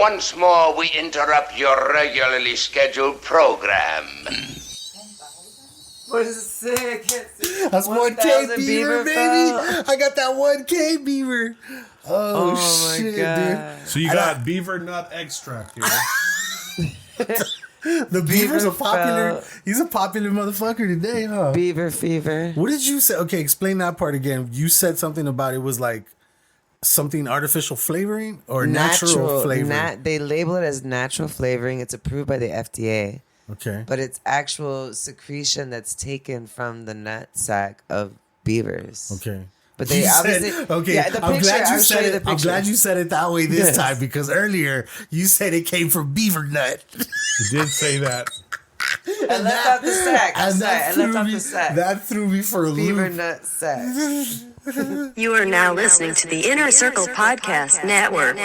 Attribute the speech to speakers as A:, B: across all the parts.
A: once more we interrupt your regularly scheduled program.
B: What is sick?
C: That's 1K Beaver, baby. I got that 1K Beaver. Oh shit,
B: God.
C: dude.
D: So you got Beaver Nut extract here.
C: The Beaver's a popular. He's a popular motherfucker today, huh?
B: Beaver fever.
C: What did you say? Okay, explain that part again. You said something about it was like something artificial flavoring or natural flavoring.
B: They label it as natural flavoring. It's approved by the FDA.
C: Okay.
B: But it's actual secretion that's taken from the nut sack of beavers.
C: Okay.
B: But they obviously
C: okay.
B: Yeah, the
C: I'm
B: picture,
C: glad you said it.
B: the
C: I'm glad you said it that way this
B: Yes.
C: time because earlier you said it came from Beaver Nut.
D: You did say that.
B: I left out the sack. I'm sorry. I left out the sack.
C: That threw me for a
B: Beaver
C: loop.
B: nut sack.
E: You are now listening to the Inner Circle Podcast Network.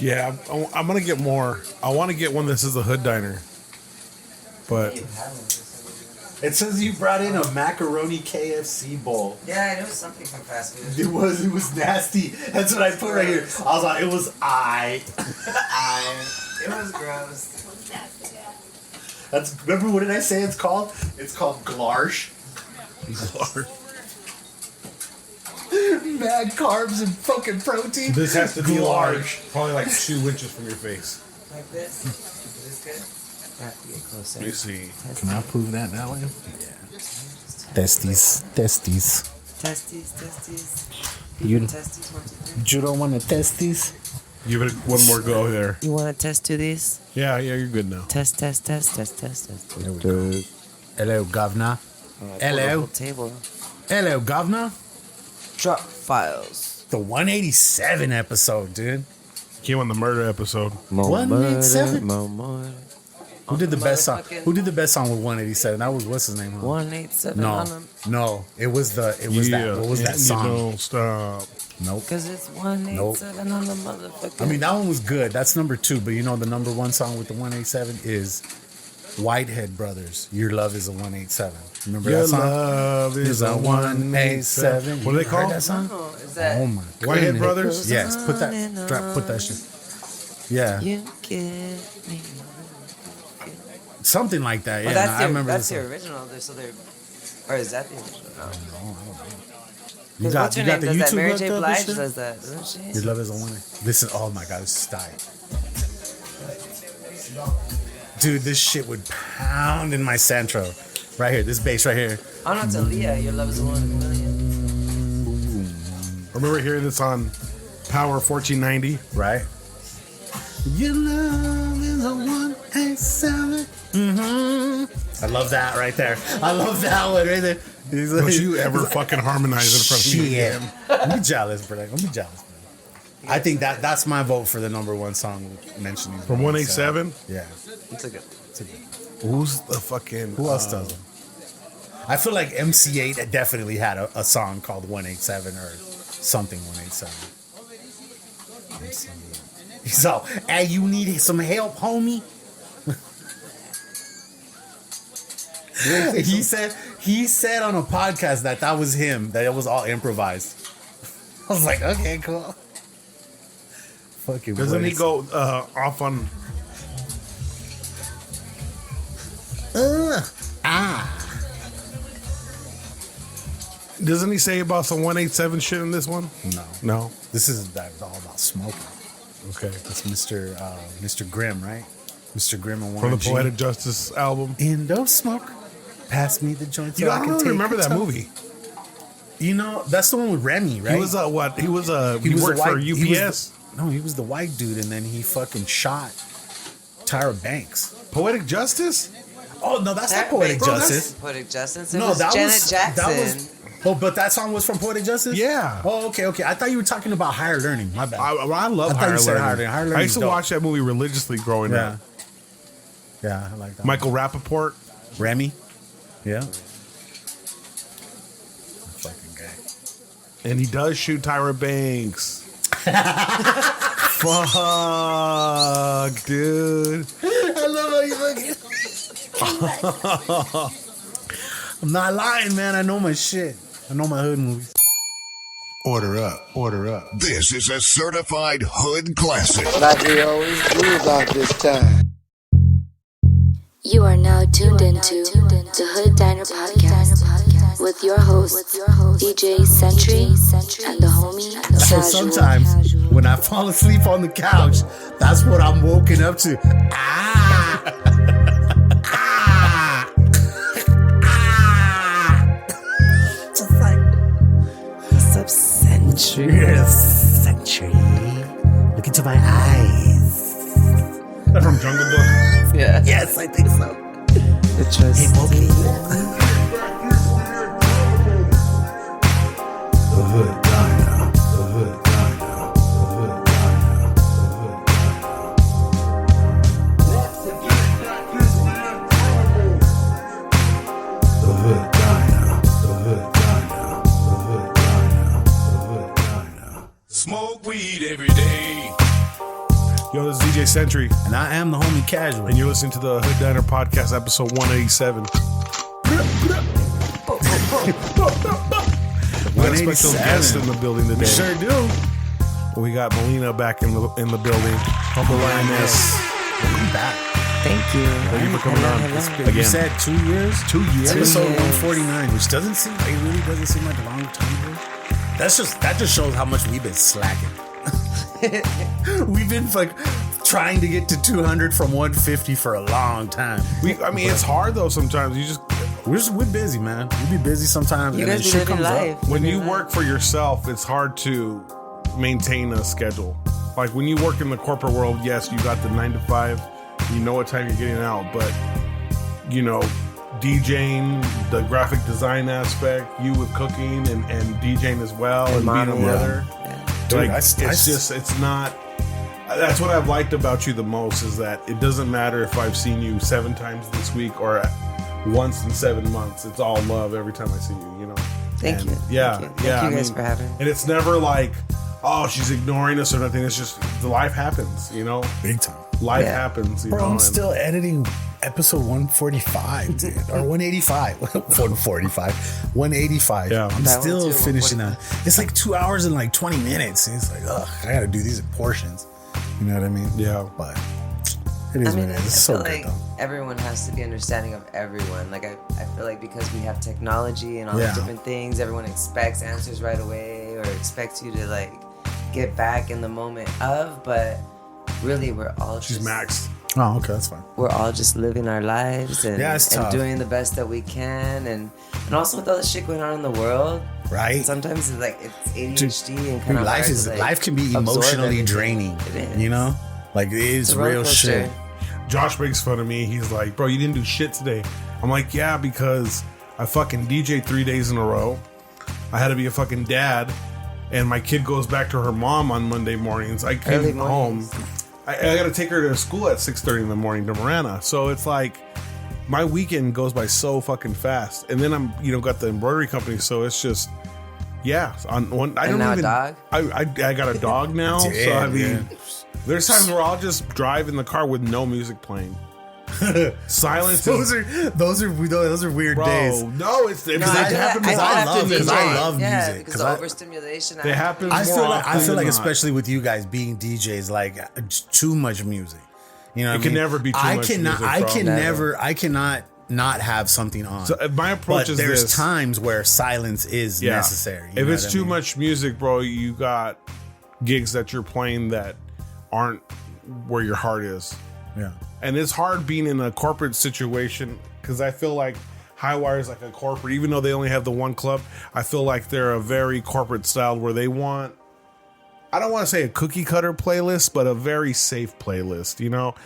D: Yeah, I'm gonna get more. I want to get one. This is a hood diner, but
C: It says you brought in a macaroni KFC bowl.
B: Yeah, it was something from fast food.
C: It was nasty. That's what I put right here. I was like, it was
B: It was gross.
C: That's remember what did I say it's called? It's called Glarsh. Mad carbs and fucking protein.
D: this has to be
C: Glarsh.
D: large, probably like 2 inches from your face.
B: Like this? Is this good? Yeah, get closer.
D: Let me see.
C: Can I prove that way? Yeah. Testes.
B: Testes.
C: You-
B: Testes, 1, 2, 3.
C: You don't want to test these?
D: Give it one more go there.
B: You want to test to these?
D: Yeah, you're good now.
B: Test.
C: There we go. Hello, governor. Hello.
B: Table.
C: Hello, governor.
B: Drop files.
C: The 187 episode, dude.
D: Came on the murder episode.
C: 187?
B: More.
C: Who did the best song? Who did the best song with 187? That was what's his name? Huh?
B: 187
C: No,
B: on them.
C: no. It was that. What was that song?
D: Don't stop.
C: Nope.
B: Because it's 187 on the motherfucker.
C: I mean, that one was good. That's number 2. But you know, the number 1 song with the 187 is Whitehead Brothers. Your Love is a 187. Remember
D: Your
C: that song?
D: love is a 187. What do they
C: You
D: call
C: heard that song?
B: Oh, is that
C: Oh my
D: Whitehead
C: goodness.
D: Brothers?
C: Yes. Put that. Put that shit. Yeah.
B: You get me.
C: Something like that. Yeah.
B: Well, that's
C: I
B: the,
C: remember
B: that's
C: this
B: the
C: song.
B: original. So they're, or is that the original? No.
C: You got,
B: What's her
C: you got
B: name
C: the
B: does that?
C: YouTube
B: Mary
C: hooked
B: J.
C: up and
B: Blige
C: shit?
B: does that, doesn't she?
C: Your Love is a 1. Listen. Oh my God. This is tight. Dude, this shit would pound in my Centro. Right here. This bass right here.
B: Oh, no, it's Aaliyah. Your love is a 1 in a million.
D: I remember hearing this on Power 1490.
C: Right? Your love is a 187. I love that right there. I love that one right there.
D: Don't you ever fucking harmonize in front of me
C: Shit.
D: again.
C: I'm jealous, bro. I'm jealous, bro. I think that's my vote for the number 1 song mentioning.
D: From 187?
C: Yeah.
B: It's a good.
D: Who's the fucking...
C: Who else does it? I feel like MC8 definitely had a song called 187 or something 187. He's all, hey, you need some help, homie? he said on a podcast that was him, that it was all improvised. I was like, okay, cool. Fucking
D: Doesn't he go off on... Doesn't he say about some 187 shit in this one? No.
C: This is all about smoking.
D: Okay.
C: It's Mr. Grimm, right? Mr. Grimm and
D: From
C: Warren
D: the
C: G.
D: Poetic Justice album.
C: Indo smoke. Pass me the joint.
D: You know, I don't really remember that movie.
C: You know, that's the one with Remy, right?
D: He was what? He worked
C: the
D: for
C: white-
D: UPS.
C: He was the white dude, and then he fucking shot Tyra Banks.
D: Poetic Justice?
C: Oh no, that's not Poetic Justice.
B: Poetic Justice. It
C: No,
B: was
C: that
B: Janet
C: was
B: Jackson.
C: that was. Oh, but that song was from Poetic Justice.
D: Yeah.
C: Oh, okay. I thought you were talking about Higher Learning. My bad.
D: I love
C: I thought
D: Higher
C: you said
D: Learning.
C: Higher Learning. Higher
D: I
C: Learning's
D: used to
C: dope.
D: watch that movie religiously growing
C: Yeah.
D: up.
C: Yeah, I like that.
D: Michael Rappaport.
C: Remy. Yeah. Fucking guy.
D: And he does shoot Tyra Banks. Fuck, dude.
C: I love how you look. I'm not lying, man. I know my shit. I know my hood movies. Order up, order up.
F: This is a certified hood classic.
G: Like we always do about this time.
H: You are now tuned into the Hood Diner Podcast with your host, DJ Sentry and the homie
C: So
H: Casual.
C: sometimes when I fall asleep on the couch, that's what I'm woken up to. Just like,
B: What's up, Century?
C: yes, Century. Look into my eyes.
D: From Jungle Book.
B: Yeah.
C: Yes, I think so.
B: The trust.
C: Hey, Moki. The Hood Diner. The Hood Diner. The Hood Diner. The Hood Diner. The Hood Diner. The Hood Diner. The Hood Diner.
F: Smoke weed every day.
D: Yo, this is DJ Sentry,
C: And I am the homie Casual.
D: and you're listening to the Hood Diner Podcast, episode 187. We got a special guest in the building today.
C: We sure do.
D: We got Melina back in the building. Humblelianess.
C: Welcome back.
B: Thank you.
D: Thank you for coming on.
B: Hello.
C: You
D: Again.
C: said 2 years?
D: 2 years.
C: Episode
B: years.
C: 149, which doesn't seem, it really doesn't seem like a long time ago. That just shows how much we've been slacking. We've been like trying to get to 200 from 150 for a long time.
D: It's hard though sometimes. You just
C: We're busy, man. We be busy sometimes.
B: You
C: and
B: guys
C: then
B: be
C: shit
B: living
C: comes
B: life.
C: up.
D: when you
B: Living
D: work for yourself, it's hard to maintain a schedule. Like when you work in the corporate world, yes, you got the 9 to 5. You know what time you're getting out, but you know, DJing, the graphic design aspect, you with cooking and DJing as well, and being a
B: modeling.
D: mother.
B: Yeah.
C: Dude,
D: Like,
C: I-
D: it's not. That's what I've liked about you the most is that it doesn't matter if I've seen you 7 times this week or once in 7 months. It's all love every time I see you. You know.
B: Thank
D: And
B: you.
D: Yeah,
B: Thank
D: yeah.
B: you guys for having me.
D: And it's never like, oh, she's ignoring us or nothing. It's just the life happens. You know,
C: Big time.
D: life
B: Yeah.
D: happens. You
C: Bro,
D: know,
C: I'm
D: and-
C: still editing episode 145, dude. Or 185. 145. 185.
D: Yeah.
C: I'm
B: That one
C: still
B: too,
C: finishing that. It's like 2 hours and like 20 minutes. It's like, ugh, I gotta do these in portions. You know what I mean?
D: Yeah.
C: But it is what it is. It's
B: I
C: so
B: feel
C: good
B: like
C: though.
B: everyone has to be understanding of everyone. Like I feel like because we have technology and all
C: Yeah.
B: these different things, everyone expects answers right away or expects you to like get back in the moment of, but really we're all
D: She's
B: just,
D: maxed.
C: Oh, okay, that's fine.
B: we're all just living our lives and,
C: Yeah, it's
B: and
C: tough.
B: doing the best that we can and also with all the shit going on in the world.
C: Right?
B: Sometimes it's like it's ADHD and kind
C: Dude,
B: of
C: life is life can be emotionally draining.
B: It is.
C: You know? Like it is
B: It's a roller
C: real
B: coaster.
C: shit.
D: Josh makes fun of me. He's like, bro, you didn't do shit today. I'm like, yeah, because I fucking DJ'd 3 days in a row. I had to be a fucking dad. And my kid goes back to her mom on Monday mornings. I
B: Early
D: came home.
B: mornings.
D: I got to take her to school at 6:30 in the morning to Marana. So it's like my weekend goes by so fucking fast. And then I'm, got the embroidery company. So it's just, yeah. On one, I
B: And
D: don't
B: now a
D: even.
B: dog?
D: I got a dog now. So I
C: Damn,
D: mean, there's times where I'll just drive in the car with no music playing. Silence.
C: Those are weird
D: Bro,
C: days.
D: no, it
B: No,
D: happens.
C: I love
B: DJ.
C: music.
B: Yeah,
C: 'Cause
B: because the
C: I-
B: overstimulation.
D: They happen.
C: I feel like
D: than not.
C: especially with you guys being DJs, like too much music. You know, what
D: It
C: I
D: can
C: mean?
D: never be too
C: I
D: much
C: cannot.
D: music,
C: I
D: bro.
C: can
B: Never.
C: I cannot not have something on.
D: So my approach
C: but
D: is
C: there's
D: this.
C: times where silence is necessary. You
D: If
C: know
D: it's
C: what I
D: too
C: mean?
D: much music, bro, you got gigs that you're playing that aren't where your heart is.
C: yeah.
D: And it's hard being in a corporate situation because I feel like Highwire is like a corporate, even though they only have the one club. I feel like they're a very corporate style where they want, I don't want to say a cookie cutter playlist, but a very safe playlist,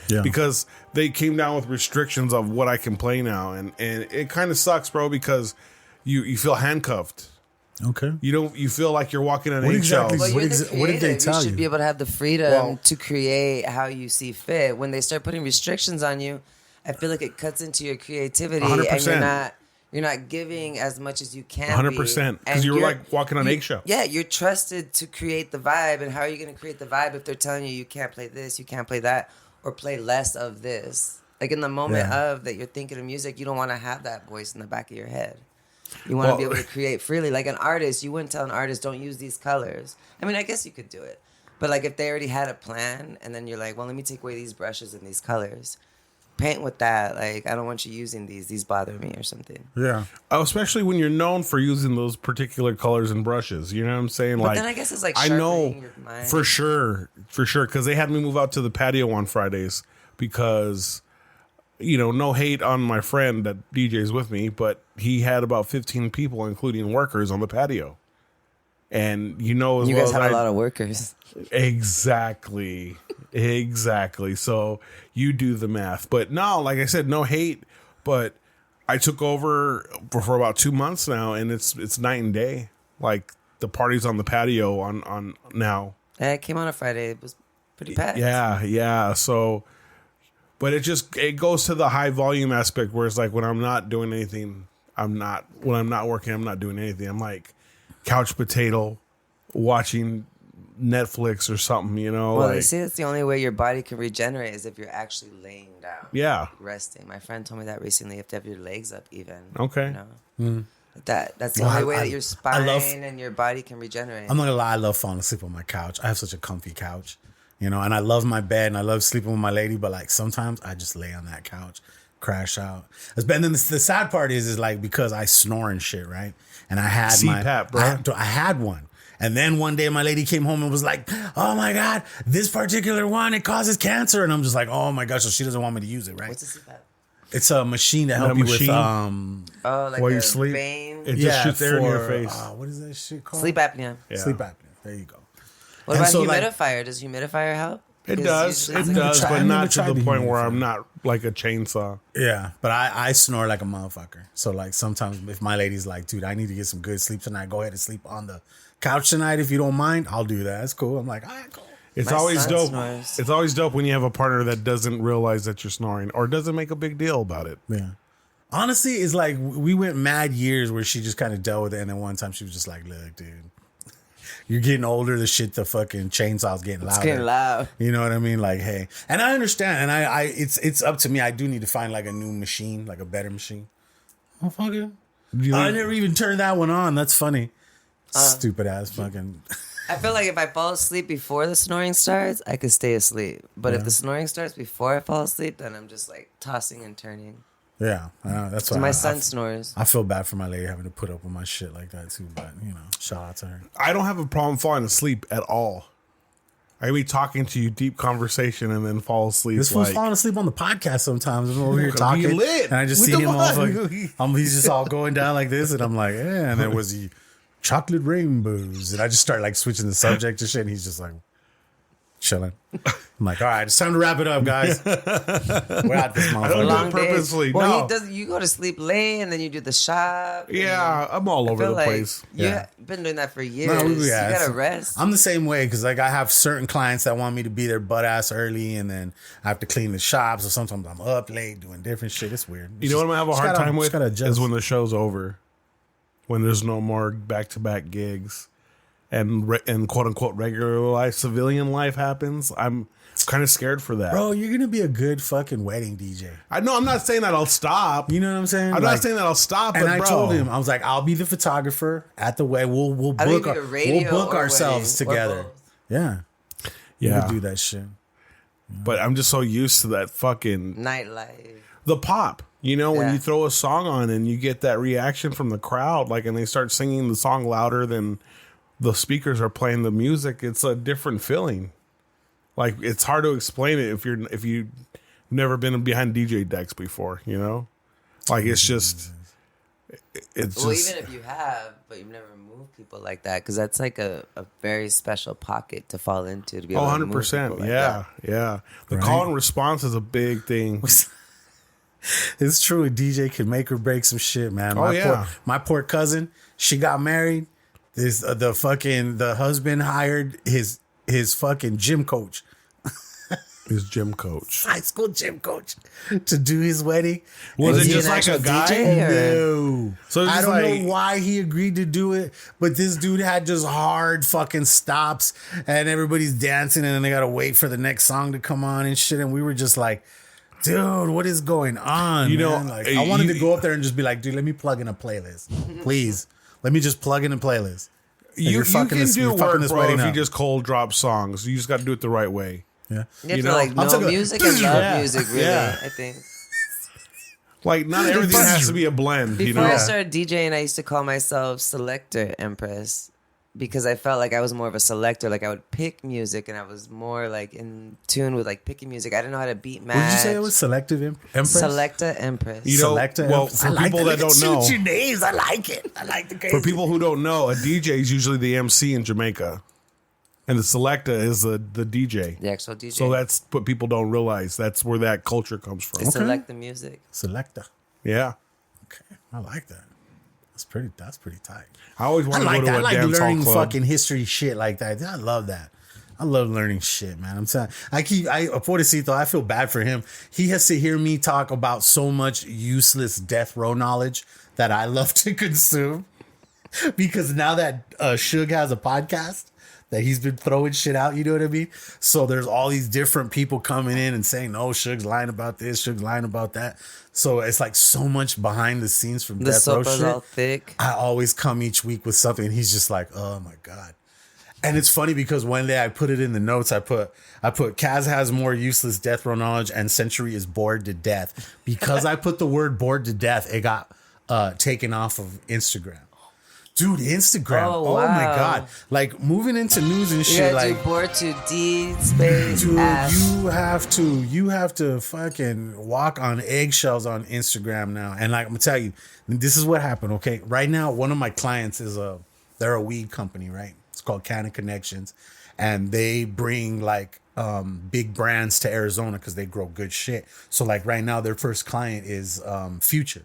C: Yeah.
D: because they came down with restrictions of what I can play now. And it kind of sucks, bro, because you feel handcuffed.
C: Okay.
D: You feel like you're walking on
C: What
D: eggshells.
C: exactly-
B: Well,
C: What
B: you're
C: ex-
B: the
C: what did they
B: creative.
C: tell
B: You should
C: you?
B: be able to have the freedom
D: Well-
B: to create how you see fit. When they start putting restrictions on you, I feel like it cuts into your creativity,
D: 100%.
B: and you're not giving as much as you can.
D: 100%, 'cause
B: And
D: you're
B: you're
D: like walking on eggshells.
B: Yeah, you're trusted to create the vibe, and how are you going to create the vibe if they're telling you can't play this, you can't play that, or play less of this? Like in the moment
C: Yeah.
B: of that you're thinking of music, you don't want to have that voice in the back of your head. You want to be able to create freely. Like an artist, you wouldn't tell an artist, don't use these colors. I mean, I guess you could do it. But like if they already had a plan and then you're like, well, let me take away these brushes and these colors. Paint with that. Like, I don't want you using these bother me or something.
C: Yeah.
D: Especially when you're known for using those particular colors and brushes. You know what I'm saying?
B: But then I guess it's like
D: I know
B: sharpening your mind.
D: for sure. Because they had me move out to the patio on Fridays because, no hate on my friend that DJs with me, but he had about 15 people, including workers, on the patio. And you
B: guys have a lot of workers.
D: Exactly. So you do the math. But no, like I said, no hate. But I took over for about 2 months now, and it's night and day. Like the party's on the patio on now.
B: It came on a Friday. It was pretty packed.
D: Yeah. So, but it goes to the high volume aspect where it's like when I'm not doing anything, when I'm not working, I'm not doing anything. I'm like couch potato, watching Netflix or something,
B: Well, they say that's the only way your body can regenerate is if you're actually laying down.
D: Yeah.
B: Resting. My friend told me that recently. You have to have your legs up even.
D: Okay.
B: That's the only way that your spine and your body can regenerate.
C: I'm not gonna lie, I love falling asleep on my couch. I have such a comfy couch, and I love my bed and I love sleeping with my lady, but like sometimes I just lay on that couch, crash out. And then the sad part is like because I snore and shit, right? And I had
D: CPAP, bro.
C: I had one. And then one day my lady came home and was like, oh my God, this particular one, it causes cancer. And I'm just like, oh my gosh, so she doesn't want me to use it, right?
B: What's a CPAP?
C: It's a machine to help you with
B: like
D: while
B: a
D: you sleep.
B: vein?
D: It just shoots air in your face.
C: What is that shit called?
B: Sleep apnea.
D: Yeah.
C: Sleep apnea. There you go.
B: What about humidifier? Does humidifier help?
D: It does, but not to the point where I'm not like a chainsaw.
C: Yeah, but I snore like a motherfucker. So like sometimes if my lady's like, dude, I need to get some good sleep tonight, go ahead and sleep on the couch tonight if you don't mind. I'll do that. It's cool. I'm like, all right, cool.
D: It's always dope. It's always dope when you have a partner that doesn't realize that you're snoring or doesn't make a big deal about it.
C: Yeah. Honestly, it's like we went mad years where she just kind of dealt with it, and then one time she was just like, look, dude, you're getting older, the fucking chainsaw's getting louder.
B: It's getting loud.
C: You know what I mean? Like, hey. And I understand, and it's up to me. I do need to find like a new machine, like a better machine. Oh, fucking. I never even turned that one on. That's funny. Stupid ass fucking.
B: I feel like if I fall asleep before the snoring starts, I could stay asleep. But if the snoring starts before I fall asleep, then I'm just like tossing and turning.
C: Yeah, that's why
B: my son snores.
C: I feel bad for my lady having to put up with my shit like that too. But shout out to her.
D: I don't have a problem falling asleep at all. I can be talking to you, deep conversation, and then fall asleep.
C: This fool's falling asleep on the podcast sometimes. I'm over here talking,
D: lit.
C: And I just see him all he's just all going down like this, and I'm like, yeah. And then was he chocolate rainbows? And I just start like switching the subject and shit, and he's just like chilling. I'm like, all right, it's time to wrap it up, guys. We're at this motherfucker.
B: Long
D: purposely.
B: Well,
D: No.
B: you go to sleep late and then you do the shop.
D: Yeah, I'm all over the place.
B: You've been doing that for years.
C: No,
B: you gotta rest.
C: I'm the same way because like I have certain clients that want me to be there butt ass early, and then I have to clean the shop. So sometimes I'm up late doing different shit. It's weird.
D: You know what I'm gonna have a hard time with is when the show's over, when there's no more back to back gigs, and quote unquote regular life, civilian life happens. I'm kind of scared for that.
C: Bro, you're gonna be a good fucking wedding DJ.
D: I know. I'm not saying that I'll stop.
C: You know what I'm saying?
D: I'm not saying that I'll stop.
C: And
D: but
C: I told him, I was like, I'll be the photographer at the wedding. We'll book ourselves together. Yeah, we'll do that shit.
D: But I'm just so used to that fucking
B: nightlife.
D: The pop. When you throw a song on and you get that reaction from the crowd, like, and they start singing the song louder than the speakers are playing the music, it's a different feeling. Like, it's hard to explain it if you've never been behind DJ decks before, Like, it's just
B: even if you have, but you've never moved people like that, because that's like a very special pocket to fall into to be able to move
D: 100%.
B: Like
D: yeah. The call and response is a big thing.
C: It's true. A DJ can make or break some shit, man. My poor cousin, she got married. The husband hired his fucking gym coach.
D: His gym coach.
C: High school gym coach to do his wedding.
D: Was it just like a guy?
C: No. So I don't know why he agreed to do it, but this dude had just hard fucking stops and everybody's dancing and then they got to wait for the next song to come on and shit. And we were just like, dude, what is going on?
D: You know,
C: man? Like, I wanted to go up there and just be like, dude, let me plug in a playlist, please. Let me just plug in a playlist.
D: You can do work, bro, if you
C: up.
D: just cold drop songs. You just got to do it the right way.
C: Yeah.
B: You have to like know music and love music, really, I think.
D: Like, not everything has to be a blend,
B: Before
D: you know?
B: I started DJing, I used to call myself Selector Empress because I felt like I was more of a selector. Like, I would pick music and I was more like in tune with like picking music. I didn't know how to beat match.
C: What did you say it was? Selective Empress?
B: Selector Empress.
D: You know, well, for people that don't know.
C: Shoot your names. I like it. I like the crazy.
D: For people who don't know, a DJ is usually the MC in Jamaica. And the selector is the DJ.
B: The actual DJ.
D: So that's what people don't realize. That's where that culture comes from.
B: They select the music.
C: Selector.
D: Yeah.
C: Okay. I like that. That's pretty tight.
D: I always want to go to a
C: I
D: dance
C: like learning
D: hall club.
C: fucking history shit like that. I love that. I love learning shit, man. I'm saying, Pobrecito, I feel bad for him. He has to hear me talk about so much useless death row knowledge that I love to consume. Because now that Suge has a podcast, that he's been throwing shit out, you know what I mean? So there's all these different people coming in and saying, no, Suge's lying about this, Suge's lying about that. So it's like so much behind the scenes from
B: The
C: Death Row
B: soap is
C: shit.
B: all thick.
C: I always come each week with something and he's just like, oh my God. And it's funny because one day I put it in the notes. I put Kaz has more useless death row knowledge and Century is bored to death. Because I put the word bored to death, it got taken off of Instagram. Dude, Instagram. Oh
B: wow.
C: my God. Like moving into news and shit.
B: You
C: Like
B: do bored to D space
C: dude,
B: ass.
C: you have to fucking walk on eggshells on Instagram now. And like I'm gonna tell you, this is what happened. Okay. Right now, one of my clients is they're a weed company, right? It's called Cannon Connections. And they bring like big brands to Arizona because they grow good shit. So like right now, their first client is Future.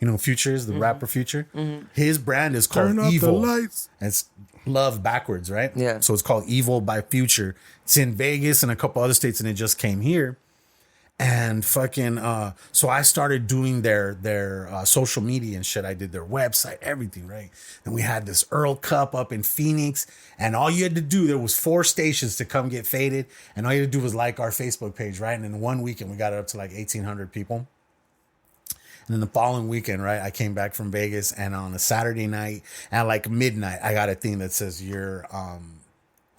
C: You know, Future is the rapper Future. Mm-hmm. His brand is called Evil. And it's love backwards, right?
B: Yeah.
C: So it's called Evil by Future. It's in Vegas and a couple other states, and it just came here. And fucking, so I started doing their social media and shit. I did their website, everything, right? And we had this Earl Cup up in Phoenix, and all you had to do, there was 4 stations to come get faded, and all you had to do was like our Facebook page, right? And in 1 weekend, we got it up to like 1,800 people. And then the following weekend, right, I came back from Vegas, and on a Saturday night at like midnight, I got a thing that says your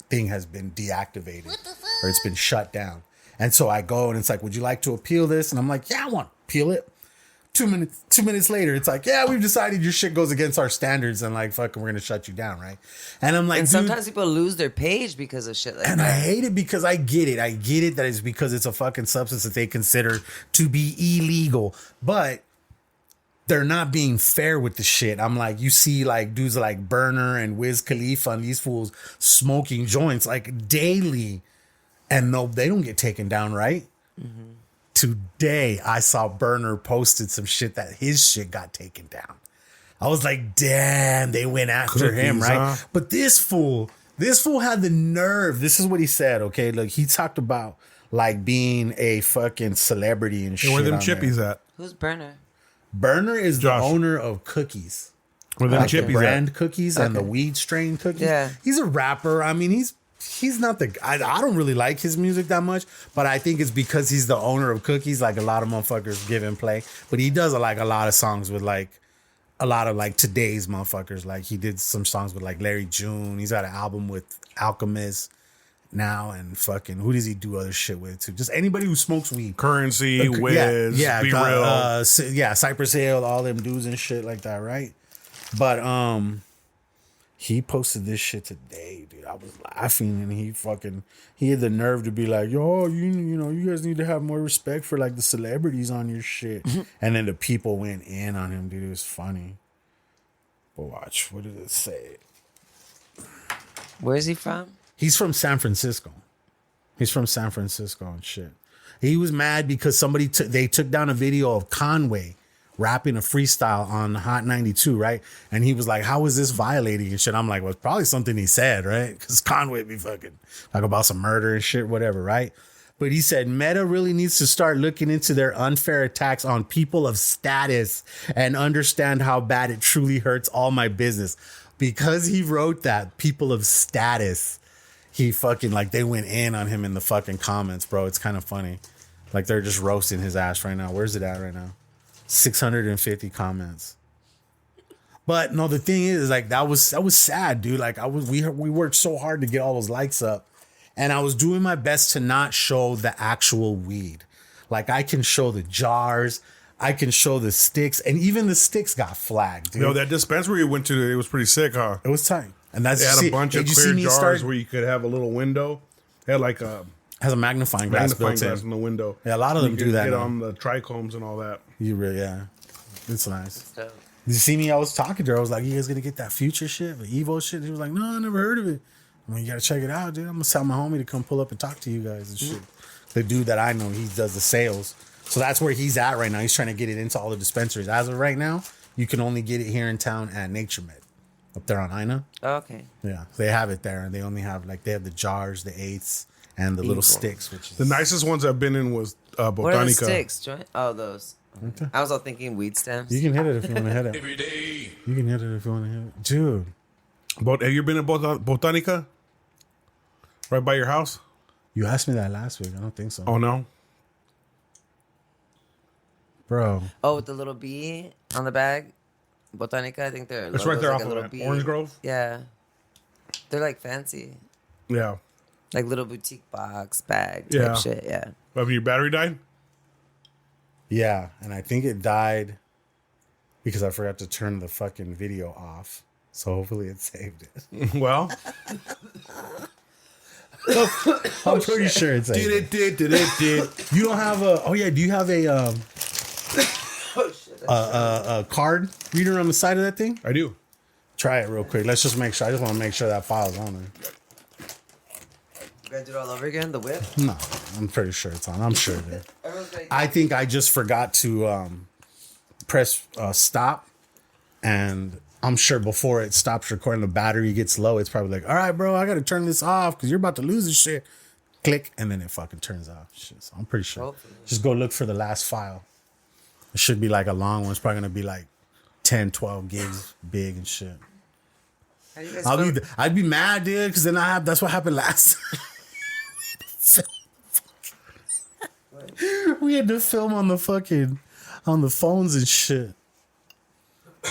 C: thing has been deactivated or it's been shut down. And so I go and it's like, would you like to appeal this? And I'm like, yeah, I want to appeal it. 2 minutes later, it's like, yeah, we've decided your shit goes against our standards and like, fucking, we're going to shut you down, right? And I'm like,
B: and sometimes people lose their page because of shit like
C: and
B: that.
C: I hate it because I get it. I get it that it's because it's a fucking substance that they consider to be illegal. But they're not being fair with the shit. I'm like, you see like dudes like Burner and Wiz Khalifa and these fools smoking joints like daily. And no, they don't get taken down, right? Mm-hmm. Today, I saw Burner posted some shit that his shit got taken down. I was like, damn, they went after him, right? But this fool had the nerve. This is what he said, okay? Look, he talked about like being a fucking celebrity and shit.
D: Where them chippies at?
B: Who's Burner?
C: Burner is the owner of Cookies.
D: Where them
C: like
D: chippies
C: the brand
D: at?
C: Cookies and the weed strain cookies.
B: Yeah.
C: He's a rapper. I mean, he's not the guy. I don't really like his music that much, but I think it's because he's the owner of Cookies. Like a lot of motherfuckers give him play, but he does like a lot of songs with like a lot of like today's motherfuckers. Like he did some songs with like Larry June. He's got an album with Alchemist now, and fucking who does he do other shit with too? Just anybody who smokes weed.
D: Currency, Wiz, Be Real.
C: Cypress Hill, all them dudes and shit like that, right? But he posted this shit today, dude. I was laughing, and he had the nerve to be like, yo, you know, you guys need to have more respect for like the celebrities on your shit. And then the people went in on him, dude. It was funny. But watch, what did it say?
B: Where is he from?
C: He's from San Francisco. He's from San Francisco and shit. He was mad because they took down a video of Conway rapping a freestyle on Hot 92, right? And he was like, how is this violating and shit? I'm like, well, it's probably something he said, right? Because Conway be fucking talk about some murder and shit, whatever, right? But he said, Meta really needs to start looking into their unfair attacks on people of status and understand how bad it truly hurts all my business. Because he wrote that, people of status, he fucking, like, they went in on him in the fucking comments, bro. It's kind of funny. Like they're just roasting his ass right now. Where's it at right now? 650 comments. But no, the thing is, like that was sad, dude. Like we worked so hard to get all those likes up, and I was doing my best to not show the actual weed. Like I can show the jars, I can show the sticks, and even the sticks got flagged, dude.
D: Yo, that dispensary you went to, it was pretty sick, huh?
C: It was tight, and that's
D: They had a bunch of clear jars where you could have a little window. It had like a
C: has a magnifying glass
D: in the window.
C: Yeah, a lot of them do that.
D: Get on the trichomes and all that.
C: You really, yeah, it's nice. You see me? I was talking to her. I was like, "You guys gonna get that Future shit, the Evo shit?" He was like, "No, I never heard of it." I mean, you gotta check it out, dude. I'm gonna tell my homie to come pull up and talk to you guys and shit. The dude that I know, he does the sales, so that's where he's at right now. He's trying to get it into all the dispensaries. As of right now, you can only get it here in town at Nature Med, up there on Ina.
B: Oh, okay.
C: Yeah, they have it there, and they only have they have the jars, the eighths, and the little sticks. Which is
D: the nicest ones I've been in was Botanica.
B: What are the sticks? Oh, those. Okay. I was all thinking weed stems.
C: You can hit it if you want to hit it.
F: Every day.
C: You can hit it if you want to hit it. Dude.
D: Have you been in Botanica? Right by your house?
C: You asked me that last week. I don't think so.
D: Oh, no?
C: Bro.
B: Oh, with the little bee on the bag? Botanica, I think they're...
D: It's right there
B: like
D: off
B: a
D: of that. Orange Grove?
B: Yeah. They're like fancy.
D: Yeah.
B: Like little boutique box bag type shit, yeah.
D: Have your battery died?
C: Yeah, and I think it died because I forgot to turn the fucking video off. So hopefully it saved it.
D: Well,
C: I'm pretty sure it saved it. You don't have a... Oh, yeah. Do you have a card reader on the side of that thing?
D: I do.
C: Try it real quick. Let's just make sure. I just want to make sure that file's on there.
B: You gotta do it all over again? The whip?
C: No, I'm pretty sure it's on. I'm sure it is. I think I just forgot to press stop, and I'm sure before it stops recording, the battery gets low. It's probably like, all right, bro, I got to turn this off because you're about to lose this shit. Click, and then it fucking turns off. Shit, so I'm pretty sure. Hopefully. Just go look for the last file. It should be like a long one. It's probably going to be like 10, 12 gigs big and shit. I'd be mad, dude, because then that's what happened last time. We had to film on the phones and shit.
D: You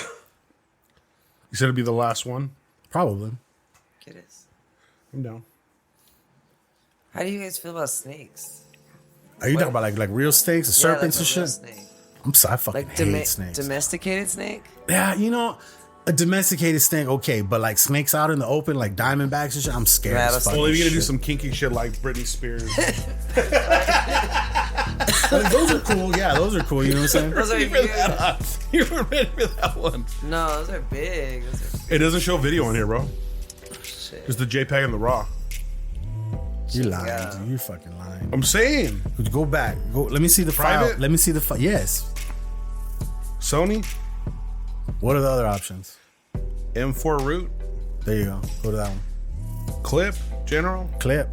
D: said it'd be the last one?
C: Probably.
B: It is.
D: I'm down.
B: How do you guys feel about snakes?
C: Are you talking about like real snakes or serpents and shit?
B: Snake.
C: I'm sorry, I fucking hate snakes.
B: Domesticated snake?
C: Yeah, a domesticated snake, okay, but like snakes out in the open, like diamondbacks and shit, I'm scared.
D: Well, if you're gonna do some kinky shit like Britney Spears.
C: Those are cool. Yeah, those are cool. You know what I'm saying?
B: Those are huge.
D: You were ready for that one.
B: No, those are big.
D: It doesn't show video on here, bro.
B: Shit.
D: It's the JPEG and the RAW.
C: You lying, dude. You fucking lying.
D: I'm saying.
C: Go back. Go. Let me see the
D: Private?
C: file. Let me see the file. Yes.
D: Sony.
C: What are the other options?
D: M4 root.
C: There you go. Go to that one.
D: Clip. General.
C: Clip.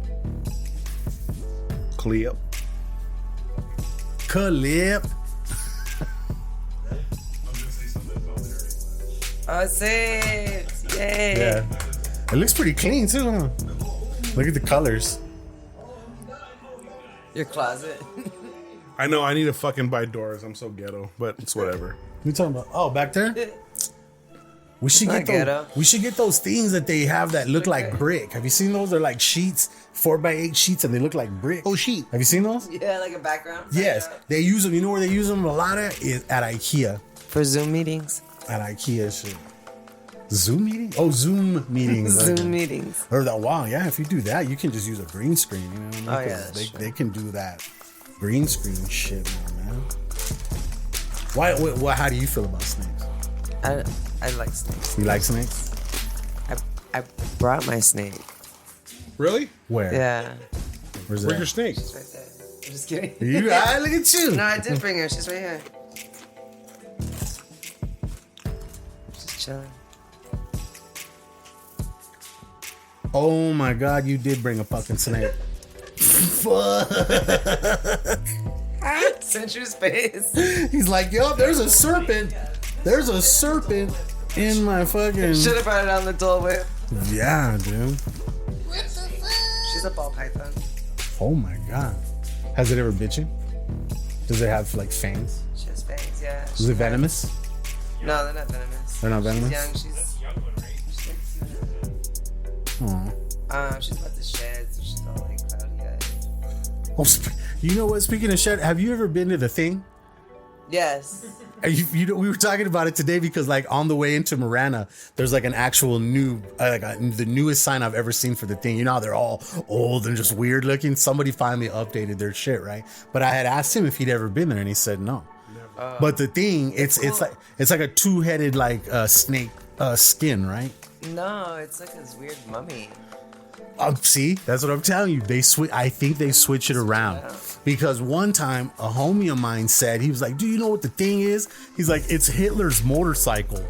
D: Clip.
B: Oh, it's saved. Yay.
C: Yeah. It looks pretty clean too, huh? Look at the colors.
B: Your closet.
D: I know I need to fucking buy doors. I'm so ghetto, but it's whatever.
C: You talking about? Oh, back there. We should
B: It's
C: get
B: not
C: those. We should get those things that they have that look like brick. Have you seen those? They're like sheets, 4x8 sheets, and they look like brick.
D: Oh, sheet.
C: Have you seen those?
B: Yeah, like a background.
C: Yes, they use them. You know where they use them a lot at? Is at IKEA.
B: For Zoom meetings.
C: At IKEA shit. Zoom meeting? Oh, Zoom meetings.
B: Zoom meetings.
C: Or that? Wow, yeah. If you do that, you can just use a green screen. You know what I mean?
B: Oh yeah, that's
C: they can do that green screen shit, man. Why? How do you feel about snakes?
B: I like snakes.
C: You like snakes?
B: I brought my snake.
D: Really?
C: Where?
B: Yeah.
C: Where's
D: your snake?
B: She's right there. I'm just kidding.
C: You look at you.
B: No, I did bring her. She's right here. Just chilling.
C: Oh my God, you did bring a fucking snake. Fuck.
B: Century's face.
C: He's like, yo, there's a serpent. There's a serpent in my fucking...
B: Should have brought it on the DOLE WHIP.
C: Yeah, dude.
B: She's a ball python.
C: Oh my God. Has it ever bit you? Does it have like fangs?
B: She has fangs, yeah.
C: Is it venomous?
B: No, they're not venomous.
C: They're not venomous?
B: She's young. She's about to shed, so she's all like cloudy eyed.
C: Oh, you know what? Speaking of shed, have you ever been to the Thing?
B: Yes.
C: You know, we were talking about it today because, like, on the way into Marana, there's like an actual new, the newest sign I've ever seen for the Thing. You know how they're all old and just weird looking. Somebody finally updated their shit, right? But I had asked him if he'd ever been there, and he said no. But the Thing, it's like a two-headed like snake skin, right?
B: No, it's like this weird mummy.
C: See, that's what I'm telling you. I think they switch it around. Because one time, a homie of mine said, he was like, do you know what the Thing is? He's like, it's Hitler's motorcycle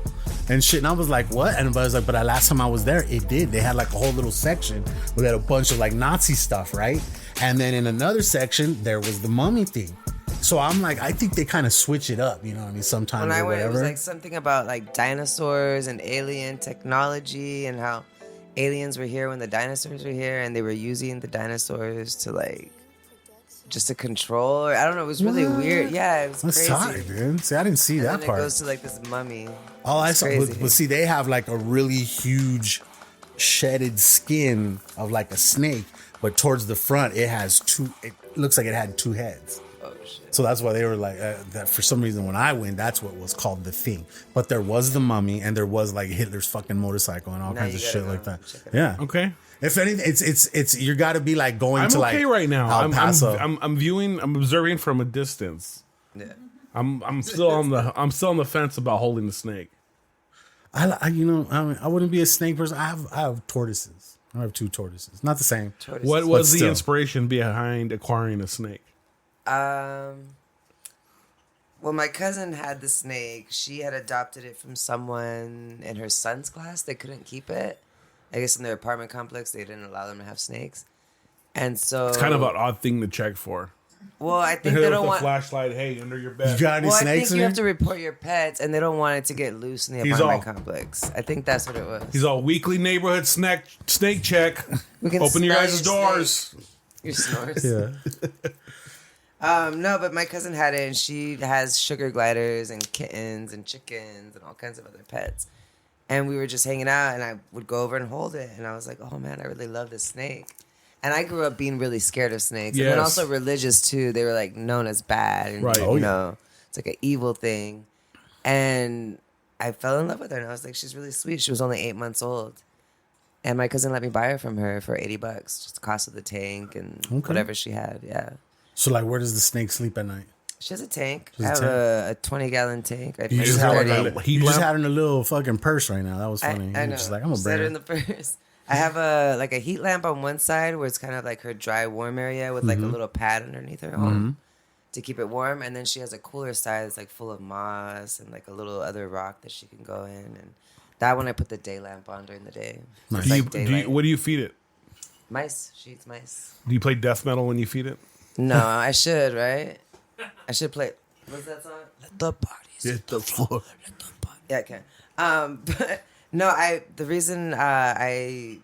C: and shit. And I was like, what? And I was like, but last time I was there, it did. They had like a whole little section where they had a bunch of like Nazi stuff, right? And then in another section, there was the mummy thing. So I'm like, I think they kind of switch it up, you know what I mean? Sometimes
B: when I went,
C: whatever.
B: it was like something about like dinosaurs and alien technology and how aliens were here when the dinosaurs were here and they were using the dinosaurs to like just to control, or I don't know, it was really weird. Yeah, it was
C: That's
B: crazy.
C: tight, dude. See, I didn't see that
B: then
C: part.
B: It goes to like this mummy.
C: All I saw
B: crazy.
C: was see, they have like a really huge shedded skin of like a snake, but towards the front it looks like it had two heads.
B: Oh shit.
C: So that's why they were like that. For some reason, when I went, that's what was called the Thing. But there was the mummy, and there was like Hitler's fucking motorcycle and all kinds of shit like that. Yeah.
D: Okay.
C: If anything, it's you got to be like going
D: I'm
C: to
D: okay
C: like
D: right now.
C: El Paso.
D: I'm observing from a distance.
B: Yeah.
D: I'm still on the fence about holding the snake.
C: I wouldn't be a snake person. I have tortoises. I have 2 tortoises. Not the same.
D: What was the
C: still.
D: inspiration behind acquiring a snake?
B: Well, my cousin had the snake. She had adopted it from someone in her son's class. They couldn't keep it. I guess in their apartment complex, they didn't allow them to have snakes. And so...
D: It's kind of an odd thing to check for.
B: Well, I think
D: Hit
B: they
D: it
B: don't
D: with
B: want...
D: a flashlight, hey, under your bed.
C: You got any
B: Well, I
C: snakes
B: think
C: in
B: you
C: there?
B: have to report your pets, and they don't want it to get loose in the
D: He's
B: apartment
D: all-
B: complex. I think that's what it was.
D: He's all weekly neighborhood snake check.
B: We can
D: Open your
B: smell
D: guys'
B: your
D: doors.
B: snake. Your snores.
C: Yeah.
B: No, but my cousin had it, and she has sugar gliders and kittens and chickens and all kinds of other pets. And we were just hanging out, and I would go over and hold it, and I was like, "Oh man, I really love this snake." And I grew up being really scared of snakes, and then
D: Yes.
B: also religious too. They were like known as bad, and
D: Right.
B: you know, it's like an evil thing. And I fell in love with her, and I was like, "She's really sweet." She was only 8 months old, and my cousin let me buy her from her for $80, just the cost of the tank and whatever she had. Yeah.
C: So like, where does the snake sleep at night?
B: She has a tank.
C: She
B: I
C: has
B: have
C: a
B: a 20-gallon tank. I
C: You
B: put
C: just had her
B: 30.
C: in a, you just had her in a little fucking purse right now. That was funny.
B: I
C: You're
B: know.
C: just like, I'm gonna
B: Set
C: bring
B: her
C: her.
B: in the purse. I have a heat lamp on one side where it's kind of like her dry, warm area with like a little pad underneath her home to keep it warm. And then she has a cooler side that's like full of moss and like a little other rock that she can go in. And that one I put the day lamp on during the day.
C: Nice.
B: It's like daylight.
D: What do you feed it?
B: Mice. She eats mice.
D: Do you play death metal when you feed it?
B: No, I should, right? I should play. What's that song? Let the bodies
C: Hit the floor.
B: Yeah, I can. But no, the reason I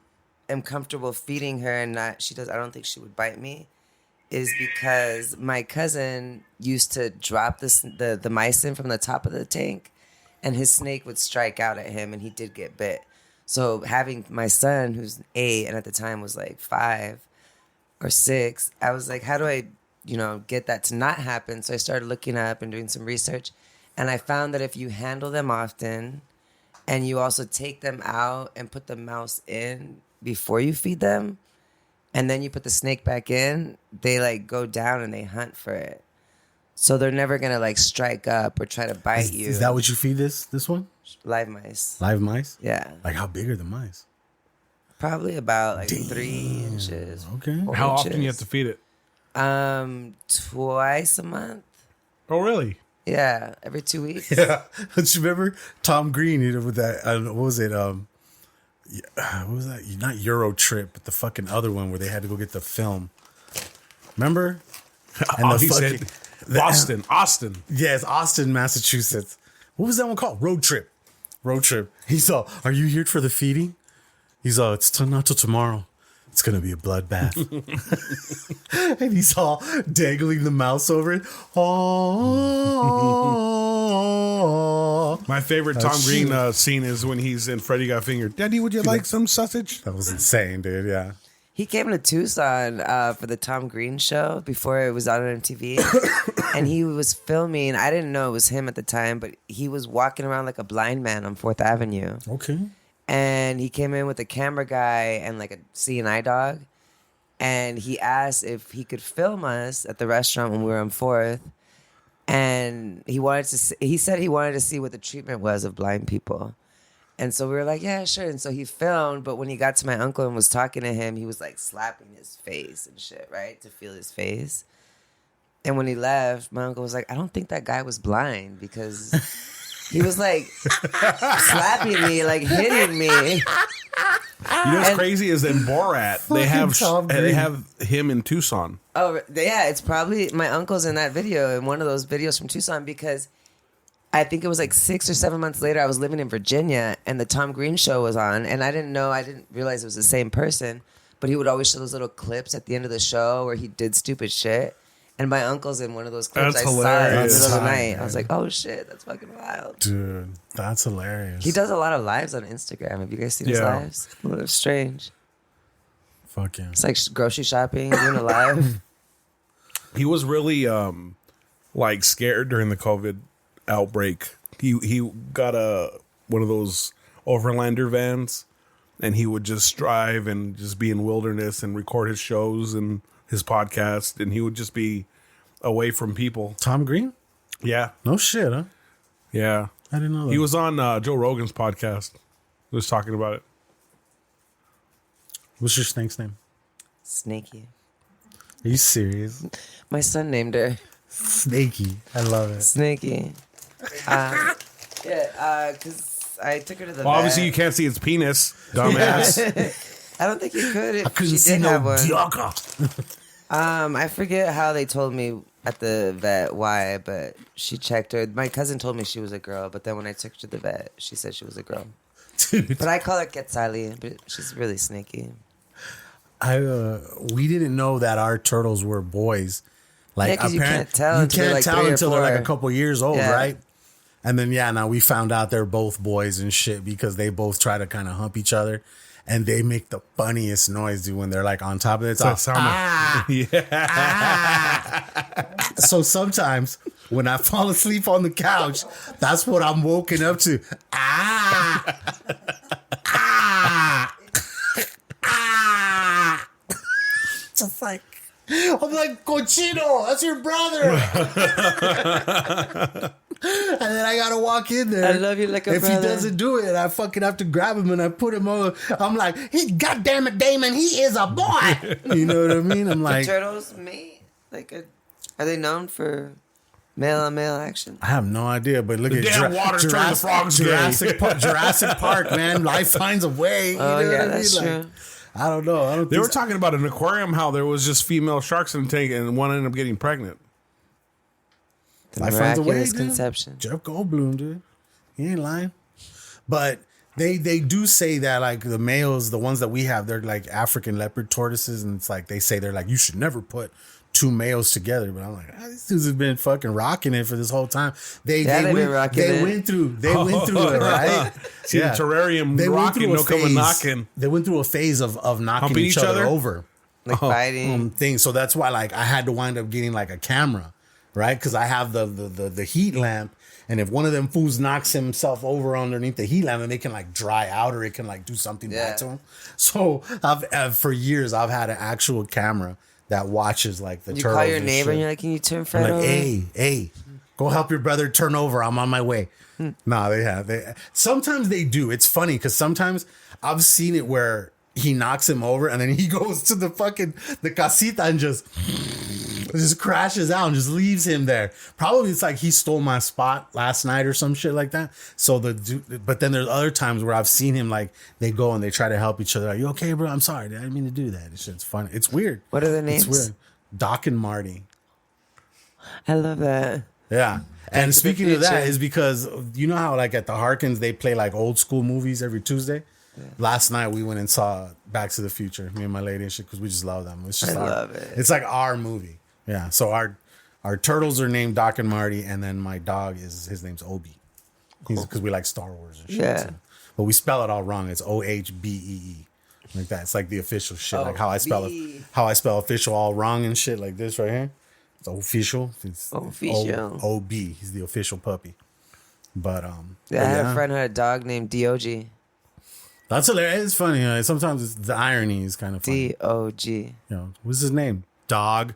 B: am comfortable feeding her and not she does. I don't think she would bite me, is because my cousin used to drop the mice in from the top of the tank, and his snake would strike out at him, and he did get bit. So having my son, who's 8 and at the time was like 5 or 6, I was like, how do I, get that to not happen? So I started looking up and doing some research, and I found that if you handle them often, and you also take them out and put the mouse in before you feed them, and then you put the snake back in, they like go down and they hunt for it. So they're never gonna like strike up or try to bite you.
C: Is that what you feed this one?
B: Live mice?
C: Live mice?
B: Yeah.
C: Like how big are the mice?
B: Probably about like 3 inches.
C: Okay.
B: 4
D: How
B: inches.
D: often you have to feed it?
B: Twice a month.
D: Oh, really?
B: Yeah, every 2 weeks.
C: Yeah. Don't you remember Tom Green, with that, what was it? What was that? Not Euro Trip, but the fucking other one where they had to go get the film. Remember? And
D: He said Austin.
C: Yes, Austin, Massachusetts. What was that one called? Road Trip. He's all, are you here for the feeding? He's all, it's not till tomorrow. It's going to be a bloodbath. And he's all dangling the mouse over it. Oh.
D: My favorite Tom Green scene is when he's in Freddy Got Fingered. Daddy, would you like some sausage?
C: That was insane, dude. Yeah.
B: He came to Tucson for the Tom Green show before it was on MTV. And he was filming. I didn't know it was him at the time, but he was walking around like a blind man on 4th Avenue.
C: Okay.
B: And he came in with a camera guy and like a CNI dog. And he asked if he could film us at the restaurant when we were on 4th. And he said he wanted to see what the treatment was of blind people. And so we were like, yeah, sure. And so he filmed, but when he got to my uncle and was talking to him, he was like slapping his face and shit, right? To feel his face. And when he left, my uncle was like, I don't think that guy was blind because he was like slapping me, like hitting me.
D: You know what's crazy is in Borat, they have him in Tucson.
B: Oh, yeah, it's probably my uncle's in that video, in one of those videos from Tucson, because I think it was like 6 or 7 months later, I was living in Virginia, and the Tom Green show was on, and I didn't realize it was the same person, but he would always show those little clips at the end of the show where he did stupid shit. And my uncle's in one of those clips.
D: That's
B: I
D: hilarious.
B: saw it in the middle of the night. I was like, oh shit, that's fucking wild.
C: Dude, that's hilarious.
B: He does a lot of lives on Instagram. Have you guys seen his lives? A little strange.
C: Fuck yeah.
B: It's like grocery shopping, doing a live.
D: He was really like scared during the COVID outbreak. He got one of those overlander vans, and he would just drive and just be in wilderness and record his shows and his podcast, and he would just be away from people.
C: Tom Green?
D: Yeah.
C: No shit, huh?
D: Yeah.
C: I didn't know that.
D: He was on Joe Rogan's podcast. He was talking about it.
C: What's your snake's name?
B: Snaky.
C: Are you serious?
B: My son named her
C: Snaky. I love it.
B: Snaky. Because I took her to the vet.
D: Obviously, you can't see its penis, dumbass.
B: I don't think you could if
C: I couldn't
B: she
C: see
B: did
C: no
B: have one.
C: diaga.
B: I forget how they told me at the vet why, but she checked her. My cousin told me she was a girl, but then when I took her to the vet, she said she was a girl.
C: Dude.
B: But I call her Quetzali, but she's really snaky.
C: We didn't know that our turtles were boys. Like,
B: Yeah, 'cause you can't tell until they're like 3 or
C: until they're like
B: 4.
C: a couple years old,
B: Yeah.
C: right? And then now we found out they're both boys and shit because they both try to kind of hump each other, and they make the funniest noise, dude, when they're like on top of it. It's all, So sometimes when I fall asleep on the couch, that's what I'm woken up to. Just like, I'm like, Cochino, that's your brother. And then I gotta walk in there.
B: I love you like a brother.
C: If he doesn't do it, I fucking have to grab him and I put him over. I'm like, God damn it, Damon, he is a boy. You know what I mean? I'm like,
B: Turtles mate? Are they known for male on male action?
C: I have no idea, but look
D: The
C: at
D: damn water turned the frogs gay.
C: Jurassic Park, man. Life finds a way. You
B: Oh,
C: know
B: yeah,
C: what I
B: that's
C: mean?
B: true.
C: I don't know.
D: They were talking about an aquarium, how there was just female sharks in the tank, and one ended up getting pregnant.
B: The
C: Life finds a way,
B: miraculous
C: dude.
B: conception.
C: Jeff Goldblum, dude. He ain't lying. But they do say that, like, the males, the ones that we have, they're like African leopard tortoises, and it's like they say they're like, you should never put 2 males together. But I'm like, these dudes have been fucking rocking it for this whole time. They went through it, right?
D: See, the terrarium rocking, no coming knocking.
C: They went through a phase of knocking
D: Humping
C: each other over.
B: Like fighting.
C: Thing. So that's why, like, I had to wind up getting like a camera, right? Because I have the heat lamp, and if one of them fools knocks himself over underneath the heat lamp, and they can like dry out or it can like do something bad to him. So I've for years I've had an actual camera that watches like the turtles.
B: You call your
C: and
B: neighbor
C: shit.
B: and you're like, can you turn Fred
C: I'm
B: over?
C: like, hey, go help your brother turn over. I'm on my way. No, they sometimes they do. It's funny because sometimes I've seen it where he knocks him over and then he goes to the casita and just crashes out and just leaves him there. Probably it's like he stole my spot last night or some shit like that. So but then there's other times where I've seen him, like, they go and they try to help each other. Are you okay, bro? I'm sorry. I didn't mean to do that. It's shit's funny. It's weird.
B: What are their names?
C: It's weird. Doc and Marty.
B: I love that.
C: Yeah. And
B: to the
C: speaking of that
B: future.
C: is because you know how, like, at the Harkins they play like old school movies every Tuesday. Last night we went and saw Back to the Future, me and my lady and shit, because we just love them. It's just
B: I love it.
C: It's like our movie. Yeah. So our turtles are named Doc and Marty, and then my dog his name's Obi. Because we like Star Wars and shit.
B: Yeah.
C: So. But we spell it all wrong. It's OHBEE. Like that. It's like the official shit. Like how I spell it. How I spell official all wrong and shit like this right here. It's official. It's
B: official.
C: OB. He's the official puppy. But
B: I had a friend who had a dog named DOG.
C: That's hilarious. It's funny. Sometimes the irony is kind of funny.
B: DOG.
C: You know, what's his name? Dog.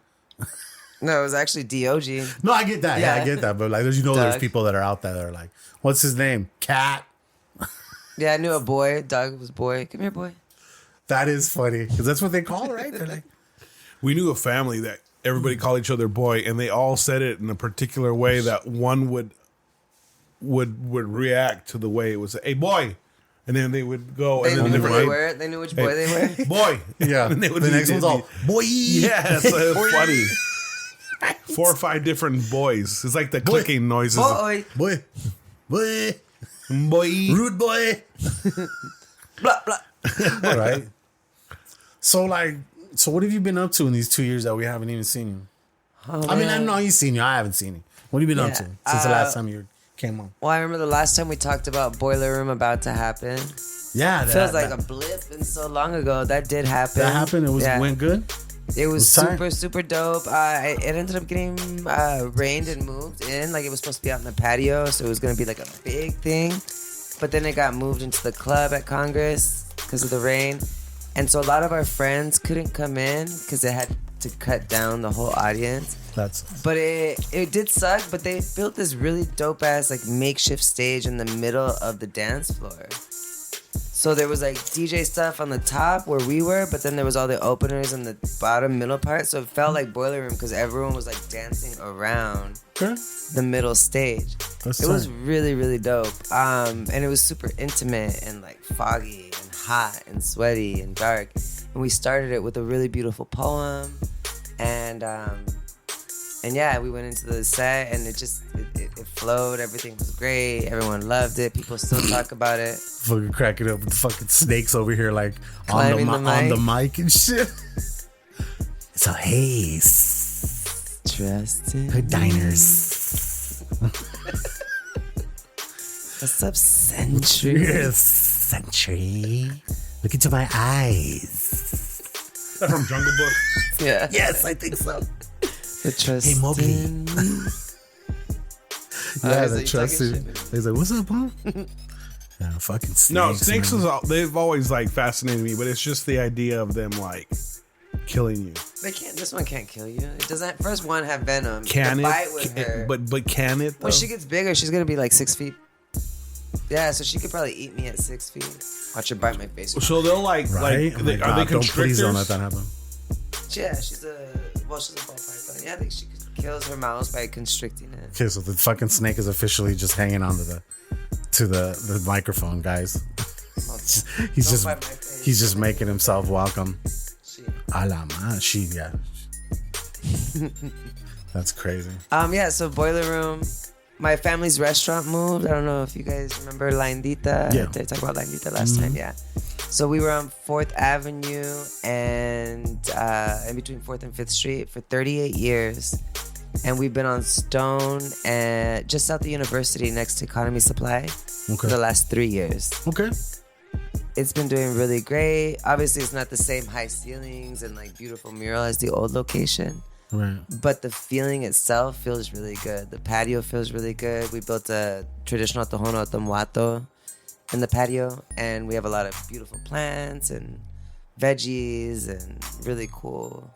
B: No, it was actually DOG.
C: No, I get that. Yeah, I get that. But like, there's people that are out there that are like, what's his name? Cat.
B: Yeah, I knew a boy. Dog was boy. Come here, boy.
C: That is funny because that's what they call it, right? They're like,
D: we knew a family that everybody called each other boy, and they all said it in a particular way that one would react to the way it was. Hey, boy. And then they would go.
B: They
D: and then
B: knew
D: they
B: who they
D: would,
B: were. They knew which boy they were.
D: Boy.
C: yeah.
D: And they would
C: the next one's all, boy.
D: Yeah, it's funny. 4 or 5 different boys. It's like the clicking noises.
B: Boy.
C: Boy. Boy.
D: Boy.
C: Rude boy.
B: Blah, blah.
C: All right. So what have you been up to in these 2 years that we haven't even seen you?
B: Oh,
C: I mean, I know you've seen you. I haven't seen you. What have you been up to since the last time you came on?
B: Well, I remember the last time we talked about Boiler Room about to happen.
C: Yeah.
B: Feels like a blip and so long ago. That did happen.
C: That happened? It went good?
B: It was
C: tight.
B: super, super dope. It ended up getting rained and moved in. Like, it was supposed to be out in the patio, so it was going to be like a big thing. But then it got moved into the club at Congress because of the rain. And so a lot of our friends couldn't come in because it had to cut down the whole audience. But it did suck, but they built this really dope-ass like makeshift stage in the middle of the dance floor. So there was like DJ stuff on the top where we were, but then there was all the openers in the bottom middle part. So it felt like Boiler Room because everyone was like dancing around the middle stage. It was really, really dope. And it was super intimate and like foggy and hot and sweaty and dark. And we started it with a really beautiful poem. And yeah, we went into the set and it flowed. Everything was great. Everyone loved it. People still talk about it.
C: Fucking crack it up with the fucking snakes over here, like on the mic and shit. So hey,
B: trusting
C: Hood Diners.
B: What's up, Century?
C: Yes, Century. Look into my eyes.
D: Is that from Jungle Book?
B: Yeah.
C: Yes, I think so.
B: The trust.
C: Hey, Mowgli. Yeah, the trusted. He's like, "What's up, bro?" Yeah, fucking snakes.
D: No, snakes they've always like fascinated me, but it's just the idea of them like killing you.
B: They can't. This one can't kill you. It doesn't. First one have venom.
D: Can
B: you
D: it?
B: Fight with her.
D: But can it? Though?
B: When she gets bigger, she's gonna be like 6 feet. Yeah, so she could probably eat me at 6 feet. Watch her bite my face.
D: So they'll like
C: right?
D: are they constrictors?
C: Please don't let that happen.
B: Yeah, she's a ball python. Yeah, I think she kills her mouse by constricting it.
C: Okay, so the fucking snake is officially just hanging on to the microphone, guys. he's just making himself welcome. Yeah. That's crazy.
B: Yeah, so Boiler Room. My family's restaurant moved. I don't know if you guys remember La Indita.
C: Yeah.
B: Did I talk about La Indita last time? Yeah. So we were on 4th Avenue and in between 4th and 5th Street for 38 years. And we've been on Stone and just south of the university next to Economy Supply for the last 3 years.
C: Okay.
B: It's been doing really great. Obviously, it's not the same high ceilings and like beautiful mural as the old location.
C: Right.
B: But the feeling itself feels really good. The patio feels really good. We built a traditional tohono tomato in the patio, and we have a lot of beautiful plants and veggies and really cool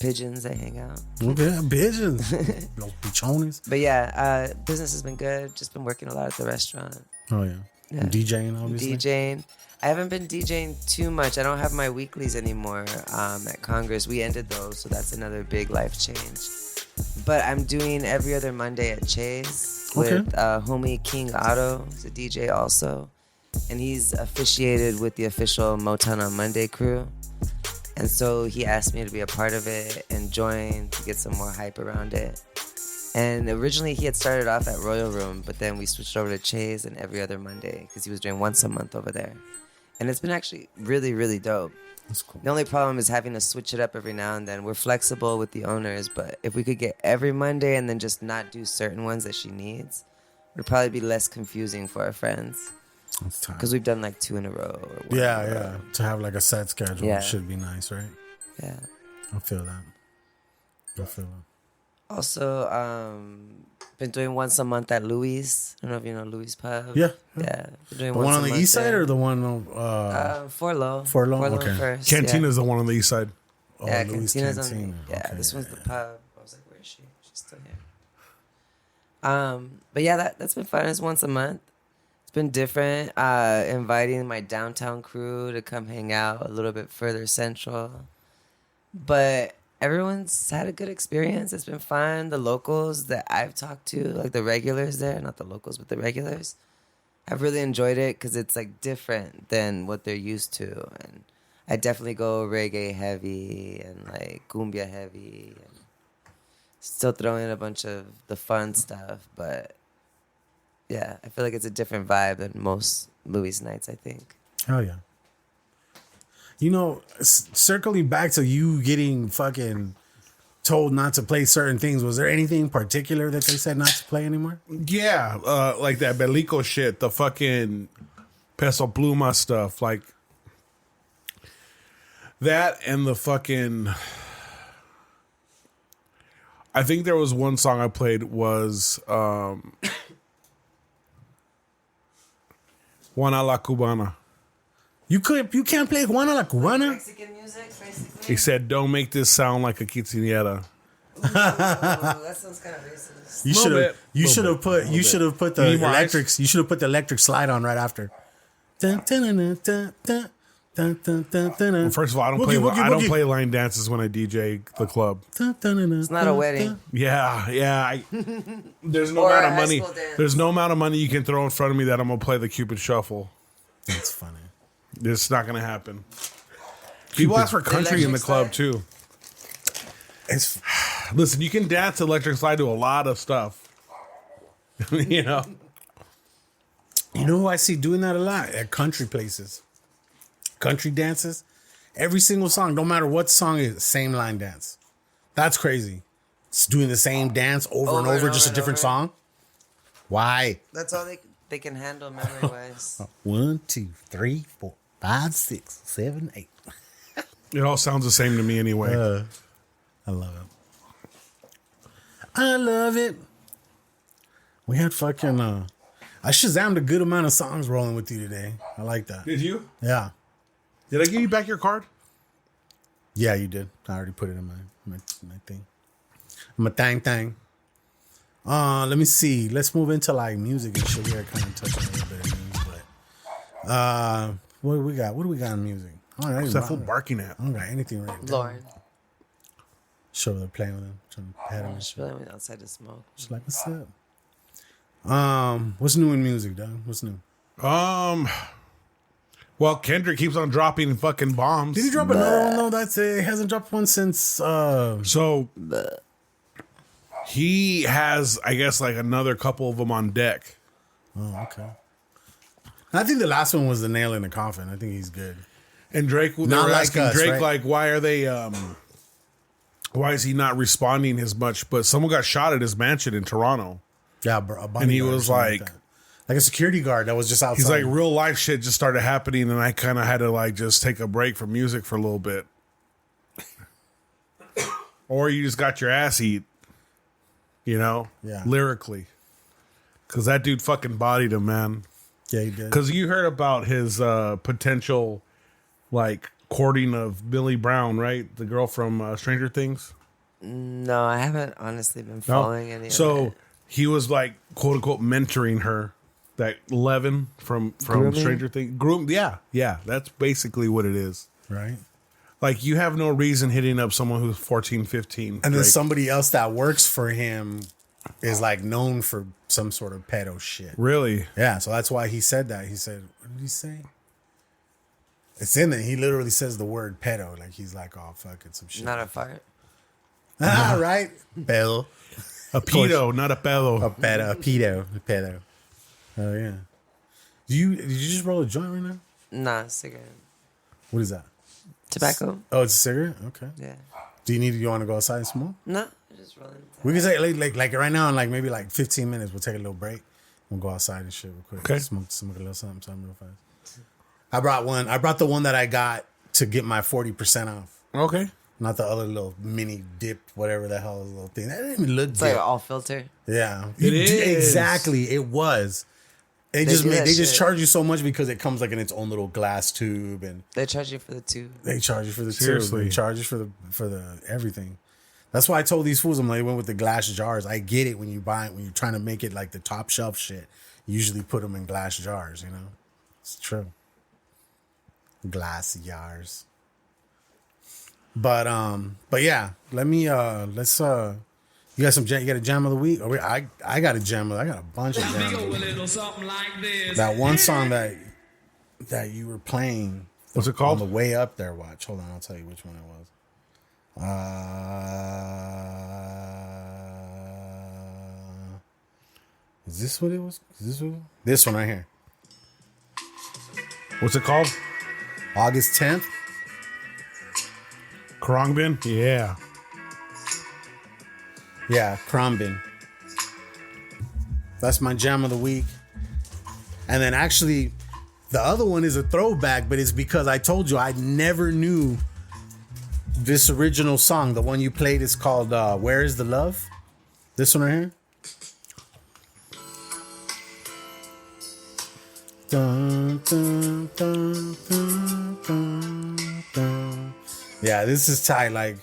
B: pigeons that hang out.
C: Okay, pigeons. Los pichones.
B: But yeah, business has been good. Just been working a lot at the restaurant.
C: Oh, yeah. And DJing, obviously.
B: DJing. I haven't been DJing too much. I don't have my weeklies anymore at Congress. We ended those, so that's another big life change. But I'm doing every other Monday at Chase with homie King Otto. He's a DJ also. And he's officiated with the official Motown on Monday crew. And so he asked me to be a part of it and join to get some more hype around it. And originally he had started off at Royal Room, but then we switched over to Chase and every other Monday because he was doing once a month over there. And it's been actually really, really dope.
C: That's cool.
B: The only problem is having to switch it up every now and then. We're flexible with the owners, but if we could get every Monday and then just not do certain ones that she needs, it would probably be less confusing for our friends.
C: That's time.
B: Because we've done like 2 in a row. Or 1
C: Yeah,
B: in a
C: yeah.
B: row.
C: To have like a set schedule
B: Yeah.
C: should be nice, right?
B: Yeah.
C: I feel that. I feel that.
B: Also, been doing once a month at Louis. I don't know if you know Louis Pub.
C: Yeah.
B: Yeah. Been doing
C: The
B: once
C: one
B: a
C: on the
B: month
C: east side
B: there.
C: or the one
B: Forlow.
C: Forlow? Okay.
B: First.
D: Cantina's the one on the east side.
B: Yeah,
C: Louis
B: Cantina's
C: Cantina.
B: on. Yeah,
C: Okay,
B: this one's
C: yeah,
B: the pub. I was like, where is she? She's still here. But yeah, that's been fun. It's once a month. It's been different. Inviting my downtown crew to come hang out a little bit further central. But everyone's had a good experience. It's been fun. The locals that I've talked to, like the regulars there, not the locals, but the regulars, I've really enjoyed it because it's like different than what they're used to. And I definitely go reggae heavy and like cumbia heavy and still throw in a bunch of the fun stuff. But yeah, I feel like it's a different vibe than most Louis nights, I think.
C: Hell yeah. You know, circling back to you getting fucking told not to play certain things, was there anything particular that they said not to play anymore?
D: Yeah, like that Belico shit, the fucking Peso Pluma stuff, like that and the fucking... I think there was one song I played was Juana La Cubana.
C: You can't play Juana La Cubana?
B: Mexican music, basically?
D: He said, don't make this sound like a quinceañera.
B: That sounds kind of racist.
C: You should have put the
D: Need more
C: electrics. You should have put the electric slide on right after. Dun, dun, dun, dun, dun, dun, dun, dun, dun, dun.
D: Well, first of all, I don't play line dances when I DJ the club.
B: It's not a wedding.
D: Yeah. There's no
B: Or
D: amount
B: a
D: of
B: high
D: money.
B: school dance.
D: There's no amount of money you can throw in front of me that I'm gonna play the Cupid Shuffle.
C: That's funny.
D: It's not gonna happen. People ask for country in the club too. Listen, you can dance electric slide to a lot of stuff. You know.
C: You know who I see doing that a lot? At country places. Country dances. Every single song, no matter what song it is, same line dance. That's crazy. It's doing the same dance over and over, just a different song. Why?
B: That's all they can handle memory-wise.
C: 1, 2, 3, 4, 5, 6, 7, 8.
D: It all sounds the same to me anyway.
C: I love it. I love it. We had fucking I shazammed a good amount of songs rolling with you today. I like that.
D: Did you?
C: Yeah.
D: Did I give you back your card?
C: Yeah, you did. I already put it in my thing. My thing. Let me see. Let's move into like music and shit. We are kind of touching a little bit of news, but what do we got? What do we got in music?
D: What's that fool barking at?
C: I don't got anything right now.
B: Lauren.
C: Sure, they're playing with him, trying to pat him and
B: She
C: shit.
B: really went outside to smoke.
C: She's like, what's up? What's new in music, dog? What's new?
D: Well, Kendrick keeps on dropping fucking bombs.
C: Did he drop another one though? That's it. He hasn't dropped one since
D: So he has, I guess, like another couple of them on deck.
C: Oh, okay. I think the last one was the nail in the coffin. I think he's good.
D: And Drake, they
C: Not
D: were
C: like
D: asking
C: us,
D: Drake,
C: right?
D: like, why are they, why is he not responding as much? But someone got shot at his mansion in Toronto.
C: Yeah, bro.
D: And he was like
C: that. Like a security guard that was just outside.
D: He's like, real life shit just started happening, and I kind of had to like just take a break from music for a little bit. Or you just got your ass eat, you know,
C: Yeah.
D: lyrically. Because that dude fucking bodied him, man.
C: Yeah, he did.
D: Because you heard about his potential, like, courting of Millie Brown, right? The girl from Stranger Things.
B: No, I haven't honestly been following any of
D: So
B: it.
D: he was like, quote unquote, mentoring her. That Levin from
B: Grooming?
D: Stranger Things. Yeah. That's basically what it is.
C: Right.
D: Like, you have no reason hitting up someone who's 14, 15.
C: And then
D: Drake.
C: somebody else that works for him is like known for some sort of pedo shit.
D: Really?
C: Yeah, so that's why he said that. He said, what did he say? It's in there. He literally says the word pedo. Like, he's like, oh, fuck, it's some shit.
B: Not a fart.
C: Ah, right? Pedo.
D: A pedo, not a pedo.
C: A pedo. A pedo. A pedo. Oh, yeah. Did you just roll a joint right now?
B: Nah, cigarette.
C: What is that?
B: Tobacco.
C: Oh, it's a cigarette? Okay.
B: Yeah.
C: Do you want to go outside and smoke?
B: No, just rolling.
C: We can say like right now in like maybe like 15 minutes, we'll take a little break. We'll go outside and shit real quick.
D: Okay.
C: Smoke a little something real fast. I brought the one that I got to get my 40% off.
D: Okay.
C: Not the other little mini dip, whatever the hell little thing. That didn't even look
B: It's
C: good.
B: like all filter.
C: Yeah.
D: It is.
C: Exactly. It was. They
B: do that
C: just
B: shit.
C: charge you so much because it comes like in its own little glass tube, and
B: They charge you for the tube.
C: they charge you for the
D: Seriously.
C: tube. They charge you for the everything. That's why I told these fools, I'm like, went with the glass jars. I get it when you buy it, when you're trying to make it like the top shelf shit. You usually put them in glass jars, you know? It's true. Glass jars. But yeah, let's you got a jam of the week? Or I got a jam I got a bunch of jams of the week. That one song that you were playing.
D: What's it called?
C: On the way up there, watch. Hold on, I'll tell you which one it was. Is this what it was? This one right here.
D: What's it called?
C: August 10th.
D: Krongbin? Yeah.
C: Yeah, Krombin. That's my jam of the week. And then actually, the other one is a throwback, but it's because I told you I never knew this original song. The one you played is called Where Is the Love? This one right here. Dun, dun, dun, dun, dun, dun. Yeah, this is tight. Like,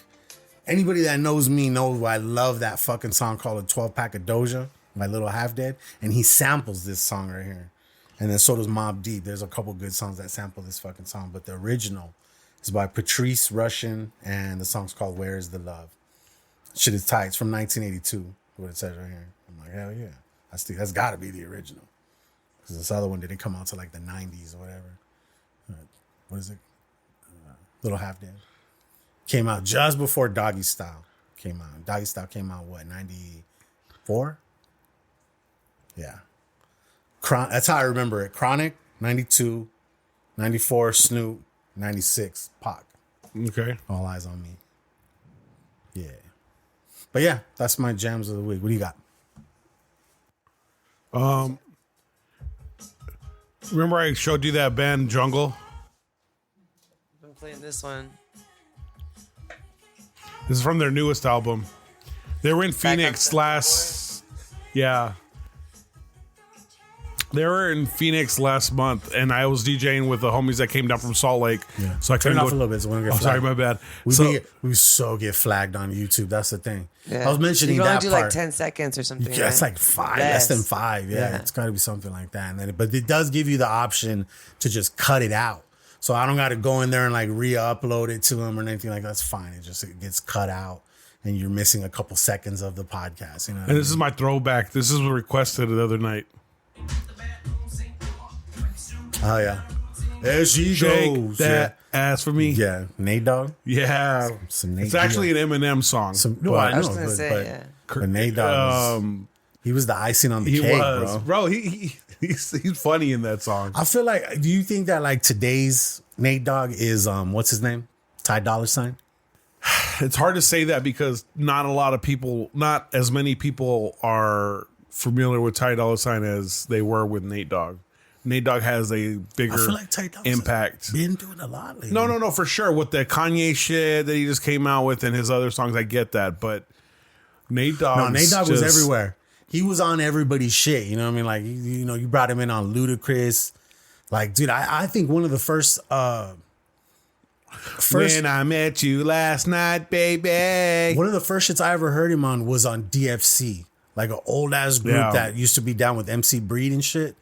C: anybody that knows me knows I love that fucking song called A 12 Pack of Doja, My Little Half Dead. And he samples this song right here. And then so does Mobb Deep. There's a couple good songs that sample this fucking song. But the original is by Patrice Rushen. And the song's called Where Is the Love? Shit is tight. It's from 1982. What it says right here. I'm like, hell yeah. That's got to be the original. Because this other one didn't come out till like the 90s or whatever. What is it? Little Half Dead. Came out just before Doggy Style came out. Doggy Style came out, what, 94? Yeah. That's how I remember it. Chronic, 92. 94, Snoop. 96, Pac.
D: Okay.
C: All Eyes on Me. Yeah. But yeah, that's my jams of the week. What do you got?
D: Remember I showed you that band Jungle?
B: I've been playing this one.
D: This is from their newest album. They were in Phoenix yeah. They were in Phoenix last month, and I was DJing with the homies that came down from Salt Lake.
C: Yeah.
D: So I
C: Turn
D: couldn't
C: it off
D: go.
C: a little bit so we don't get
D: Oh,
C: flagged.
D: sorry, my bad.
C: We so get flagged on YouTube. That's the thing.
B: Yeah.
C: I was mentioning
B: you can
C: that
B: only do
C: part.
B: like 10 seconds or something.
C: Yeah, it's
B: right?
C: like 5, less than 5. Yeah,
B: Yeah.
C: it's got to be something like that. And then, but it does give you the option to just cut it out. So I don't got to go in there and like re-upload it to them or anything like that. That's fine. It gets cut out, and you're missing a couple seconds of the podcast. You know.
D: And this is my throwback. This is requested the other night.
C: Oh yeah, there she
D: Shake
C: goes.
D: that ass for me.
C: Yeah, Nate Dogg.
D: Yeah.
C: Some Nate
D: It's actually
C: Dogg.
D: an Eminem song.
B: I was gonna say, yeah.
C: But Nate Dogg he was the icing on the
D: He
C: cake,
D: was.
C: bro.
D: He's funny in that song.
C: I feel like, do you think that like today's Nate Dogg is what's his name? Ty Dolla $ign?
D: It's hard to say that because not as many people are familiar with Ty Dolla $ign as they were with Nate Dogg. Nate Dogg has a bigger
C: I feel like Ty Dolla $ign
D: impact.
C: been doing a lot lately.
D: No, for sure. With the Kanye shit that he just came out with and his other songs, I get that. But Nate Dogg
C: was everywhere. He was on everybody's shit. You know what I mean? Like, you brought him in on Ludacris. Like, dude, I think one of the first
D: When I met you last night, baby.
C: one of the first shits I ever heard him on was on DFC, like an old ass group that used to be down with MC Breed and shit.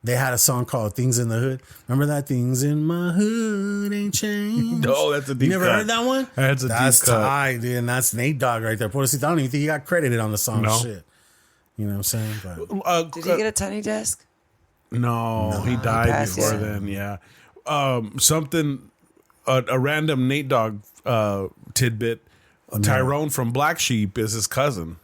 C: They had a song called Things in the Hood. Remember that? Things in my hood ain't changed.
D: No, that's a deep
C: You never
D: cut.
C: heard that one?
D: That's a deep cut.
C: tight, dude. And that's Nate Dogg right there. I don't even think he got credited on the song.
D: No.
C: Shit. You know what I'm saying? But
B: Did he get a tiny desk?
D: No, he died
B: passed,
D: before
B: yeah.
D: then. Yeah. A random Nate Dogg tidbit. Tyrone from Black Sheep is his cousin.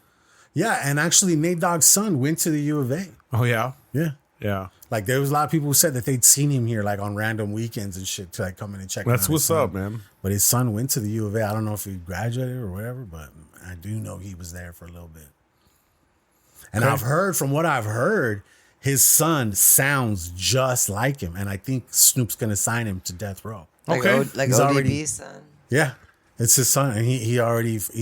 C: yeah, and actually Nate Dogg's son went to the U of A.
D: Oh yeah.
C: Yeah.
D: Yeah.
C: Like there was a lot of people who said that they'd seen him here like on random weekends and shit to like come in and check.
D: That's what's up, man.
C: But his son went to the U of A. I don't know if he graduated or whatever, but I do know he was there for a little bit. And I've heard, from what I've heard, his son sounds just like him, and I think Snoop's gonna sign him to Death Row.
B: Okay, like
C: He's
B: ODB's son.
C: Yeah, it's his son, and he's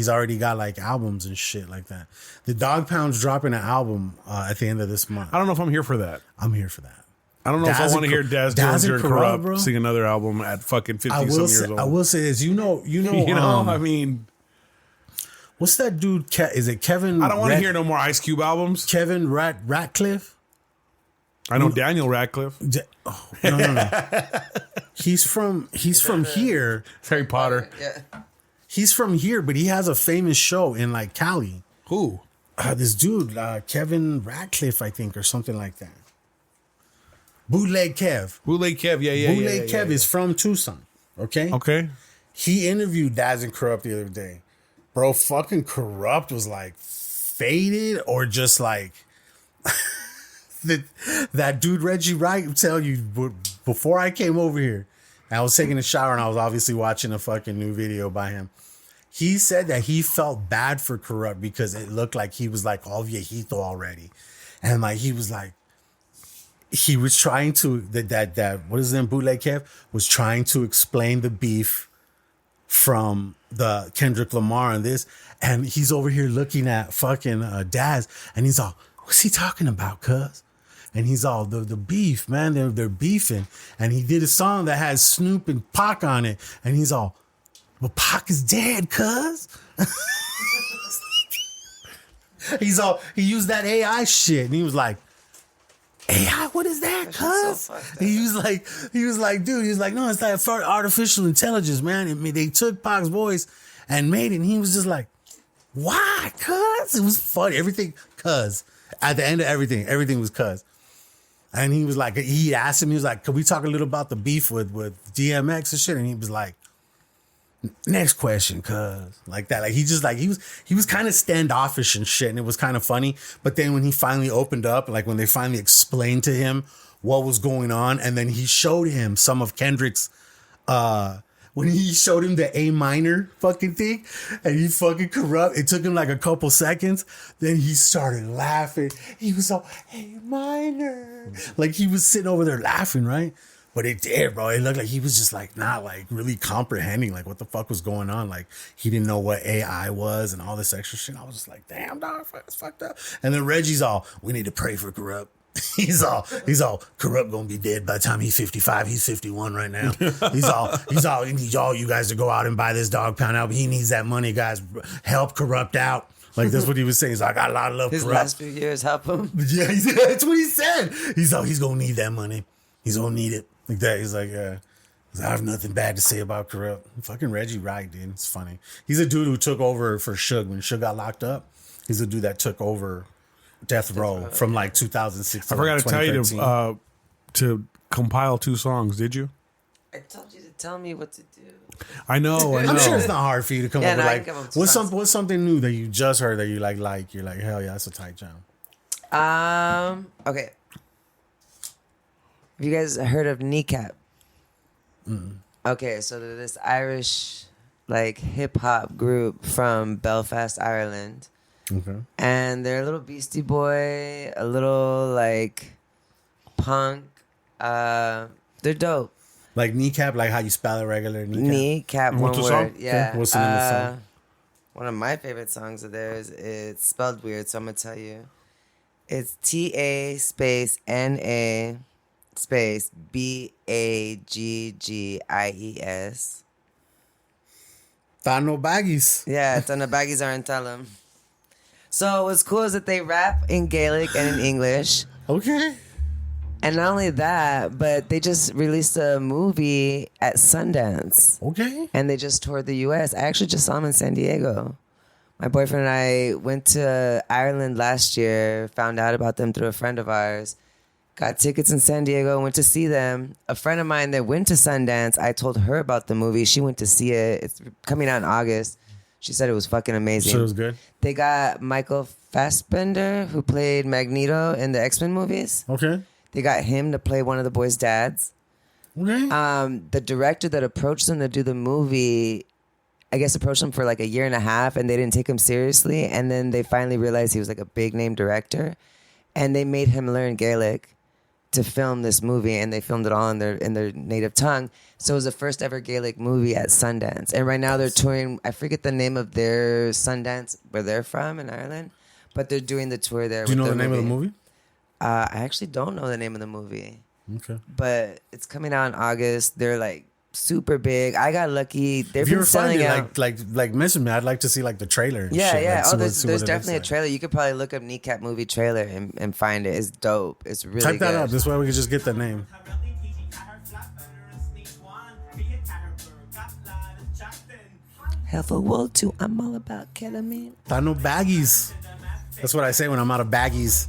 C: already got like albums and shit like that. The Dog Pound's dropping an album at the end of this month.
D: I don't know if I'm here for that.
C: I'm here for that.
D: I don't know if I want to hear Daz Dillinger and Corrupt
C: bro.
D: sing another album at fucking 50 some years old.
C: I will say this, you know,
D: I mean,
C: what's that dude? Is it Kevin?
D: I don't want to hear no more Ice Cube albums.
C: Kevin Ratcliffe.
D: I know Daniel Radcliffe.
C: No. He's from here.
D: It's Harry Potter.
B: Yeah.
C: He's from here, but he has a famous show in like Cali.
D: Who?
C: This dude, Kevin Ratcliffe, I think, or something like that. Bootleg Kev.
D: Bootleg Kev, yeah.
C: Bootleg Kev is from Tucson. Okay.
D: Okay.
C: He interviewed Daz and Corrupt the other day. Bro, fucking Corrupt was like faded or just like that dude Reggie Wright tell you before I came over here, I was taking a shower and I was obviously watching a fucking new video by him. He said that he felt bad for Corrupt because it looked like he was like all viejito already. And like he was like, he was trying to that what is it, Bootleg Kev was trying to explain the beef from the Kendrick Lamar and this, and he's over here looking at fucking Daz, and he's all, what's he talking about, cuz? And he's all, the beef, man, they're beefing, and he did a song that has Snoop and Pac on it, and he's all, well, Pac is dead, cuz. He used that AI shit, and he was like, AI, what is that, cuz?
B: So
C: he was like, dude, he was like, no, it's like artificial intelligence, man. They took Pac's voice and made it, and he was just like, why, cuz? It was funny. Everything, cuz. At the end of everything was cuz. And he was like, he asked him, he was like, could we talk a little about the beef with DMX and shit? And he was like, next question, cuz. Like that. Like he was kind of standoffish and shit, and it was kind of funny. But then when he finally opened up, like when they finally explained to him what was going on, and then he showed him some of Kendrick's when he showed him the A minor fucking thing, and he fucking Corrupt, it took him like a couple seconds, then he started laughing. He was all, A minor. Like he was sitting over there laughing, right? But it did, bro. It looked like he was just like not like really comprehending like what the fuck was going on. Like he didn't know what AI was and all this extra shit. I was just like, damn, dog, it's fucked up. And then Reggie's all, we need to pray for Corrupt. He's all Corrupt gonna be dead by the time he's 55. He's 51 right now. He's all he needs all you guys to go out and buy this Dog Pound album. He needs that money, guys. Help Corrupt out. Like that's what he was saying. He's like, I got a lot of love.
B: His
C: Corrupt.
B: last few years help him.
C: Yeah, that's what he said. He's gonna need that money. He's gonna need it. Like that. He's like, I have nothing bad to say about Corrupt. Fucking Reggie Wright, dude. It's funny. He's a dude who took over for Suge when Suge got locked up. He's a dude that took over Death Row from like 2006.
D: I forgot to tell you to compile 2 songs. Did you?
B: I told you to tell me what to do.
D: I know.
C: I'm sure it's not hard for you to come up with
B: I
C: like
B: can come up with
C: what's something new that you just heard that you like you're like, hell yeah, that's a tight jam.
B: Okay. Have you guys heard of Kneecap? Okay, so they're this Irish like hip hop group from Belfast, Ireland.
C: Okay.
B: And they're a little Beastie Boy, a little like punk. They're dope.
C: Like Kneecap, like how you spell it regular
B: Kneecap, one
D: What's the
B: word.
D: song?
B: Yeah.
C: Okay. What's the name of the song?
B: One of my favorite songs of theirs. It's spelled weird, so I'm gonna tell you. It's TA space NA space BAGGIES.
C: Thano Baggies.
B: Yeah, it's on the baggies aren't tell them. So what's cool is that they rap in Gaelic and in English.
C: Okay.
B: And not only that, but they just released a movie at Sundance.
C: Okay.
B: And they just toured the U.S. I actually just saw them in San Diego. My boyfriend and I went to Ireland last year, found out about them through a friend of ours, got tickets in San Diego, went to see them. A friend of mine that went to Sundance, I told her about the movie. She went to see it. It's coming out in August. She said it was fucking amazing.
C: So it was good?
B: They got Michael Fassbender, who played Magneto in the X-Men movies.
C: Okay.
B: They got him to play one of the boys' dads.
C: Okay.
B: The director that approached them to do the movie, I guess approached him for like a year and a half, and they didn't take him seriously. And then they finally realized he was like a big name director, and they made him learn Gaelic to film this movie, and they filmed it all in their native tongue. So it was the first ever Gaelic movie at Sundance. And right now they're touring. I forget the name of their Sundance where they're from in Ireland, but they're doing the tour there.
C: Do you know the name of the movie?
B: I actually don't know the name of the movie.
C: Okay.
B: But it's coming out in August. They're like super big. I got lucky. They've
C: If you
B: been
C: were
B: selling
C: finding
B: out.
C: like mention me, I'd like to see like the trailer. And
B: Yeah,
C: shit.
B: yeah.
C: Like,
B: There's
C: see what it
B: definitely a
C: looks
B: trailer. You could probably look up Kneecap movie trailer and find it. It's dope. It's really
C: Type that
B: good.
C: up. This way we can just get the name.
B: Heifer World 2. I'm all about ketamine.
C: I know baggies. That's what I say when I'm out of baggies.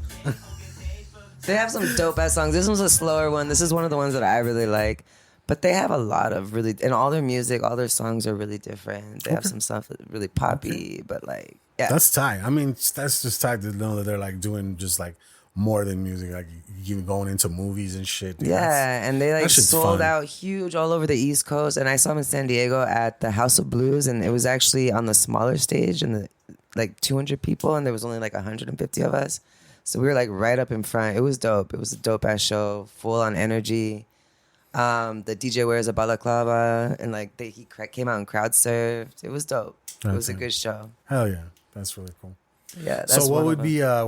B: They have some dope ass songs. This one's a slower one. This is one of the ones that I really like. But they have a lot of really, and all their music, all their songs are really different. They have some stuff that's really poppy, but like, yeah.
C: That's tight. I mean, that's just tight to know that they're like doing just like more than music, like even going into movies and shit. Dude.
B: Yeah, and they like
C: that shit's
B: sold
C: fun.
B: out huge all over the East Coast. And I saw them in San Diego at the House of Blues, and it was actually on the smaller stage, and the like 200 people, and there was only like 150 of us. So we were like right up in front. It was dope. It was a dope ass show, full on energy. The DJ wears a balaclava, and like he came out and crowd surfed. It was dope. It was a good show.
C: Hell yeah, that's really cool.
B: Yeah. That's
C: So
B: one
C: what
B: of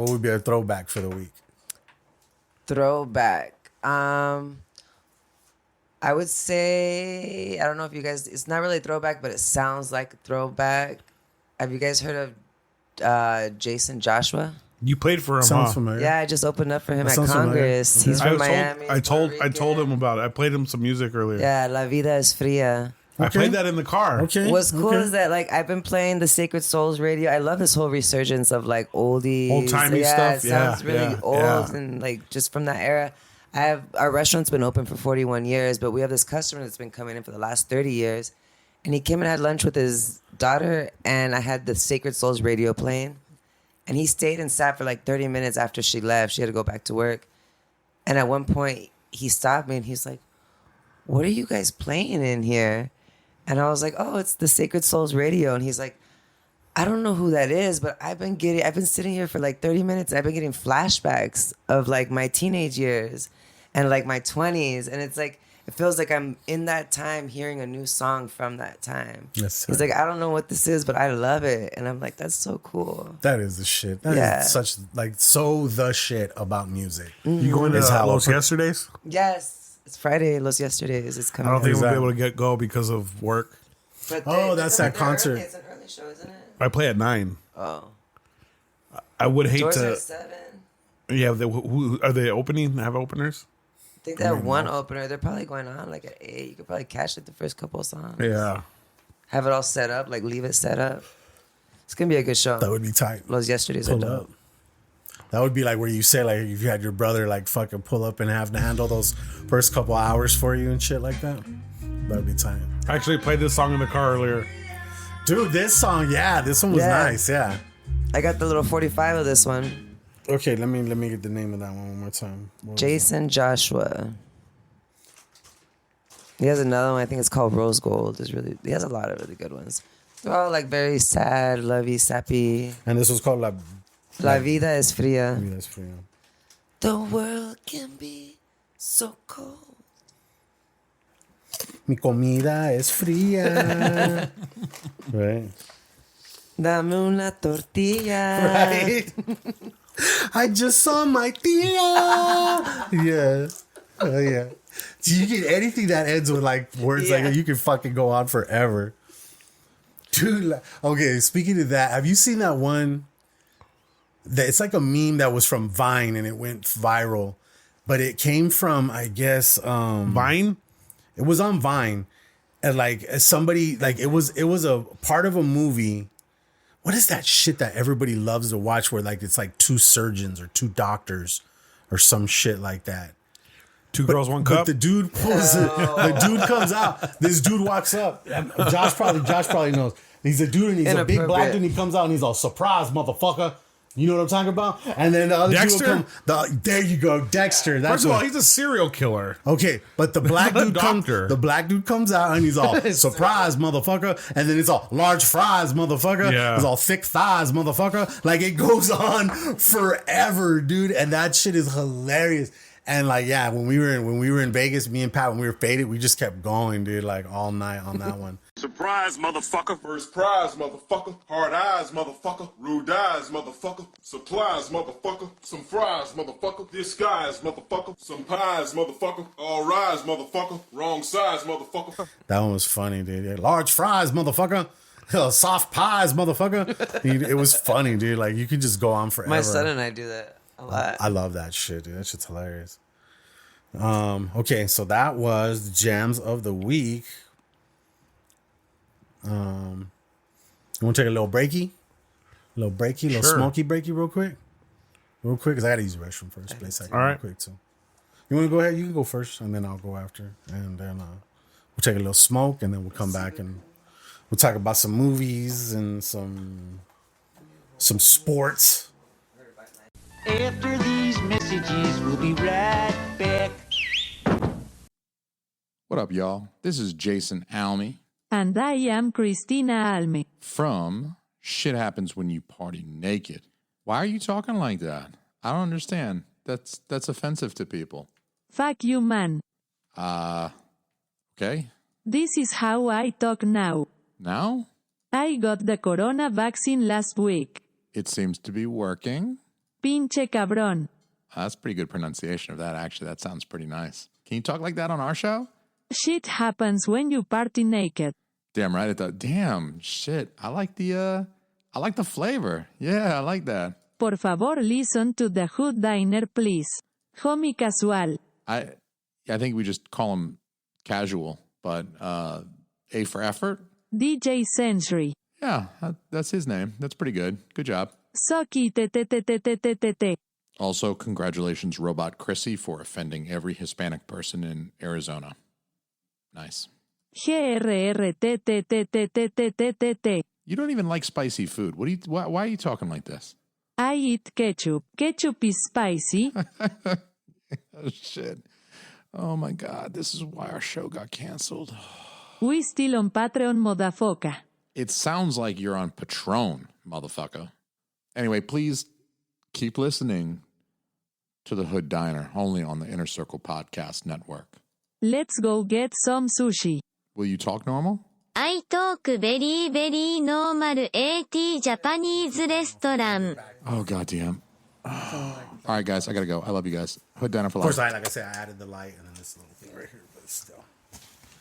C: would be a throwback for the week?
B: Throwback. I would say, I don't know if you guys, it's not really a throwback, but it sounds like a throwback. Have you guys heard of Jason Joshua?
D: You played for him,
C: Sounds
D: huh?
C: familiar.
B: Yeah, I just opened up for him
C: That
B: at
C: sounds
B: Congress.
C: familiar.
B: He's
C: Okay.
B: from Miami.
D: I told
B: Puerto
D: him about it. I played him some music earlier.
B: Yeah, La Vida es Fría.
D: I played that in the car.
C: Okay.
B: What's cool
C: okay.
B: is that like I've been playing the Sacred Souls radio. I love this whole resurgence of like oldies,
D: Old-timey
B: yeah,
D: stuff.
B: It sounds
D: Yeah,
B: really
D: yeah,
B: old
D: yeah.
B: and like just from that era. Our restaurant's been open for 41 years, but we have this customer that's been coming in for the last 30 years, and he came and had lunch with his daughter, and I had the Sacred Souls radio playing, and he stayed and sat for like 30 minutes after she left. She had to go back to work, and at one point he stopped me and he's like, "What are you guys playing in here?" And I was like, "Oh, it's the Sacred Souls radio." And he's like, "I don't know who that is, but I've been sitting here for like 30 minutes. And I've been getting flashbacks of like my teenage years and like my 20s. And it's like, it feels like I'm in that time hearing a new song from that time."
C: Yes,
B: He's like, "I don't know what this is, but I love it." And I'm like, "That's so cool."
C: That is the shit. That
B: Yeah.
C: is such like so the shit about music.
D: You going to
C: Is how
D: Los
C: I-
D: Yesterdays?
B: Yes. It's Friday, Los Yesterdays. It's
D: I
B: coming
D: don't think
B: out.
D: we'll be able to go because of work.
B: But
C: Oh,
B: they-
C: that's
B: they're
C: that concert.
B: early. It's an early show, isn't it?
D: I play at 9.
B: Oh.
D: I would hate
B: Doors are
D: to.
B: at 7.
D: Yeah, who are they opening? Have openers?
B: I think they have one opener. They're probably going on like at 8. You could probably catch it the first couple of songs.
D: Yeah.
B: Have it all set up, like leave it set up. It's gonna be a good show.
C: That would be tight.
B: Los Yesterdays are
C: Pull
B: dope.
C: up. That would be like where you say like if you had your brother like fucking pull up and have to handle those first couple hours for you and shit like that. That would be tight.
D: I actually played this song in the car earlier.
C: Dude, this song, yeah, this one was
B: Yeah.
C: nice, yeah.
B: I got the little 45 of this one.
C: Okay, let me get the name of that one more time. What was
B: Jason Joshua. He has another one. I think it's called Rose Gold. He has a lot of really good ones. They're all like very sad, lovey, sappy.
C: it? And this was called
B: La Vida es Fría.
C: Maybe that's for you.
B: The world can be so cold.
C: Mi comida es fría. Right.
B: Dame una tortilla.
C: Right. I just saw my tia. Yeah. Oh, yeah. So you get anything that ends with like words like that, you can fucking go on forever. Dude, okay, speaking of that, have you seen that one? It's like a meme that was from Vine and it went viral. But it came from, I guess,
D: Vine?
C: it was on Vine. And like somebody, like it was a part of a movie. What is that shit that everybody loves to watch where like it's like 2 surgeons or 2 doctors or some shit like that?
D: 2 girls, 1
C: But
D: cup.
C: the dude pulls it. The dude comes out. This dude walks up. And Josh probably knows. He's a dude and he's a big black dude and he comes out and he's all, "Surprise, motherfucker." You know what I'm talking about? And then the other
D: Dexter?
C: dude will come. There you go, Dexter. That's
D: First of all,
C: what.
D: he's a serial killer.
C: Okay, but the black dude
D: Doctor.
C: The black dude comes out and he's all surprise, motherfucker, and then it's all large fries, motherfucker.
D: Yeah.
C: It's all thick thighs, motherfucker. Like it goes on forever, dude, and that shit is hilarious. And like, yeah, when we were in Vegas, me and Pat, when we were faded, we just kept going, dude, like all night on that one.
F: Surprise, motherfucker. First prize, motherfucker. Hard eyes, motherfucker. Rude eyes, motherfucker. Supplies, motherfucker. Some fries, motherfucker. Disguise, motherfucker. Some pies, motherfucker. All rise, motherfucker. Wrong size, motherfucker.
C: That one was funny, dude. Yeah, large fries, motherfucker. Soft pies, motherfucker. Dude, it was funny, dude. Like you could just go on forever.
B: My son and I do that a lot.
C: I love that shit, dude. That shit's hilarious. Okay, so that was the gems of the week. You want to take a little breaky? Little smoky breaky real quick? Because I got to use the restroom first. Play second
D: All right.
C: real quick, too. You want to go ahead? You can go first, and then I'll go after. And then we'll take a little smoke, and then we'll come back, and we'll talk about some movies and some sports.
I: After these messages, we'll be right back.
J: What up, y'all? This is Jason Alme.
K: And I am Christina Alme.
J: From Shit Happens When You Party Naked. Why are you talking like that? I don't understand. That's offensive to people.
K: Fuck you, man.
J: Okay.
K: This is how I talk now.
J: Now?
K: I got the corona vaccine last week.
J: It seems to be working.
K: Pinche cabrón.
J: That's pretty good pronunciation of that, actually. That sounds pretty nice. Can you talk like that on our show?
K: Shit happens when you party naked.
J: Damn right. Damn, shit. I like the flavor. Yeah, I like that.
K: Por favor, listen to the Hood Diner, please. Homie casual.
J: I think we just call him casual, but A for effort?
K: DJ Century.
J: Yeah, that's his name. That's pretty good. Good job.
K: Soki te.
J: Also, congratulations, Robot Chrissy, for offending every Hispanic person in Arizona. Nice.
K: GRRTTTTTTTT.
J: You don't even like spicy food. Why are you talking like this?
K: I eat ketchup. Ketchup is spicy.
J: Oh, shit. Oh, my God. This is why our show got canceled.
K: We still on Patreon, motherfucker.
J: It sounds like you're on Patron, motherfucker. Anyway, please keep listening to The Hood Diner, only on the Inner Circle Podcast Network.
K: Let's go get some sushi.
J: Will you talk normal?
H: I talk very, very normal AT Japanese restaurant.
J: Oh, goddamn. All right, guys, I gotta go. I love you guys. Hood Diner for
C: Of
J: life.
C: course, like I said, I added the light and then this little thing right here, but still,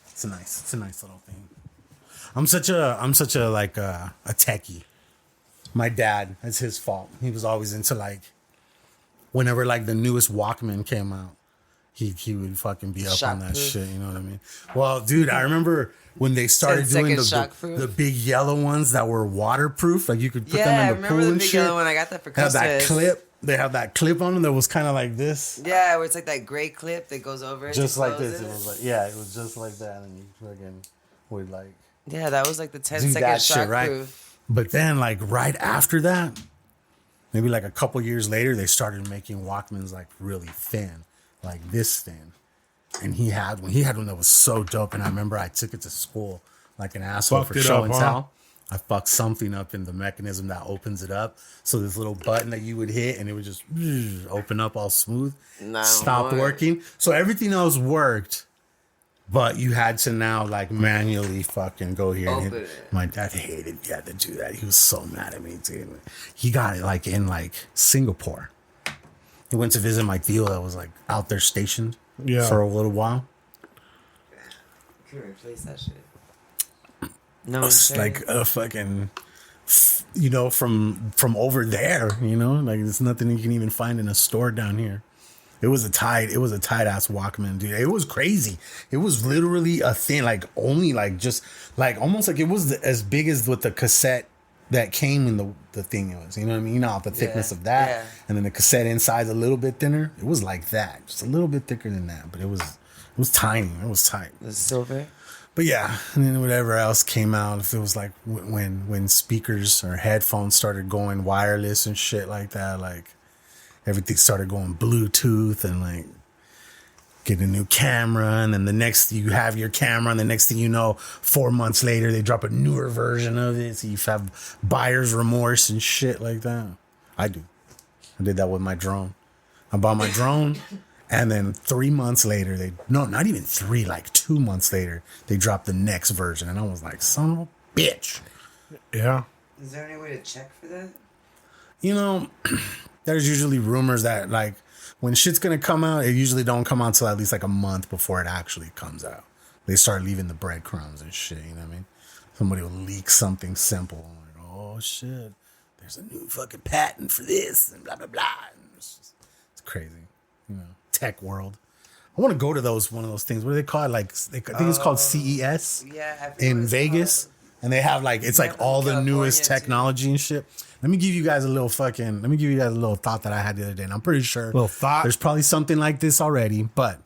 C: it's a nice little thing. I'm such a like a techie. My dad, it's his fault. He was always into like, whenever like the newest Walkman came out, he would fucking be up on that shit. You know what I mean? Well, dude, I remember when they started doing the big yellow ones that were waterproof, like you could put them in the pool and shit.
B: Yellow one. I got that for Christmas.
C: Have that clip. They have that clip on them that was kind of like this.
B: Yeah, where it's like that gray clip that goes over it.
C: Just like this. It was like, yeah, it was just like that. And you fucking would like.
B: Yeah, that was like the 10-second
C: that shit,
B: shock
C: right?
B: proof.
C: But then, like, right after that, maybe like a couple years later, they started making Walkmans like really thin, like this thin. And he had one that was so dope. And I remember I took it to school like an asshole for show and tell. I fucked something up in the mechanism that opens it up. So this little button that you would hit and it would just open up all smooth. Stopped working. So everything else worked, but you had to now like manually fucking go here. And my dad hated you had to do that. He was so mad at me, dude. He got it like in like Singapore. He went to visit my tío that was like out there stationed for a little while.
B: Can replace that shit. No,
C: it's like a fucking, you know, from over there, you know, like there's nothing you can even find in a store down here. It was a tight ass Walkman, dude. It was crazy. It was literally a thing, like only like just like almost like it was as big as what the cassette that came in the thing was. You know what I mean? You know the thickness of that, and then the cassette inside's a little bit thinner. It was like that, just a little bit thicker than that, but it was tiny. It was tight.
B: The silver.
C: But yeah, and then whatever else came out, if it was like when speakers or headphones started going wireless and shit like that, like everything started going Bluetooth and like get a new camera, and then the next you have your camera, and the next thing you know, 4 months later they drop a newer version of it, so you have buyer's remorse and shit like that. I did that with my drone. I bought my drone. And then 3 months later, not even 3, like 2 months later, they dropped the next version. And I was like, son of a bitch.
D: Yeah.
B: Is there any way to check for that?
C: You know, there's usually rumors that like when shit's going to come out, it usually don't come out until at least like a month before it actually comes out. They start leaving the breadcrumbs and shit, you know what I mean? Somebody will leak something simple. Like, oh shit, there's a new fucking patent for this and blah, blah, blah. And it's crazy, you know. Tech world. I want to go to one of those things. What do they call it? Like I think it's called CES in Vegas, and they have like it's like all the newest technology and shit. Let me give you guys a little thought that I had the other day, and I'm pretty sure there's probably something like this already. But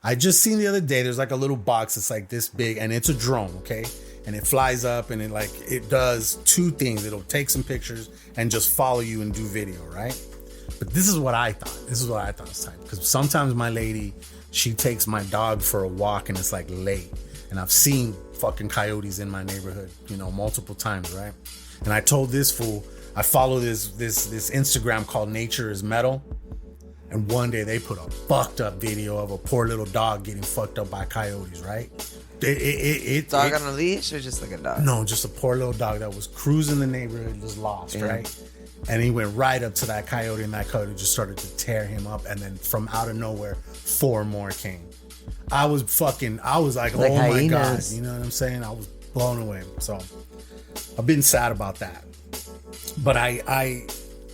C: I just seen the other day. There's like a little box that's like this big, and it's a drone, okay, and it flies up, and it does two things. It'll take some pictures and just follow you and do video, right? But this is what I thought. Was tight. Because sometimes my lady, she takes my dog for a walk and it's like late. And I've seen fucking coyotes in my neighborhood, you know, multiple times, right? And I told this fool, I follow this Instagram called Nature is Metal. And one day they put a fucked up video of a poor little dog getting fucked up by coyotes, right?
B: Dog on a leash or just like a dog?
C: No, just a poor little dog that was cruising the neighborhood, just lost, right? And he went right up to that coyote, and that coyote just started to tear him up. And then from out of nowhere, 4 more came. I was like, oh my God. You know what I'm saying? I was blown away. So I've been sad about that. But I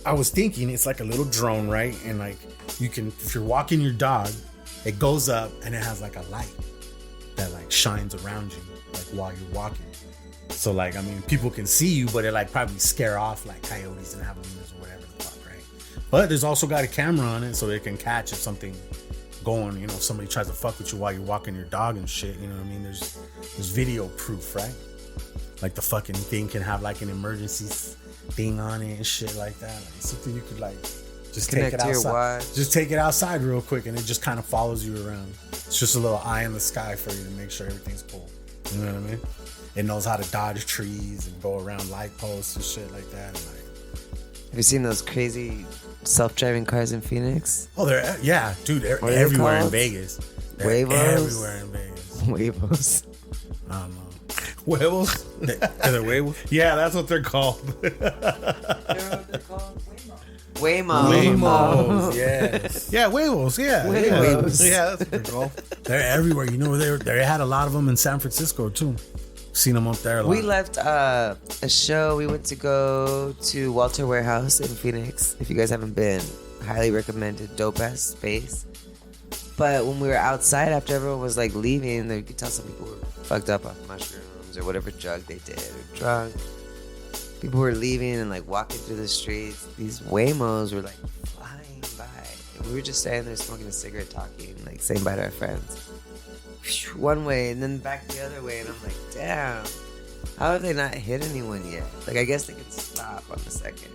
C: was thinking it's like a little drone, right? And like you can, if you're walking your dog, it goes up and it has like a light that like shines around you, like while you're walking. So like, I mean, people can see you, but it like probably scare off like coyotes and javelinas or whatever the fuck, right? But there's also got a camera on it so it can catch if something going, you know, if somebody tries to fuck with you while you're walking your dog and shit, you know what I mean? There's video proof, right? Like the fucking thing can have like an emergency thing on it and shit like that. Like something you could like just take it outside. Just take it outside real quick and it just kind of follows you around. It's just a little eye in the sky for you to make sure everything's cool. You know what I mean? It knows how to dodge trees and go around light posts and shit like that. And like,
B: have you seen those crazy self-driving cars in Phoenix?
C: Oh, they're dude, they're everywhere in Vegas. They're everywhere in Vegas.
B: Huevos.
C: I don't know.
D: Huevos?
C: Are they huevos?
D: Yeah, that's what they're called.
B: Waymos.
C: Yes.
D: Yeah, huevos. Yeah.
B: Huevos.
D: Yeah, that's what they're called.
C: They're everywhere. You know, they had a lot of them in San Francisco too. Seen them up there a lot.
B: We left a show. We went to go to Walter Warehouse in Phoenix. If you guys haven't been, highly recommended. Dope ass space. But when we were outside, after everyone was like leaving, you could tell some people were fucked up off mushrooms or whatever drug they did or drunk. People were leaving and like walking through the streets. These Waymos were like flying by. And we were just standing there smoking a cigarette, talking, like saying bye to our friends. One way and then back the other way, and I'm like, damn, how have they not hit anyone yet? Like, I guess they could stop on the second.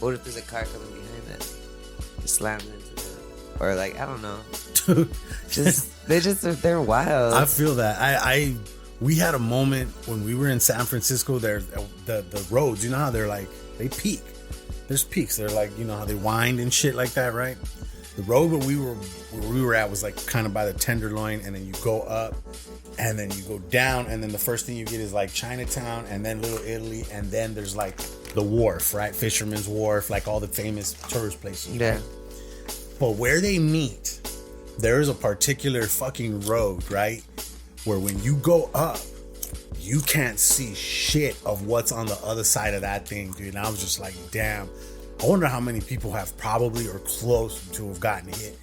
B: What if there's a car coming behind them? Just slam into them, or like, I don't know. They're wild.
C: I feel that. We had a moment when we were in San Francisco. There, the roads, you know how they're like, they peak. There's peaks. They're like, you know how they wind and shit like that, right? The road where we were at was like kind of by the Tenderloin, and then you go up, and then you go down, and then the first thing you get is like Chinatown, and then Little Italy, and then there's like the wharf, right? Fisherman's Wharf, like all the famous tourist places.
B: Yeah.
C: Right? But where they meet, there is a particular fucking road, right? Where when you go up, you can't see shit of what's on the other side of that thing, dude. And I was just like, damn. I wonder how many people have probably or close to have gotten hit.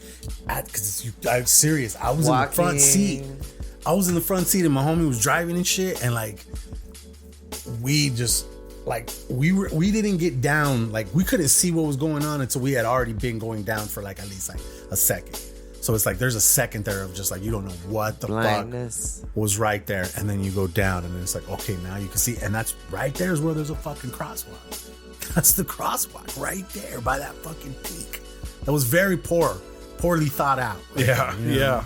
C: Because I'm serious. I was in the front seat. I was in the front seat and my homie was driving and shit. And like, we just, like, we didn't get down. Like, we couldn't see what was going on until we had already been going down for like at least like a second. So it's like there's a second there of just like you don't know what the
B: Blindness.
C: fuck was right there, and then you go down, and then it's like, okay, now you can see, and that's right there is where there's a fucking crosswalk. That's the crosswalk right there by that fucking peak. That was very poorly thought out.
D: Yeah,
C: You know?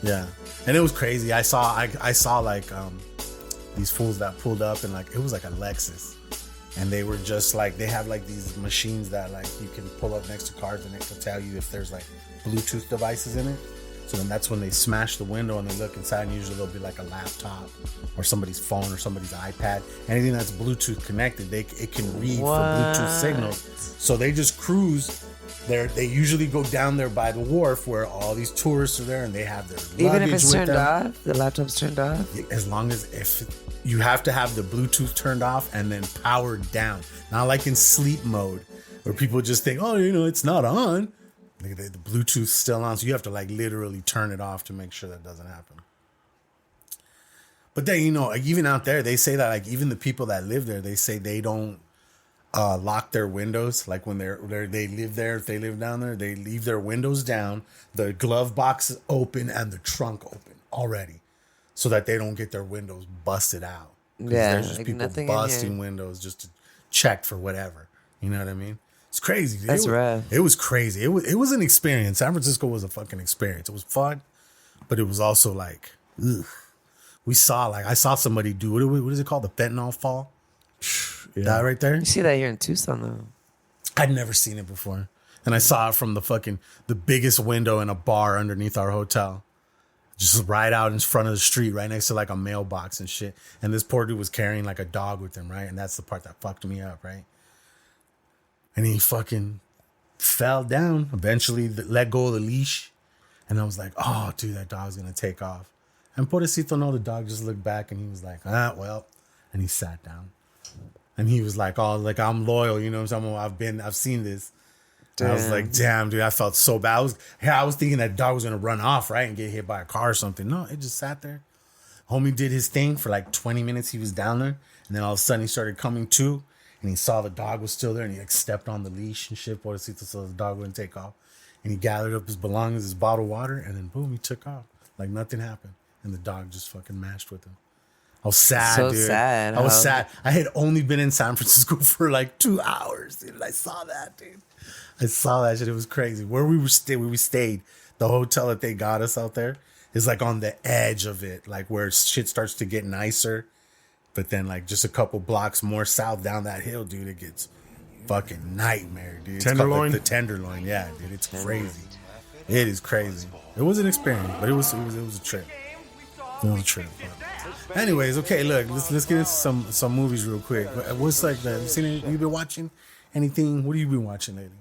C: Yeah. And it was crazy. I saw like these fools that pulled up, and like it was like a Lexus. And they were just like, they have like these machines that like you can pull up next to cars, and it will tell you if there's like Bluetooth devices in it. So then that's when they smash the window and they look inside, and usually there'll be like a laptop or somebody's phone or somebody's iPad. Anything that's Bluetooth connected, it can read for Bluetooth signals. So they just cruise there. They usually go down there by the wharf where all these tourists are there, and they have their luggage
B: Even if it's
C: with
B: turned
C: them.
B: off, the laptop's turned off.
C: As long as if you have to have the Bluetooth turned off and then powered down, not like in sleep mode where people just think, oh, it's not on. The Bluetooth's still on, so you have to like literally turn it off to make sure that doesn't happen. But then like, even out there, they say that like even the people that live there, they say they don't lock their windows. Like when they live there, if they live down there, they leave their windows down, the glove box is open, and the trunk open already, so that they don't get their windows busted out.
B: Yeah,
C: there's just
B: like
C: people
B: nothing
C: busting windows just to check for whatever. You know what I mean? It's crazy.
B: That's rough.
C: It was crazy. It was an experience. San Francisco was a fucking experience. It was fun, but it was also like, ugh. I saw somebody do what is it called? The fentanyl fall. Yeah. That right there.
B: You see that here in Tucson though.
C: I'd never seen it before, and I saw it from the biggest window in a bar underneath our hotel. Just right out in front of the street, right next to like a mailbox and shit. And this poor dude was carrying like a dog with him, right? And that's the part that fucked me up, right? And he fucking fell down, eventually let go of the leash. And I was like, oh, dude, that dog's going to take off. And Pobrecito, no, the dog just looked back and he was like, well. And he sat down. And he was like, oh, like, I'm loyal, you know what I'm saying? I've seen this. I was like, damn, dude, I felt so bad. I was thinking that dog was going to run off, right? And get hit by a car or something. No, it just sat there. Homie did his thing for like 20 minutes. He was down there. And then all of a sudden he started coming to. And he saw the dog was still there. And he like stepped on the leash and shit, Pobrecito, so the dog wouldn't take off. And he gathered up his belongings, his bottle of water. And then boom, he took off. Like nothing happened. And the dog just fucking mashed with him. I was sad,
B: so
C: dude.
B: sad.
C: I was sad. I had only been in San Francisco for like 2 hours, dude. And I saw that, dude. I saw that shit. It was crazy. Where we stayed, the hotel that they got us out there is like on the edge of it, like where shit starts to get nicer. But then like just a couple blocks more south down that hill, dude, it gets fucking nightmare, dude.
D: Tenderloin?
C: It's called, like, the Tenderloin, yeah, dude. It's crazy. It is crazy. It was an experience, but it was a trip. It was a trip. But anyways, okay, look, let's get into some movies real quick. What's like that? You been watching anything? What have you been watching lately?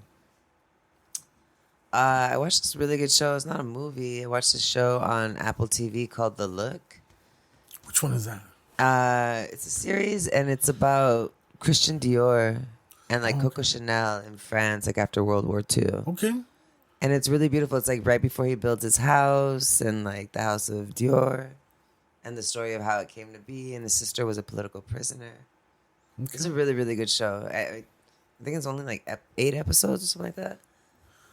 B: I watched this really good show. It's not a movie. I watched this show on Apple TV called The Look.
C: Which one is that?
B: It's a series, and it's about Christian Dior and like Coco Chanel in France, like after World War II.
C: Okay.
B: And it's really beautiful. It's like right before he builds his house, and like the house of Dior, and the story of how it came to be. And his sister was a political prisoner. Okay. It's a really, really good show. I think it's only like 8 episodes or something like that.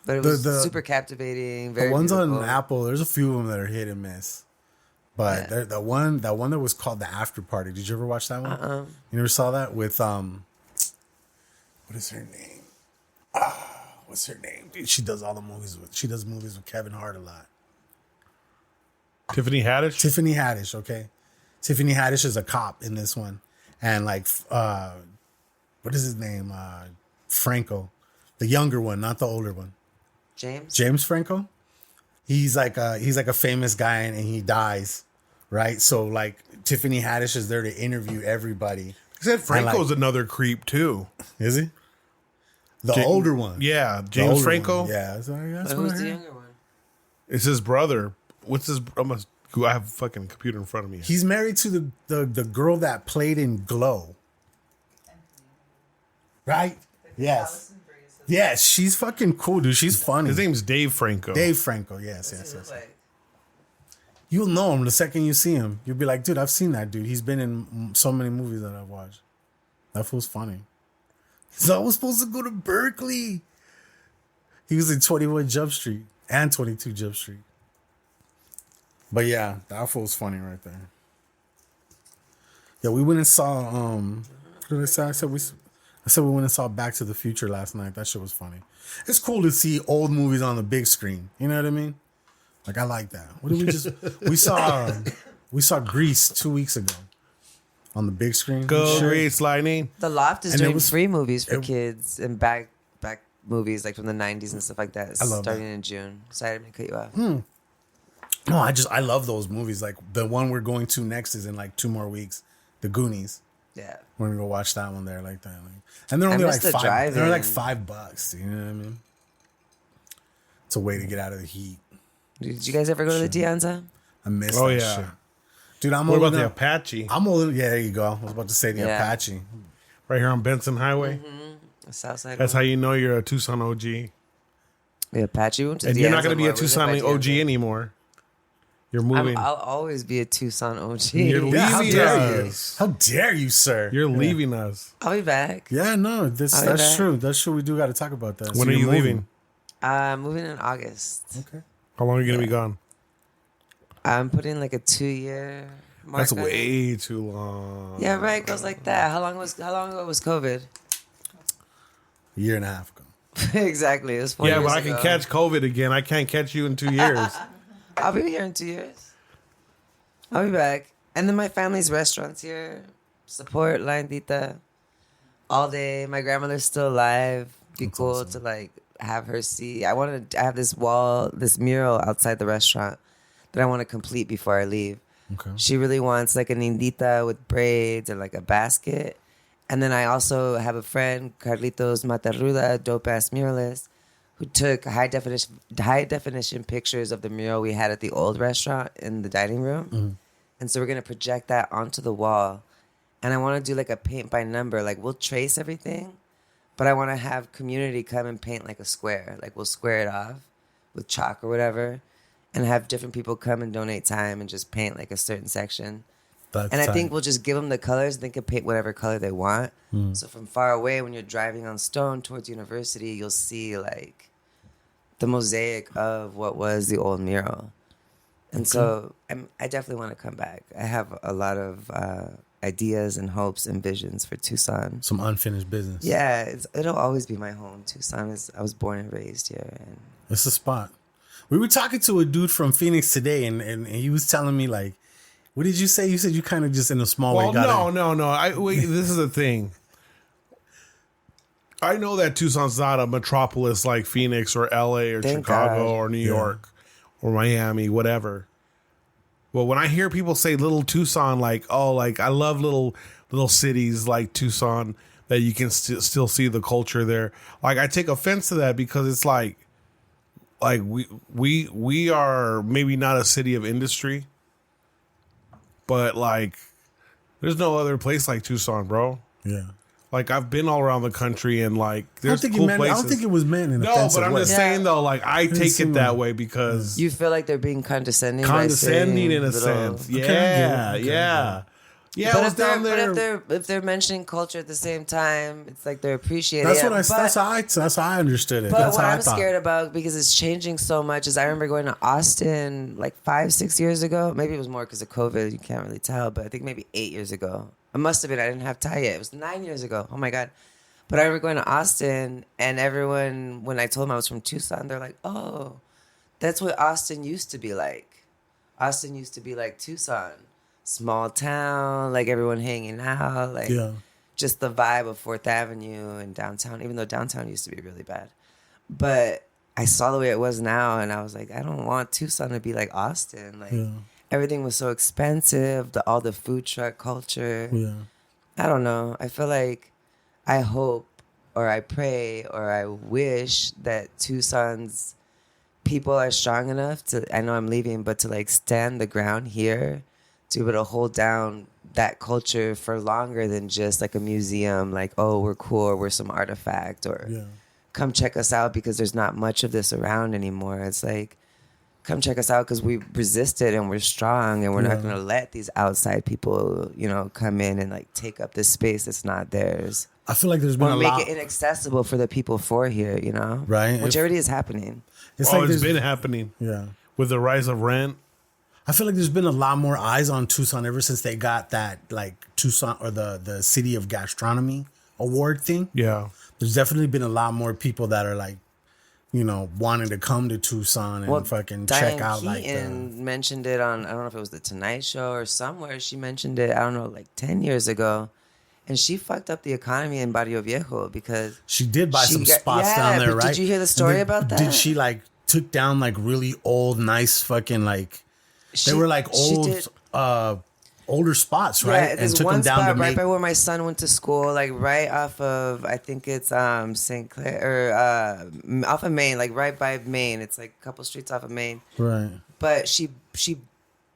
B: But it was super captivating. Very
C: the ones
B: beautiful.
C: on Apple, there's a few of them that are hit and miss. But the one that was called The After Party. Did you ever watch that one? You never saw that with what is her name? What's her name? Dude, she does all the movies with Kevin Hart a lot.
D: Tiffany Haddish?
C: Tiffany Haddish, okay. Tiffany Haddish is a cop in this one. And like what is his name? Franco. The younger one, not the older one. James Franco. He's like a famous guy and he dies, right? So like Tiffany Haddish is there to interview everybody.
D: I said Franco's another creep too.
C: Is he? The older one.
D: Yeah, James Franco.
C: One. Yeah, that's
B: who's the younger one?
D: It's his brother. What's his? I have a fucking computer in front of me.
C: He's married to the girl that played in Glow. Right? Yes. Yes, she's fucking cool, dude. She's funny.
D: His name's Dave Franco.
C: Dave Franco, yes. You'll know him the second you see him. You'll be like, dude, I've seen that dude. He's been in so many movies that I've watched. That fool's funny. So I was supposed to go to Berkeley. He was in 21 Jump Street. And 22 Jump Street. But yeah, that fool's funny right there. Yeah, we went and saw what did I say? I said we went and saw Back to the Future last night. That shit was funny. It's cool to see old movies on the big screen. You know what I mean? Like, I like that. What did we just we saw Grease 2 weeks ago on the big screen.
D: Go Grease, Lightning.
B: The Loft is doing free movies for kids and back movies like from the 90s and stuff like that.
C: I love
B: starting in June. Sorry, I didn't cut you off.
C: No, I love those movies. Like the one we're going to next is in like 2 more weeks. The Goonies.
B: Yeah.
C: We're gonna go watch that one there like that. And they're only like $5. They're like $5. You know what I mean? It's a way to get out of the heat.
B: Did you guys ever go to the Dianza?
C: I missed that shit. Dude,
D: what about the Apache?
C: I'm old. Yeah, there you go. I was about to say the Apache.
D: Right here on Benson Highway.
B: The South Side.
D: That's how you know you're a Tucson OG.
B: The Apache went to
D: and
B: Dianza.
D: You're not going to be a Tucson OG anymore. You're moving.
B: I'll always be a Tucson OG.
D: You're leaving
C: us. How dare you, sir?
D: You're leaving us.
B: I'll be back.
C: Yeah, no, that's true. That's true. We do got to talk about that.
D: When are you leaving?
B: Moving in August.
C: Okay.
D: How long are you going to be gone?
B: I'm putting like a 2-year marker.
D: That's way too long.
B: Yeah, right. It goes like that. How long ago was COVID?
C: A year and a half ago.
B: Exactly. It was 4 years
D: but I
B: ago.
D: can catch COVID again. I can't catch you in 2 years.
B: I'll be here in 2 years. I'll be back. And then my family's restaurants here. Support La Indita all day. My grandmother's still alive. Be That's cool awesome. To like have her see. I have this wall, this mural outside the restaurant that I want to complete before I leave.
C: Okay.
B: She really wants like an Indita with braids and like a basket. And then I also have a friend, Carlitos Matarruda, dope ass muralist, who took high definition pictures of the mural we had at the old restaurant in the dining room. Mm-hmm. And so we're going to project that onto the wall. And I want to do like a paint by number. Like we'll trace everything, but I want to have community come and paint like a square. Like we'll square it off with chalk or whatever and have different people come and donate time and just paint like a certain section. And I think we'll just give them the colors and they can paint whatever color they want. Mm. So from far away, when you're driving on Stone towards University, you'll see like the mosaic of what was the old mural. And so I definitely want to come back. I have a lot of ideas and hopes and visions for Tucson.
C: Some unfinished business.
B: Yeah, it'll always be my home. Tucson I was born and raised here. And
C: it's a spot. We were talking to a dude from Phoenix today, and he was telling me like, what did you say? You said you kind of just in a small way got
D: No. This is the thing. I know that Tucson's not a metropolis like Phoenix or LA or
B: Thank
D: Chicago
B: God.
D: or New York or Miami, whatever. Well, when I hear people say little Tucson, like, oh, like I love little cities like Tucson that you can still see the culture there. Like I take offense to that because it's like we are maybe not a city of industry. But like, there's no other place like Tucson, bro.
C: Yeah.
D: Like I've been all around the country and like there's cool places.
C: I don't think it was meant in an offensive
D: way. No, but I'm just saying though, like I take it that way because
B: you feel like they're being condescending.
D: Condescending in a sense. Yeah. Yeah,
B: but if they're mentioning culture at the same time, it's like they're appreciating.
C: That's how I understood it.
B: But
C: that's
B: what
C: how
B: I'm scared about, because it's changing so much, is I remember going to Austin like 5-6 years ago. Maybe it was more because of COVID. You can't really tell, but I think maybe 8 years ago. It must have been. I didn't have Thai yet. It was 9 years ago. Oh my God. But I remember going to Austin, and everyone, when I told them I was from Tucson, they're like, "Oh, that's what Austin used to be like. Austin used to be like Tucson." Small town, like everyone hanging out, like just the vibe of 4th Avenue and downtown, even though downtown used to be really bad. But I saw the way it was now, and I was like, I don't want Tucson to be like Austin. Like everything was so expensive, all the food truck culture. Yeah. I don't know. I feel like I hope or I pray or I wish that Tucson's people are strong enough to, I know I'm leaving, but to like stand the ground here, to be able to hold down that culture for longer than just like a museum, like, oh, we're cool, or we're some artifact, or come check us out because there's not much of this around anymore. It's like, come check us out because we resisted and we're strong, and we're not going to let these outside people, come in and like take up this space that's not theirs.
C: I feel like there's been
B: or
C: a
B: make
C: lot.
B: it inaccessible for the people for here, you know?
C: Right.
B: Which already is happening.
C: It's
D: it's been happening.
C: Yeah.
D: With the rise of rent.
C: I feel like there's been a lot more eyes on Tucson ever since they got that like Tucson or the City of Gastronomy award thing.
D: Yeah.
C: There's definitely been a lot more people that are like, you know, wanting to come to Tucson and fucking check out
B: Keaton mentioned it on, I don't know if it was the Tonight Show or somewhere. She mentioned it, I don't know, like 10 years ago. And she fucked up the economy in Barrio Viejo because
C: she did buy some spots down there, right?
B: Did you hear the story about that?
C: Did she like took down like really old, nice fucking like they were like old older spots, right?
B: Yeah, there's one spot right by where my son went to school, like right off of, I think it's St. Clair, or off of Main, like right by Main. It's like a couple streets off of Main.
C: Right.
B: But she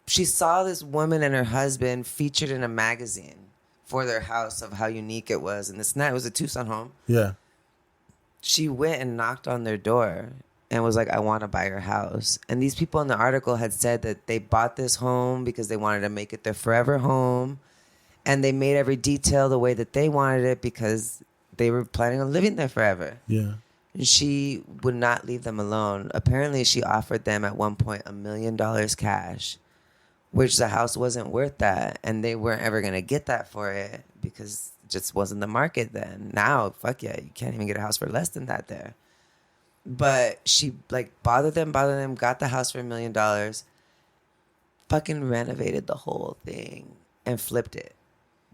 B: saw this woman and her husband featured in a magazine for their house of how unique it was. And this night, it was a Tucson home.
C: Yeah.
B: She went and knocked on their door and was like, I want to buy your house. And these people in the article had said that they bought this home because they wanted to make it their forever home. And they made every detail the way that they wanted it because they were planning on living there forever.
C: Yeah.
B: And she would not leave them alone. Apparently, she offered them at one point $1 million cash, which the house wasn't worth that. And they weren't ever going to get that for it because it just wasn't the market then. Now, fuck yeah, you can't even get a house for less than that there. But she like bothered them, got the house for $1 million, fucking renovated the whole thing and flipped it.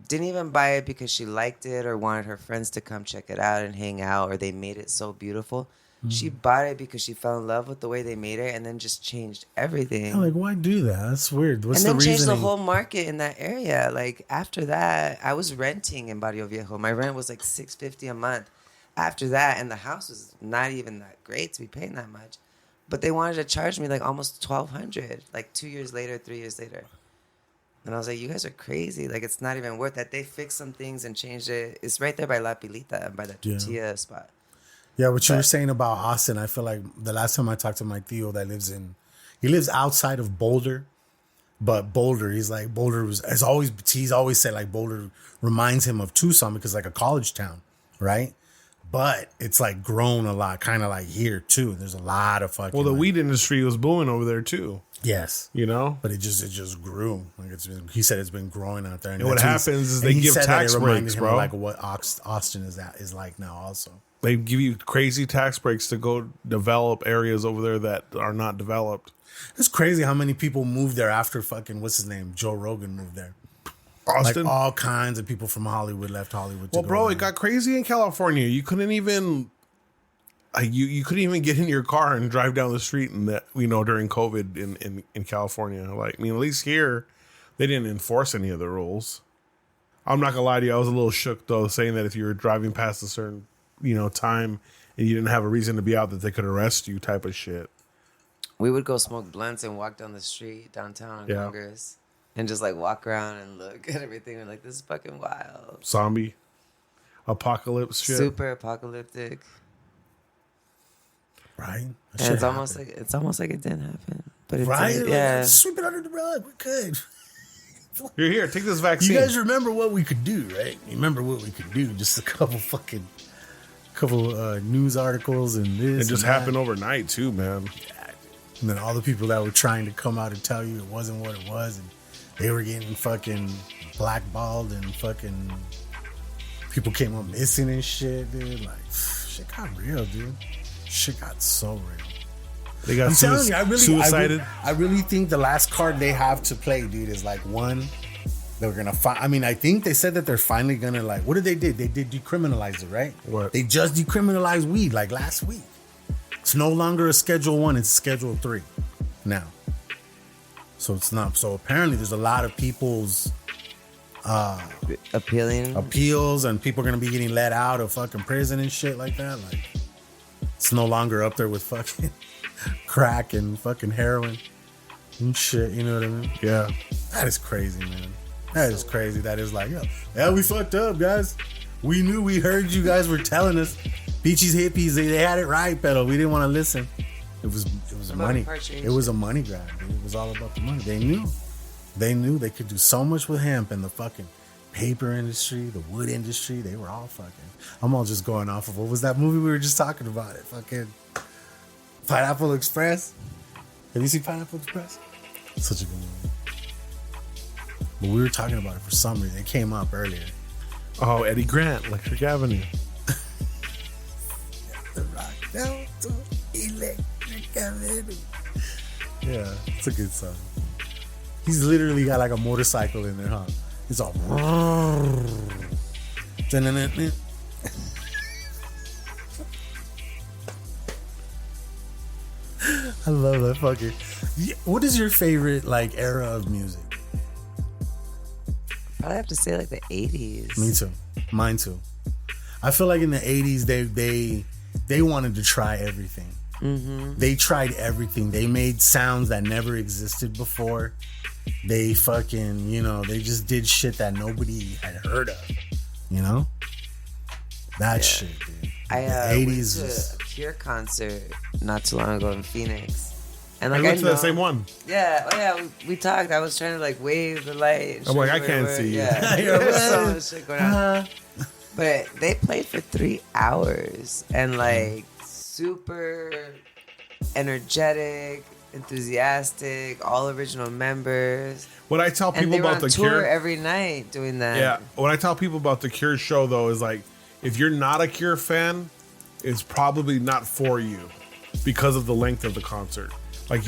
B: Didn't even buy it because she liked it or wanted her friends to come check it out and hang out or they made it so beautiful. She bought it because she fell in love with the way they made it and then just changed everything.
C: Yeah, like, why do that? That's weird. What's
B: and
C: the
B: then
C: reasoning?
B: changed the whole market in that area. Like after that, I was renting in Barrio Viejo. My rent was like $650 a month. After that, and the house was not even that great to be paying that much, but they wanted to charge me like almost $1,200, like 2 years later, 3 years later. And I was like, you guys are crazy. Like, it's not even worth that. They fixed some things and changed it. It's right there by La Pilita, by the tortilla spot.
C: Yeah, what you were saying about Austin, I feel like the last time I talked to my tío that he lives outside of Boulder, but Boulder, he's always said like Boulder reminds him of Tucson because like a college town, right? But it's like grown a lot, kind of like here too. There's a lot of fucking.
D: Well, the weed industry was booming over there too.
C: Yes,
D: you know,
C: but it just grew. Like he said, it's been growing out there.
D: And what happens is they give tax breaks, bro.
C: Like what Austin is like now. Also,
D: they give you crazy tax breaks to go develop areas over there that are not developed.
C: It's crazy how many people moved there after fucking what's his name, Joe Rogan moved there.
D: Austin?
C: Like all kinds of people from Hollywood left Hollywood.
D: Well, bro, it got crazy in California. You couldn't even you couldn't even get in your car and drive down the street and that during COVID in California. Like, I mean, at least here they didn't enforce any of the rules. I'm not gonna lie to you, I was a little shook though, saying that if you were driving past a certain time and you didn't have a reason to be out, that they could arrest you, type of shit.
B: We would go smoke blunts and walk down the street downtown on Congress. And just like walk around and look at everything. We're like, this is fucking wild.
D: Zombie apocalypse shit.
B: Super apocalyptic.
C: Right.
B: And it's almost like it didn't happen. But it
C: right?
B: did. Yeah.
C: Like, sweep it under the rug. We're good.
D: You're here. Take this vaccine.
C: You guys remember what we could do, right? You remember what we could do? Just a couple news articles and this.
D: It just happened overnight too, man.
C: Yeah. And then all the people that were trying to come out and tell you it wasn't what it was, and they were getting fucking blackballed and fucking people came up missing and shit, dude. Like, shit got real, dude. Shit got so real.
D: They got suicided.
C: I really think the last card they have to play, dude, is like one. They're gonna find. I mean, I think they said that they're finally gonna like. What did they did? They did decriminalize it, right?
D: What?
C: They just decriminalized weed like last week. It's no longer a Schedule 1. It's Schedule 3 now. So it's not. So apparently, there's a lot of people's appeals, and people are gonna be getting let out of fucking prison and shit like that. Like, it's no longer up there with fucking crack and fucking heroin and shit. You know what I mean?
D: Yeah.
C: That is crazy, man. That is crazy. That is like, yeah, we fucked up, guys. We knew. We heard you guys were telling us. Beaches hippies, they had it right, but we didn't want to listen. It was money. It was a money grab. Dude. It was all about the money. They knew they could do so much with hemp and the fucking paper industry, the wood industry, they were all fucking. I'm all just going off of what was that movie we were just talking about? It fucking Pineapple Express. Have you seen Pineapple Express? Such a good movie. But we were talking about it for some reason. It came up earlier.
D: Oh, Eddie Grant, Electric Avenue.
C: The rock down to Electric Avenue. Yeah, it's a good song. He's literally got like a motorcycle in there, huh? It's all. I love that fucker. What is your favorite like era of music?
B: Probably have to say like the 80s.
C: Me too. Mine too. I feel like in the 80s they wanted to try everything. Mm-hmm. They tried everything. They made sounds that never existed before. They fucking, they just did shit that nobody had heard of. That shit, dude.
B: I went to a Cure concert not too long ago in Phoenix. And like,
D: I went to the same one.
B: Yeah, we talked. I was trying to like wave the light.
D: I'm like, I can't see you.
B: Yeah, there was so much shit going on. But they played for 3 hours and like super energetic, enthusiastic, all original members.
D: What I tell people about the
B: tour
D: Cure
B: every night doing that.
D: Yeah, what I tell people about the Cure show though is like, if you're not a Cure fan, it's probably not for you because of the length of the concert. Like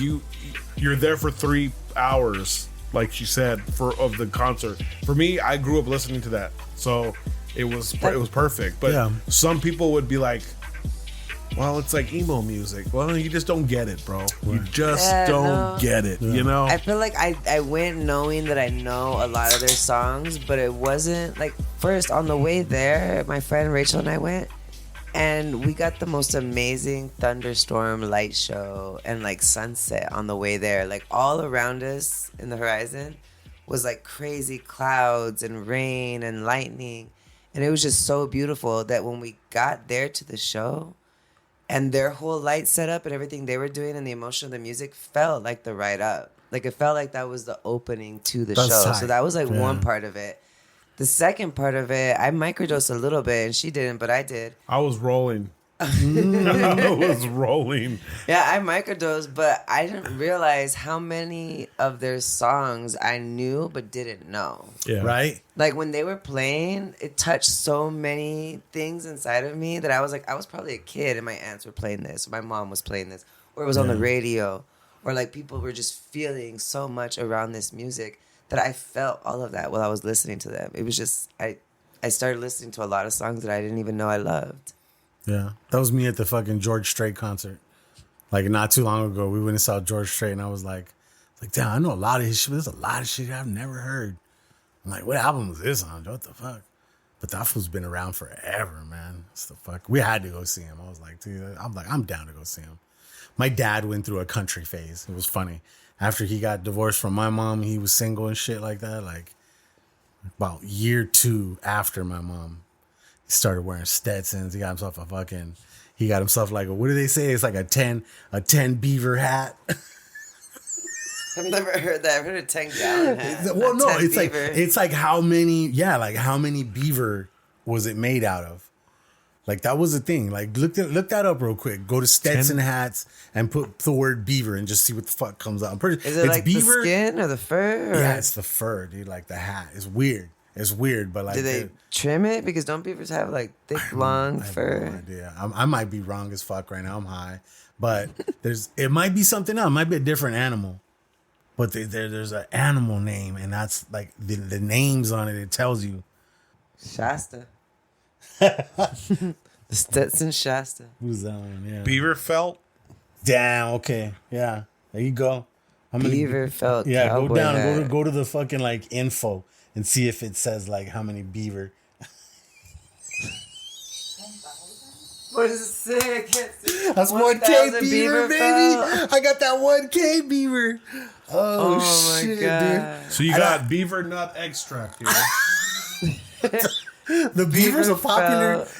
D: you're there for 3 hours, like she said, of the concert. For me, I grew up listening to that, so it was perfect. But some people would be like, well, it's like emo music. Well, you just don't get it, bro. You just don't get it,
B: I feel like I went knowing that I know a lot of their songs, but it wasn't like, first on the way there, my friend Rachel and I went, and we got the most amazing thunderstorm light show and like sunset on the way there. Like all around us in the horizon was like crazy clouds and rain and lightning. And it was just so beautiful that when we got there to the show, and their whole light setup and everything they were doing and the emotion of the music felt like the ride up. Like it felt like that was the opening to the show.
C: Tight.
B: So that was like one part of it. The second part of it, I microdosed a little bit and she didn't, but I did.
D: I was rolling. I was rolling.
B: Yeah, I microdosed, but I didn't realize how many of their songs I knew but didn't know.
C: Yeah. Right?
B: Like when they were playing, it touched so many things inside of me that I was like, I was probably a kid and my aunts were playing this, or my mom was playing this, or it was on the radio, or like people were just feeling so much around this music that I felt all of that while I was listening to them. It was just, I started listening to a lot of songs that I didn't even know I loved.
C: Yeah, that was me at the fucking George Strait concert. Like not too long ago, we went and saw George Strait, and I was like, damn, I know a lot of his shit. There's a lot of shit I've never heard. I'm like, what album was this on? What the fuck? But that fool's been around forever, man. What's the fuck? We had to go see him. I was like, dude, I'm down to go see him. My dad went through a country phase. It was funny. After he got divorced from my mom, he was single and shit like that. Like about year 2 after my mom, he started wearing Stetsons. He got himself like what do they say? It's like a 10 beaver hat.
B: I've never heard that. I've heard a 10-gallon hat.
C: Well, no, it's like how many beaver was it made out of? Like that was the thing. Like look that up real quick. Go to Stetson hats and put the word beaver and just see what the fuck comes up. I'm pretty.
B: Is it like beaver? The skin or the fur? Or?
C: Yeah, it's the fur, dude. Like the hat. It's weird. It's weird, but like.
B: Do they trim it? Because don't beavers have like thick, long fur?
C: I have no idea. I might be wrong as fuck right now. I'm high, but it might be something else. It might be a different animal, but there's an animal name, and that's like the names on it. It tells you.
B: Shasta. The Stetson Shasta.
C: Who's that one? Yeah.
D: Beaver felt.
C: Damn. Okay. Yeah. There you go.
B: Beaver felt.
C: Yeah. Go down. Go to the fucking like info and see if it says like how many beaver.
B: What does it say? I can't see.
C: That's 1K beaver, baby. I got that 1K beaver. Oh shit, my God.
D: Dude. So you got Beaver Nut extract here.
C: The beaver's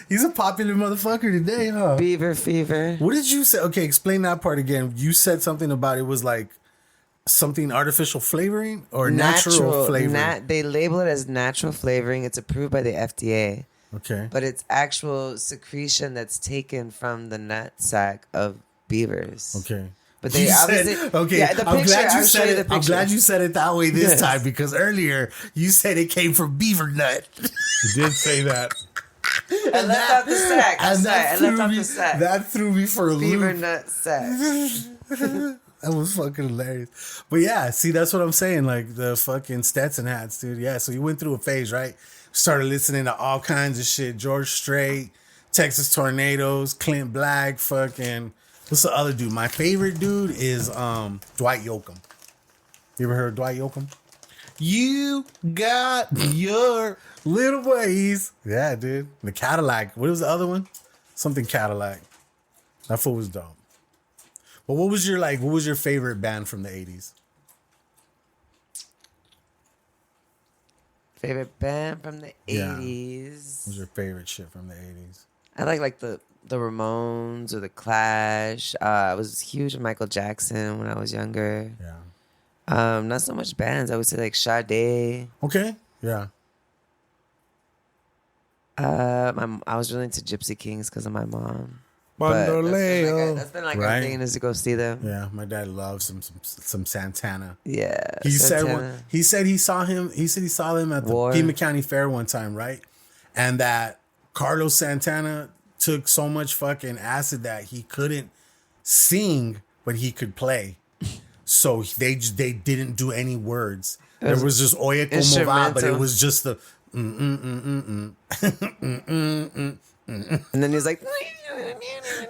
C: he's a popular motherfucker today, huh?
B: Beaver fever.
C: What did you say? Okay, explain that part again. You said something about it was like something artificial flavoring or natural flavoring?
B: They label it as natural flavoring. It's approved by the FDA.
C: Okay.
B: But it's actual secretion that's taken from the nut sack of beavers.
C: Okay.
B: But they obviously
C: okay.
B: Yeah, the
C: I'm
B: picture,
C: glad you
B: I'll show
C: said
B: you the
C: it. I'm
B: picture.
C: glad you said it that way this
B: Yes.
C: time because earlier you said it came from Beaver Nutt.
D: You did say that.
B: I left out the sack. I'm sorry. I left out the sack.
C: That threw me for a
B: Beaver
C: loop.
B: nut sack.
C: That was fucking hilarious. But yeah, see, that's what I'm saying. Like the fucking Stetson hats, dude. Yeah, so you went through a phase, right? Started listening to all kinds of shit. George Strait, Texas Tornadoes, Clint Black, fucking... What's the other dude? My favorite dude is Dwight Yoakam. You ever heard of Dwight Yoakam? You got your little ways. Yeah, dude. The Cadillac. What was the other one? Something Cadillac. That fool was dope. But what was your favorite band from the 80s?
B: Favorite band from the 80s?
C: Yeah. What was your favorite shit from the 80s?
B: I like the Ramones or the Clash. I was huge with Michael Jackson when I was younger.
C: Yeah.
B: Not so much bands. I would say like Sade.
C: Okay. Yeah.
B: I was really into Gypsy Kings because of my mom.
D: Bandoleo.
B: That's been like our thing is to go see them.
C: Yeah, my dad loves some Santana.
B: Yeah.
C: He
B: Santana.
C: said he saw them at the Pima County Fair one time, right? And that Carlos Santana took so much fucking acid that he couldn't sing, but he could play. So they didn't do any words. There was just Oye Como Va, but it was just the and then
B: he's like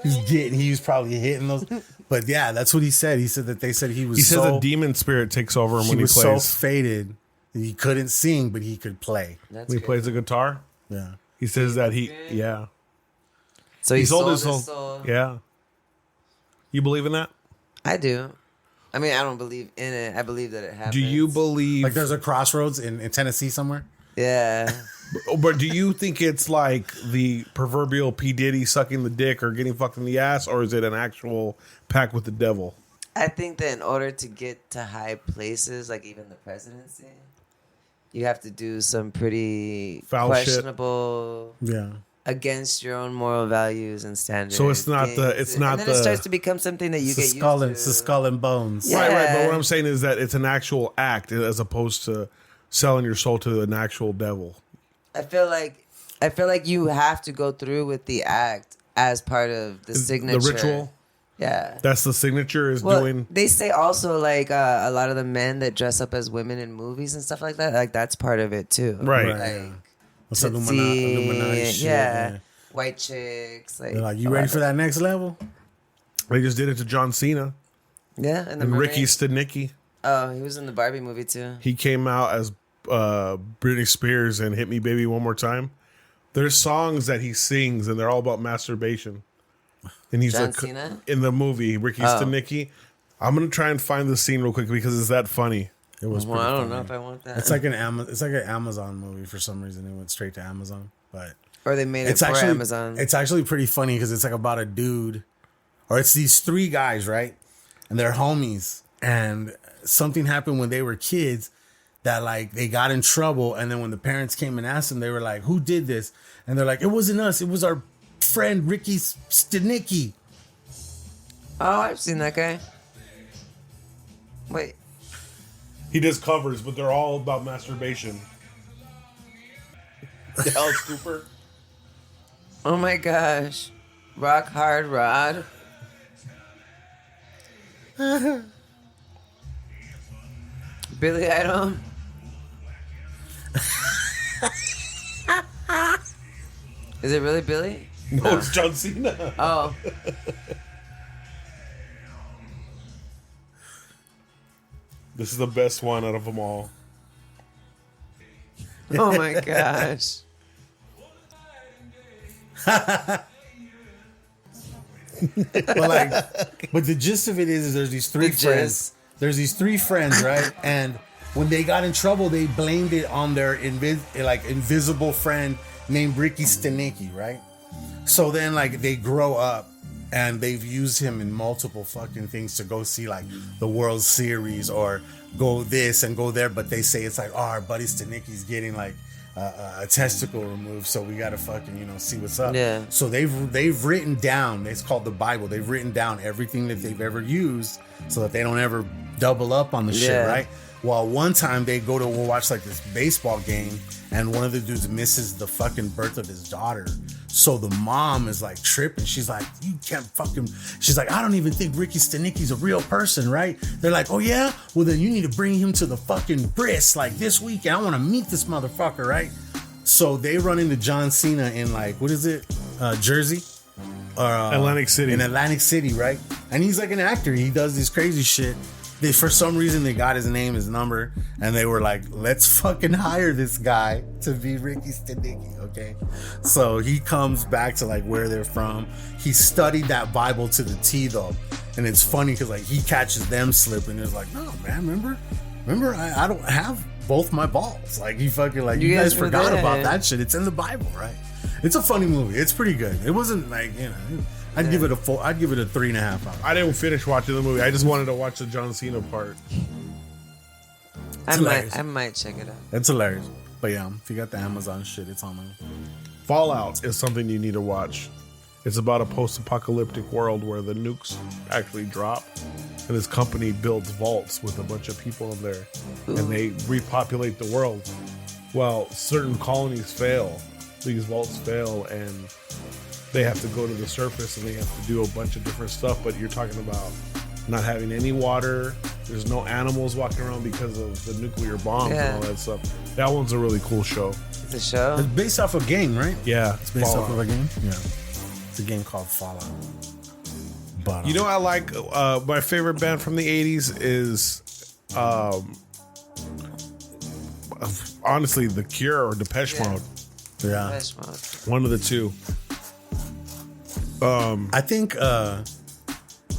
C: he was probably hitting those. But yeah, that's what he said. He said that they said he
D: says a demon spirit takes over him when he plays.
C: He was so faded that he couldn't sing, but he could play.
D: When he plays the guitar?
C: Yeah.
D: He says that
B: So he sold his soul.
D: Yeah. You believe in that?
B: I do. I mean, I don't believe in it. I believe that it happens.
D: Do you believe...
C: Like there's a crossroads in Tennessee somewhere?
B: Yeah.
D: But do you think it's like the proverbial P. Diddy sucking the dick or getting fucked in the ass, or is it an actual pact with the devil?
B: I think that in order to get to high places, like even the presidency, you have to do some pretty
D: foul
B: questionable...
C: Yeah.
B: Against your own moral values and standards.
D: So it's not
B: and then it starts to become something that you get used to.
C: It's a skull and bones.
B: Yeah.
D: Right. But what I'm saying is that it's an actual act as opposed to selling your soul to an actual devil.
B: I feel like you have to go through with the act as part of the signature.
D: The ritual?
B: Yeah.
D: That's the signature doing...
B: They say also like a lot of the men that dress up as women in movies and stuff like that, like that's part of it too.
D: Right.
B: Like,
C: What's Illuminati shit?
B: Yeah. White chicks.
C: They're like, you ready for that next level?
D: They just did it to John Cena.
B: Yeah.
D: And Ricky Stenicki.
B: Oh, he was in the Barbie movie too.
D: He came out as Britney Spears and Hit Me Baby One More Time. There's songs that he sings and they're all about masturbation. And he's
B: John Cena?
D: in the movie, Ricky Stenicki. I'm going to try and find the scene real quick because it's that funny.
C: It was.
B: Well, I don't know if I want that.
C: It's like an Amazon movie for some reason. It went straight to Amazon,
B: or they made it for Amazon.
C: It's actually pretty funny because it's like about a dude, or it's these three guys, right? And they're homies, and something happened when they were kids that like they got in trouble, and then when the parents came and asked them, they were like, "Who did this?" And they're like, "It wasn't us. It was our friend Ricky Stenicki."
B: Oh, I've seen that guy. Wait.
D: He does covers, but they're all about masturbation. Alice Cooper.
B: Oh my gosh. Rock Hard Rod. Billy Idol. Is it really Billy?
D: No, it's John Cena.
B: Oh.
D: This is the best one out of them all.
B: Oh my gosh.
C: But the gist of it is there's these three friends. There's these three friends, right? And when they got in trouble, they blamed it on their invisible friend named Ricky Stenicki, right? So then like they grow up And they've used him in multiple fucking things to go see like the World Series or go this and go there. But they say it's like, oh, our buddy Stanicki's getting like a testicle removed, so we gotta fucking see what's up.
B: Yeah.
C: So they've written down. It's called the Bible. They've written down everything that they've ever used, so that they don't ever double up on the shit, right? Well, one time they go to watch like this baseball game, and one of the dudes misses the fucking birth of his daughter. So the mom is like tripping. She's like, you can't fucking. She's like, I don't even think Ricky Stanicki's a real person, right? They're like, oh yeah? Well, then you need to bring him to the fucking bris like this weekend. I want to meet this motherfucker, right? So they run into John Cena in like, what is it? Jersey?
D: Atlantic City.
C: In Atlantic City, right? And he's like an actor. He does this crazy shit. For some reason, they got his name, his number, and they were like, let's fucking hire this guy to be Ricky Stanicki, okay? So he comes back to like where they're from. He studied that Bible to the T, though. And it's funny because like he catches them slipping. It's like, no, man, remember, I don't have both my balls. Like he fucking like, you guys forgot about that shit. It's in the Bible, right? It's a funny movie. It's pretty good. It wasn't like, I'd give it a 4. I'd give it a 3.5 out.
D: I didn't finish watching the movie. I just wanted to watch the John Cena part.
B: I might check it out.
C: It's hilarious. But yeah, if you got the Amazon shit, it's on there.
D: Fallout is something you need to watch. It's about a post-apocalyptic world where the nukes actually drop, and this company builds vaults with a bunch of people in there, and they repopulate the world. Well, certain colonies fail. These vaults fail, and they have to go to the surface, and they have to do a bunch of different stuff. But you're talking about not having any water. There's no animals walking around because of the nuclear bombs and all that stuff. That one's a really cool show.
B: It's a show?
C: It's based off a game, right?
D: Yeah.
C: It's based off of a game? Yeah. It's a game called Fallout. But,
D: you know, I like my favorite band from the 80s is honestly The Cure or Depeche Mode.
C: Yeah.
B: Depeche Mode.
D: One of the two.
C: I think,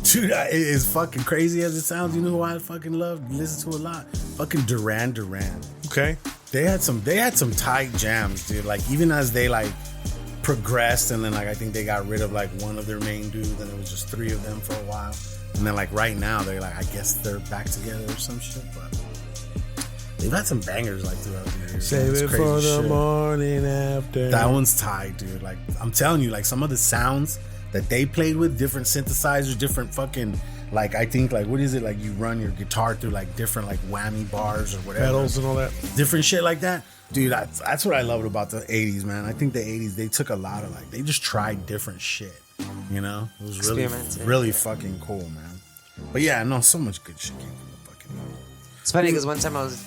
C: dude, it is fucking crazy as it sounds. You know who I fucking love, listen to a lot? Fucking Duran Duran.
D: Okay.
C: They had some tight jams, dude. Like even as they like progressed, and then like I think they got rid of like one of their main dudes, and it was just 3 of them for a while. And then like right now they're like, I guess they're back together or some shit. But they've had some bangers like throughout the years.
D: Save it for the morning after.
C: That one's tight, dude. Like I'm telling you, like some of the sounds that they played with, different synthesizers, different fucking, like I think like what is it, like you run your guitar through like different like whammy bars or whatever,
D: pedals and all that,
C: different shit like that, dude. That's what I loved about the 80s, man. I think the 80s, they took a lot of like, they just tried different shit, you know. It was really fucking cool, man. But yeah, no, so much good shit came from the fucking movie.
B: It's funny because one time I was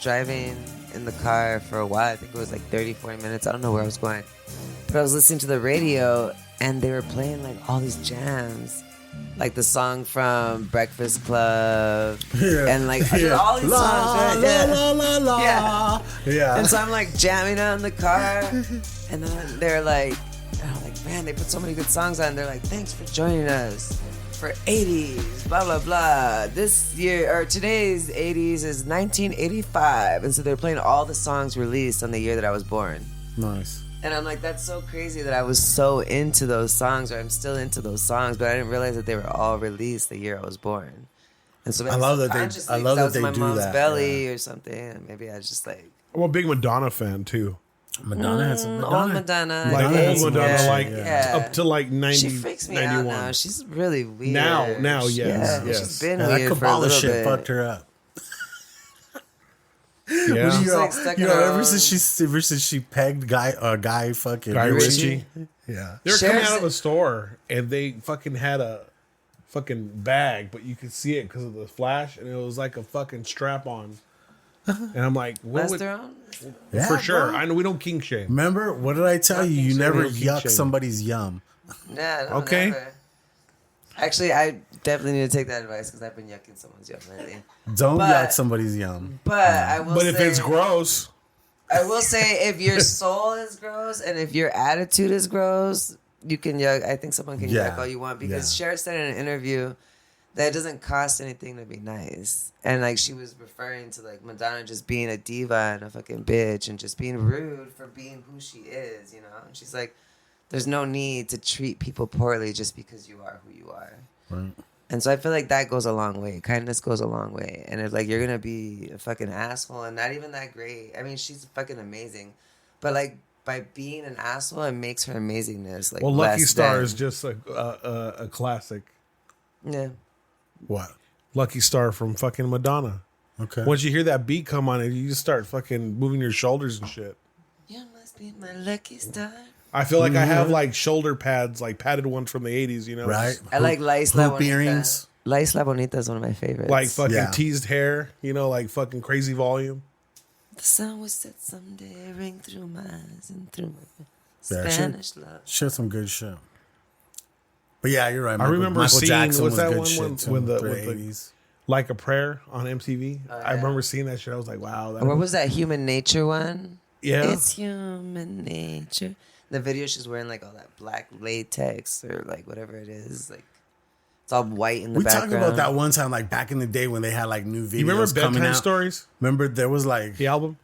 B: driving in the car for a while. I think it was like 30-40 minutes. I don't know where I was going, but I was listening to the radio and they were playing like all these jams, like the song from Breakfast Club, and like all these songs, right?
C: Yeah.
B: And so I'm like jamming out in the car, and then they're like, man, they put so many good songs on. They're like, thanks for joining us for 80s, blah blah blah. This year or today's 80s is 1985, and so they're playing all the songs released on the year that I was born.
C: Nice.
B: And I'm like, that's so crazy that I was so into those songs, or I'm still into those songs, but I didn't realize that they were all released the year I was born. And so
C: I love that they
B: my
C: do
B: mom's
C: that.
B: belly or something, and maybe I was just like,
D: I'm a big Madonna fan too.
C: Madonna has some
B: Madonna,
D: like old Madonna, up to like 90.
B: She freaks me
D: 91.
B: out now. She's really weird.
D: Now, yes.
B: She's been
C: that
B: weird for a
C: Kabbalah
B: little
C: shit
B: bit.
C: fucked her up.
D: Yeah.
C: Ever since she pegged Guy Ritchie. Yeah.
D: They were coming out of a store and they fucking had a fucking bag, but you could see it because of the flash, and it was like a fucking strap on. And I'm like, what would,
C: Yeah,
D: for sure.
C: bro.
D: I know we don't kink shame.
C: Remember, what did I tell you? You never yuck somebody's yum.
B: Yeah, no,
D: okay.
B: Never. Actually, I definitely need to take that advice because I've been yucking someone's yum lately.
C: Don't yuck somebody's yum.
B: But I will.
D: But
B: say,
D: if it's gross,
B: I will say if your soul is gross and if your attitude is gross, you can yuck. I think someone can yuck all you want because Cher said in an interview that it doesn't cost anything to be nice, and like she was referring to like Madonna just being a diva and a fucking bitch and just being rude for being who she is, you know. And she's like, There's no need to treat people poorly just because you are who you are.
C: Right.
B: And so I feel like that goes a long way. Kindness goes a long way. And if like you're gonna be a fucking asshole and not even that great, I mean, she's fucking amazing, but like by being an asshole, it makes her amazingness like.
D: Well, Lucky
B: less
D: Star
B: than.
D: is just a classic.
B: Yeah.
C: What?
D: Lucky Star from fucking Madonna.
C: Okay.
D: Once you hear that beat come on, you just start fucking moving your shoulders and shit.
B: You must be my lucky star.
D: I feel like I have like shoulder pads, like padded ones from the 80s, you know?
C: Right.
B: I like La Isla
C: Hoop
B: Bonita.
C: earrings.
B: La Isla Bonita is one of my favorites.
D: Like fucking teased hair, you know, like fucking crazy volume.
B: The sun will set someday, ring through my eyes and through my
C: Yeah,
B: Spanish love.
C: Shit, some good shit. But yeah, you're right.
D: I remember
C: Michael
D: seeing,
C: Jackson
D: what's
C: was
D: that
C: good
D: one
C: shit too,
D: with the
C: 80s.
D: Like a Prayer on MTV?
B: Oh,
D: I
B: yeah.
D: remember seeing that shit. I was like, wow.
B: What was that Human Nature one?
D: Yeah.
B: It's human nature. The video, she's wearing like all that black latex or like whatever it is. Like it's all white in the
C: We
B: background.
C: talked about that one time, like back in the day when they had like new videos.
D: You remember
C: coming
D: Bedtime
C: out.
D: Stories?
C: Remember there was like
D: the album?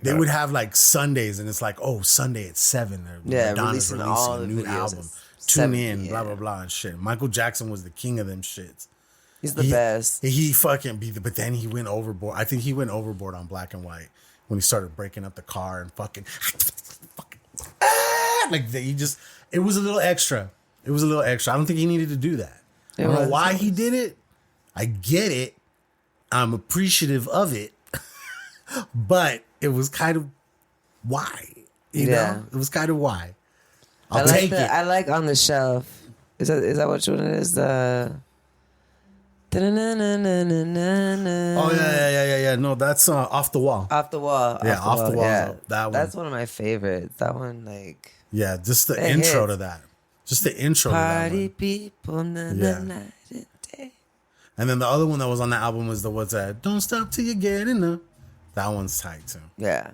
C: They would have like Sundays, and it's like, oh, Sunday at 7. Madonna's
B: releasing all
C: a
B: the
C: new
B: videos
C: album.
B: at
C: Tune
B: 7
C: in,
B: p.m.
C: blah blah blah, and shit. Michael Jackson was the king of them shits.
B: He's the best.
C: He fucking beat, but then he went overboard. I think he went overboard on Black and White when he started breaking up the car and fucking like that. It was a little extra. It was a little extra. I don't think he needed to do that. I don't know why he did it. I get it. I'm appreciative of it, but it was kind of why. You know, it was kind of why. I'll take it.
B: I like On the Shelf. Is that which one it is? The.
C: Oh yeah. No, that's Off the Wall.
B: Off the Wall.
C: Yeah, Off the Wall.
B: Yeah.
C: That one.
B: That's one of my favorites. That one, like.
C: Yeah, just the
B: it
C: intro
B: hits.
C: to that. Just the intro to that
B: Party
C: one.
B: people, night and day.
C: And then the other one that was on the album was what's that? Don't stop till you get enough. That one's tight too.
B: Yeah.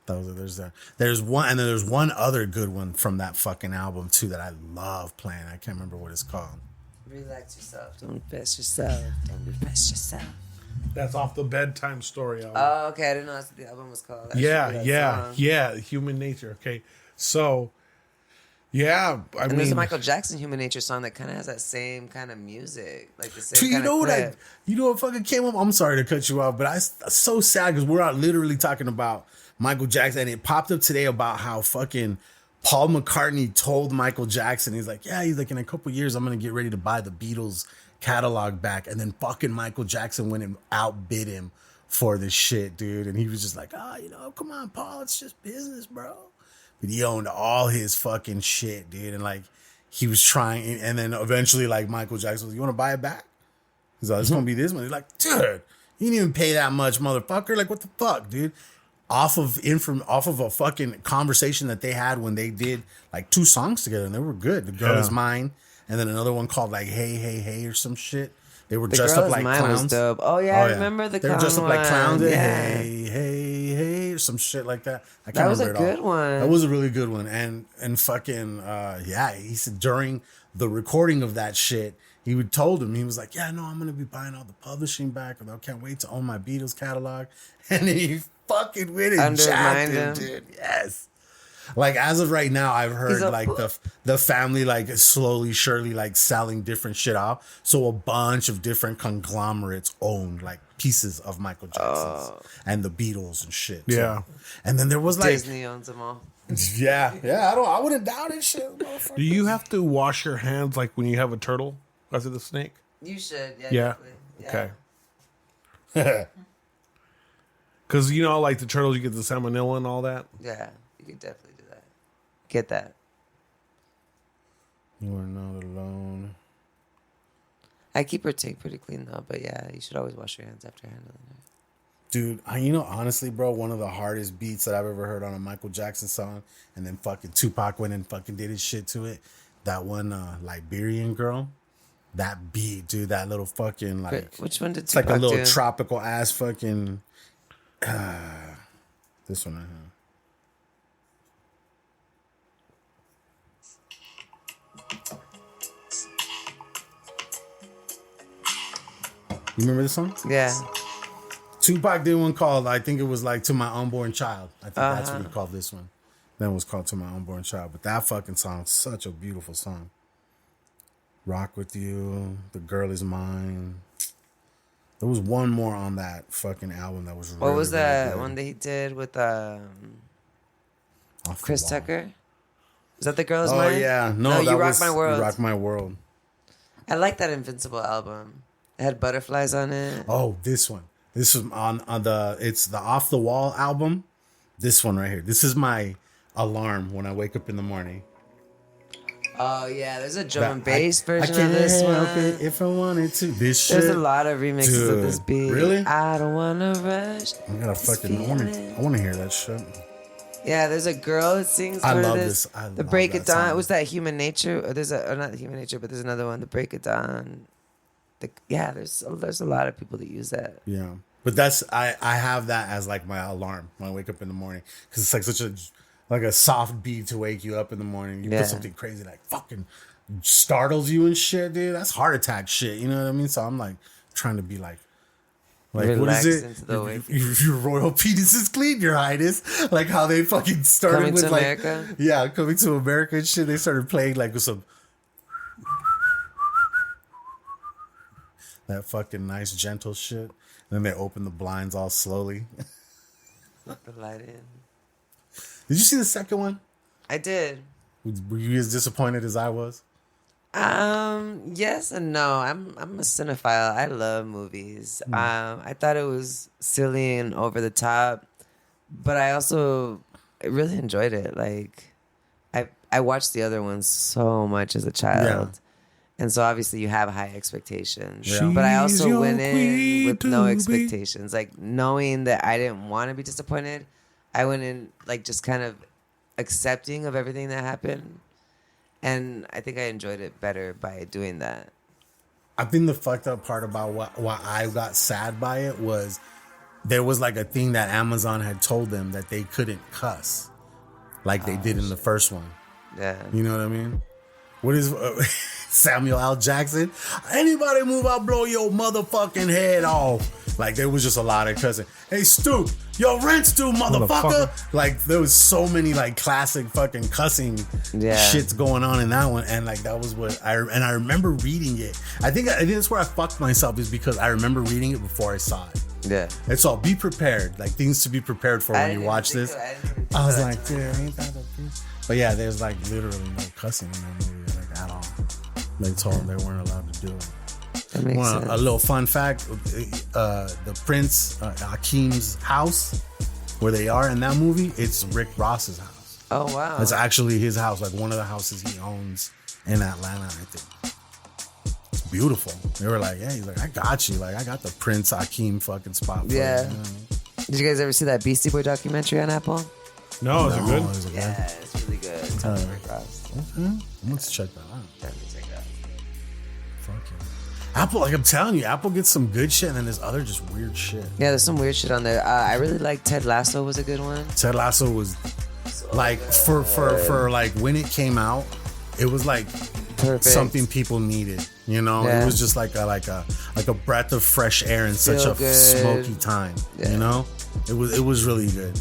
C: There's one, and then there's one other good one from that fucking album too that I love playing. I can't remember what it's called.
B: Relax yourself. Don't press yourself. Don't repress yourself.
D: That's off the Bedtime Story album.
B: Oh, okay. I didn't know that's what the album was called. I should know that song.
D: Human Nature. Okay, so yeah, I mean,
B: there's a Michael Jackson Human Nature song that kind of has that same kind of music, like the same
C: You
B: kind
C: know
B: of clip.
C: what fucking came up? I'm sorry to cut you off, but I'm so sad because we're out literally talking about Michael Jackson, and it popped up today about how fucking Paul McCartney told Michael Jackson, he's like, in a couple years, I'm going to get ready to buy the Beatles catalog back. And then fucking Michael Jackson went and outbid him for this shit, dude. And he was just like, come on, Paul, it's just business, bro. But he owned all his fucking shit, dude. And like, he was trying, and then eventually like Michael Jackson was, you want to buy it back? He's like, it's going to be this one. He's like, dude, you didn't even pay that much, motherfucker. Like, what the fuck, dude? Off of a fucking conversation that they had when they did like 2 songs together, and they were good. The Girl Is Mine, and then another one called like Hey Hey Hey or some shit. They were dressed up like clowns. Was
B: dope. Oh yeah, I remember the.
C: They were dressed up like clowns.
B: Yeah.
C: Hey Hey Hey or some shit like that. I can't
B: that was
C: remember
B: a
C: it all.
B: good one.
C: That was a really good one, and fucking he said during the recording of that shit, he told him, he was like, I'm gonna be buying all the publishing back, and I can't wait to own my Beatles catalog, and he fucking went and jacked him, dude. Yes. Like as of right now, I've heard like the family like slowly, surely like selling different shit off. So a bunch of different conglomerates owned like pieces of Michael Jackson's and the Beatles and shit.
D: Yeah.
C: And then there was like
B: Disney owns them all.
C: Yeah. I wouldn't doubt it. Shit.
D: Do you have to wash your hands like when you have a turtle after the snake?
B: You should.
D: Yeah.
B: Definitely.
D: Okay. Because like the turtles, you get the salmonella and all that.
B: Yeah, you could definitely do that. Get that.
C: You are not alone.
B: I keep her tank pretty clean though, but yeah, you should always wash your hands after handling it.
C: Dude, honestly, bro, one of the hardest beats that I've ever heard on a Michael Jackson song, and then fucking Tupac went and fucking did his shit to it. That one, Liberian Girl. That beat, dude, that little fucking like.
B: Which one did Tupac do?
C: It's like a little tropical ass fucking. This one right here. You remember this song?
B: Yeah.
C: Tupac did one called, I think it was like To My Unborn Child. I think that's what he called this one. Then it was called To My Unborn Child. But that fucking song, such a beautiful song. Rock With You, The Girl Is Mine. There was one more on that fucking album that was really,
B: what was that
C: really
B: one that he did with
C: Off the
B: Chris
C: Wall.
B: Tucker? Is that The Girl Is
C: Oh,
B: Mine?
C: yeah.
B: No,
C: that
B: You Rock
C: was
B: My World.
C: You Rock My World.
B: I like that Invincible album. It had butterflies on it.
C: Oh, this one. This is on it's the Off the Wall album. This one right here. This is my alarm when I wake up in the morning.
B: Oh yeah, there's a drum and bass version of this
C: help
B: one.
C: it if I wanted to. This shit.
B: There's a lot of remixes of this beat.
C: Really?
B: I don't wanna rush.
C: I gotta fucking. I wanna hear that shit.
B: Yeah, there's a girl that sings.
C: I
B: part
C: love
B: of this.
C: this. I
B: The
C: love
B: Break
C: that
B: It Down.
C: song.
B: Was that Human Nature? Or or not Human Nature, but there's another one. The Break It Down. There's a lot of people that use that.
C: Yeah, but that's I have that as like my alarm when I wake up in the morning because it's like such a soft beat to wake you up in the morning. You put something crazy like fucking startles you and shit, dude. That's heart attack shit. You know what I mean? So I'm like trying to be like what
B: Relax
C: is it?
B: into the wake.
C: Your royal penis is clean, Your Highness. Like how they fucking started
B: Coming
C: with
B: to
C: like
B: America?
C: yeah, Coming to America and shit. They started playing like with some. That fucking nice, gentle shit. Then they open the blinds all slowly.
B: Put the light in.
C: Did you see the second one?
B: I did.
C: Were you as disappointed as I was?
B: Yes and no. I'm a cinephile. I love movies. I thought it was silly and over the top, but I also really enjoyed it. Like, I watched the other ones so much as a child.
C: Yeah.
B: And so obviously you have high expectations.
C: Yeah.
B: But I also
C: She's
B: went
C: your
B: in
C: queen
B: with
C: to
B: no
C: be.
B: expectations. Like, knowing that I didn't want to be disappointed, I went in like just kind of accepting of everything that happened. And I think I enjoyed it better by doing that.
C: I think the fucked up part about why I got sad by it was there was like a thing that Amazon had told them that they couldn't cuss like they did in the first one.
B: Yeah.
C: You know what I mean? What is Samuel L. Jackson? Anybody move, I'll blow your motherfucking head off. Like there was just a lot of cussing. Hey, Stoop, your rent's due, motherfucker. Like there was so many like classic fucking cussing shits going on in that one, and like that was what I remember reading it. I think that's where I fucked myself is because I remember reading it before I saw it.
B: Yeah,
C: it's all be prepared, like things to be prepared for when you watch this. I was like, dude, ain't that a bitch? But yeah, there's like literally no cussing in that movie like at all. They told them they weren't allowed to do it.
B: That makes sense.
C: A little fun fact: the Prince Akeem's house, where they are in that movie, it's Rick Ross's house.
B: Oh wow!
C: It's actually his house, like one of the houses he owns in Atlanta, I think. It's beautiful. They were like, "Yeah," he's like, "I got you. Like, I got the Prince Akeem fucking spot." For
B: Yeah.
C: you, you know?
B: Did you guys ever see that Beastie Boy documentary on Apple?
D: No, is it good?
C: Is it good?
B: Yeah, it's really good. It's on Rick Ross.
C: Let's check that out.
B: Definitely check it out.
C: Fuck yeah. Apple, like I'm telling you, Apple gets some good shit, and then there's other just weird shit.
B: Yeah, there's some weird shit on there. I really like Ted Lasso was a good one.
C: Ted Lasso was like for like when it came out, it was like
B: Perfect.
C: something people needed. You know,
B: Yeah.
C: it was just like a breath of fresh air in such
B: Feel
C: a
B: good.
C: smoky time.
B: Yeah.
C: You know, it was really good.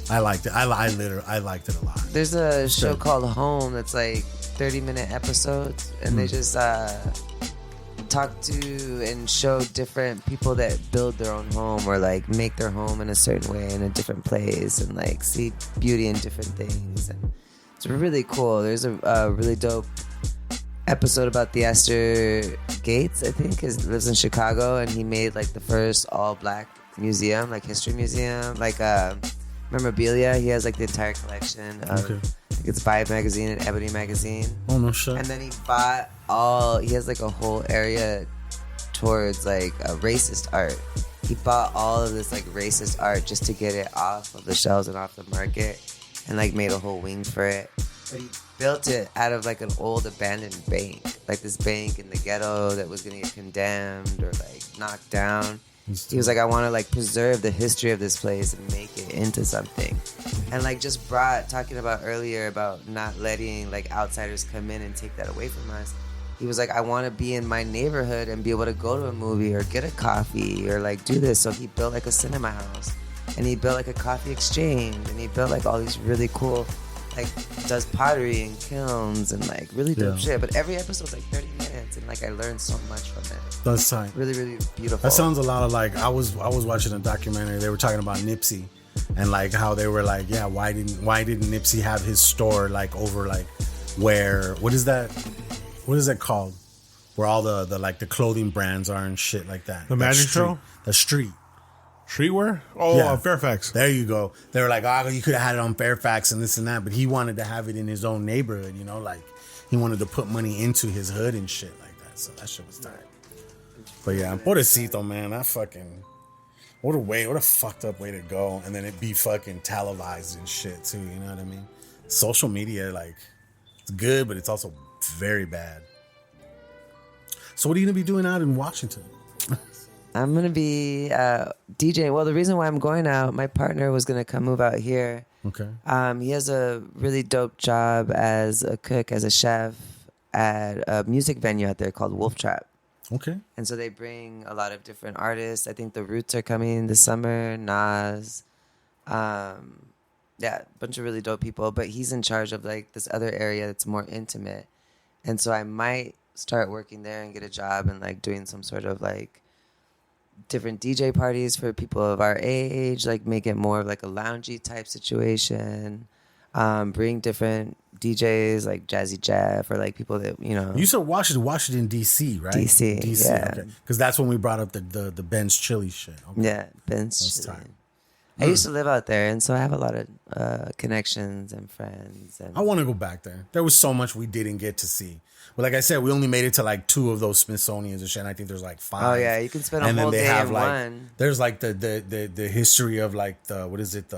C: I liked it. I liked it a lot.
B: There's a show called Home that's like 30-minute episodes, and they just talk to and show different people that build their own home or like make their home in a certain way in a different place and like see beauty in different things. And it's really cool. There's a really dope episode about the Astor Gates, I think, lives in Chicago, and he made like the first all-black museum, like history museum, like memorabilia. He has like the entire collection of, I think it's Vibe magazine and Ebony magazine.
C: Oh no shit.
B: And then he has like a whole area towards like racist art. He bought all of this like racist art just to get it off of the shelves and off the market, and like made a whole wing for it. But he built it out of like an old abandoned bank, like this bank in the ghetto that was gonna get condemned or like knocked down. He was like, I want to like preserve the history of this place and make it into something. And like just talking about earlier about not letting like outsiders come in and take that away from us. He was like, I want to be in my neighborhood and be able to go to a movie or get a coffee or like do this. So he built like a cinema house, and he built like a coffee exchange, and he built like all these really cool like does pottery and kilns and like really dope
C: Yeah.
B: shit. But every episode's like 30 minutes, and like I learned so much from it.
C: That's tight.
B: Really, really beautiful.
C: That sounds a lot of like I was watching a documentary. They were talking about Nipsey and like how they were like, yeah, why didn't Nipsey have his store like over like where what is that called? Where all the like the clothing brands are and shit like that.
D: The Magic Show?
C: The street.
D: Streetwear? Oh,
C: Yeah.
D: Fairfax.
C: There you go. They were like, oh, you could have had it on Fairfax and this and that, but he wanted to have it in his own neighborhood, you know, like he wanted to put money into his hood and shit like that. So that shit was tight. But yeah, pobrecito, man, that fucking what a fucked up way to go, and then it be fucking televised and shit too. You know what I mean? Social media, like, it's good, but it's also very bad. So what are you gonna be doing out in Washington?
B: I'm gonna be DJing. Well, the reason why I'm going out, my partner was gonna come move out here.
C: Okay.
B: He has a really dope job as a cook, as a chef at a music venue out there called Wolf Trap.
C: Okay.
B: And so they bring a lot of different artists. I think the Roots are coming this summer, Nas. Yeah, a bunch of really dope people. But he's in charge of like this other area that's more intimate. And so I might start working there and get a job and like doing some sort of like different DJ parties for people of our age, like make it more of like a loungy type situation. Bring different DJs like Jazzy Jeff or like people that, you know.
C: You said Washington DC, right?
B: DC, yeah.
C: Okay. Because that's when we brought up the Ben's Chili shit. Okay.
B: Yeah, Ben's Chili. I used to live out there, and so I have a lot of connections and friends. And
C: I want to go back there. There was so much we didn't get to see. Well, like I said, we only made it to like 2 of those Smithsonians and shit. And I think there's like 5.
B: Oh yeah, you can spend a whole day in
C: like,
B: one.
C: There's like the history of like the what is it?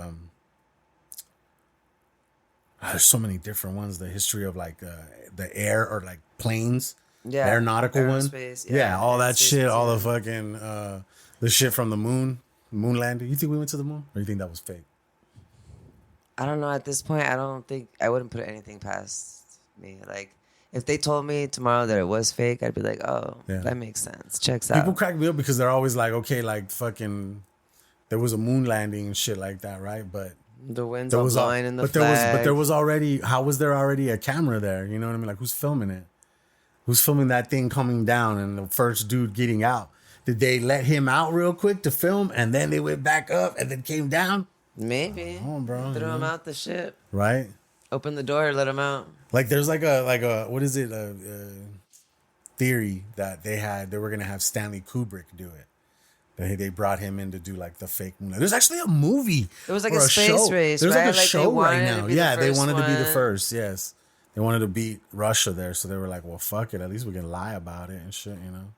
C: There's so many different ones. The history of like the air or like planes.
B: Yeah,
C: the aeronautical one. Yeah, all that shit. All the fucking the shit from the moon landing. You think we went to the moon, or you think that was fake?
B: I don't know. At this point, I don't think I wouldn't put anything past me. Like, if they told me tomorrow that it was fake, I'd be like, oh, that makes sense. Checks out.
C: People crack me up because they're always like, okay, like fucking, there was a moon landing and shit like that, right? But
B: the wind's all blowing in the flag.
C: But there was already, how was there already a camera there? You know what I mean? Like, who's filming it? Who's filming that thing coming down and the first dude getting out? Did they let him out real quick to film and then they went back up and then came down?
B: Maybe.
C: Oh, bro.
B: Threw him out the ship.
C: Right?
B: Open the door, let him out.
C: Like, there's like a what is it? A theory that they were going to have Stanley Kubrick do it. They brought him in to do like the fake moon. There's actually a movie.
B: It was like
C: or
B: a space
C: show.
B: race.
C: There's
B: right?
C: like a show right now. Yeah, they wanted to be the
B: one.
C: first. Yes, they wanted to beat Russia there, so they were like, "Well, fuck it. At least we can lie about it and shit," you know.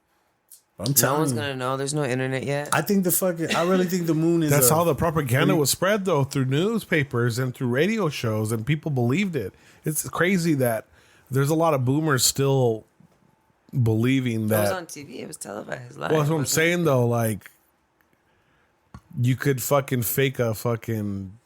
C: But I'm telling
B: no one's
C: you,
B: gonna know. There's no internet yet.
C: I think I really think the moon is.
D: That's how the propaganda was spread, though, through newspapers and through radio shows, and people believed it. It's crazy that there's a lot of boomers still believing that.
B: It was on TV. It was televised. Live.
D: Well, that's what I'm saying, though. Like, you could fucking fake a fucking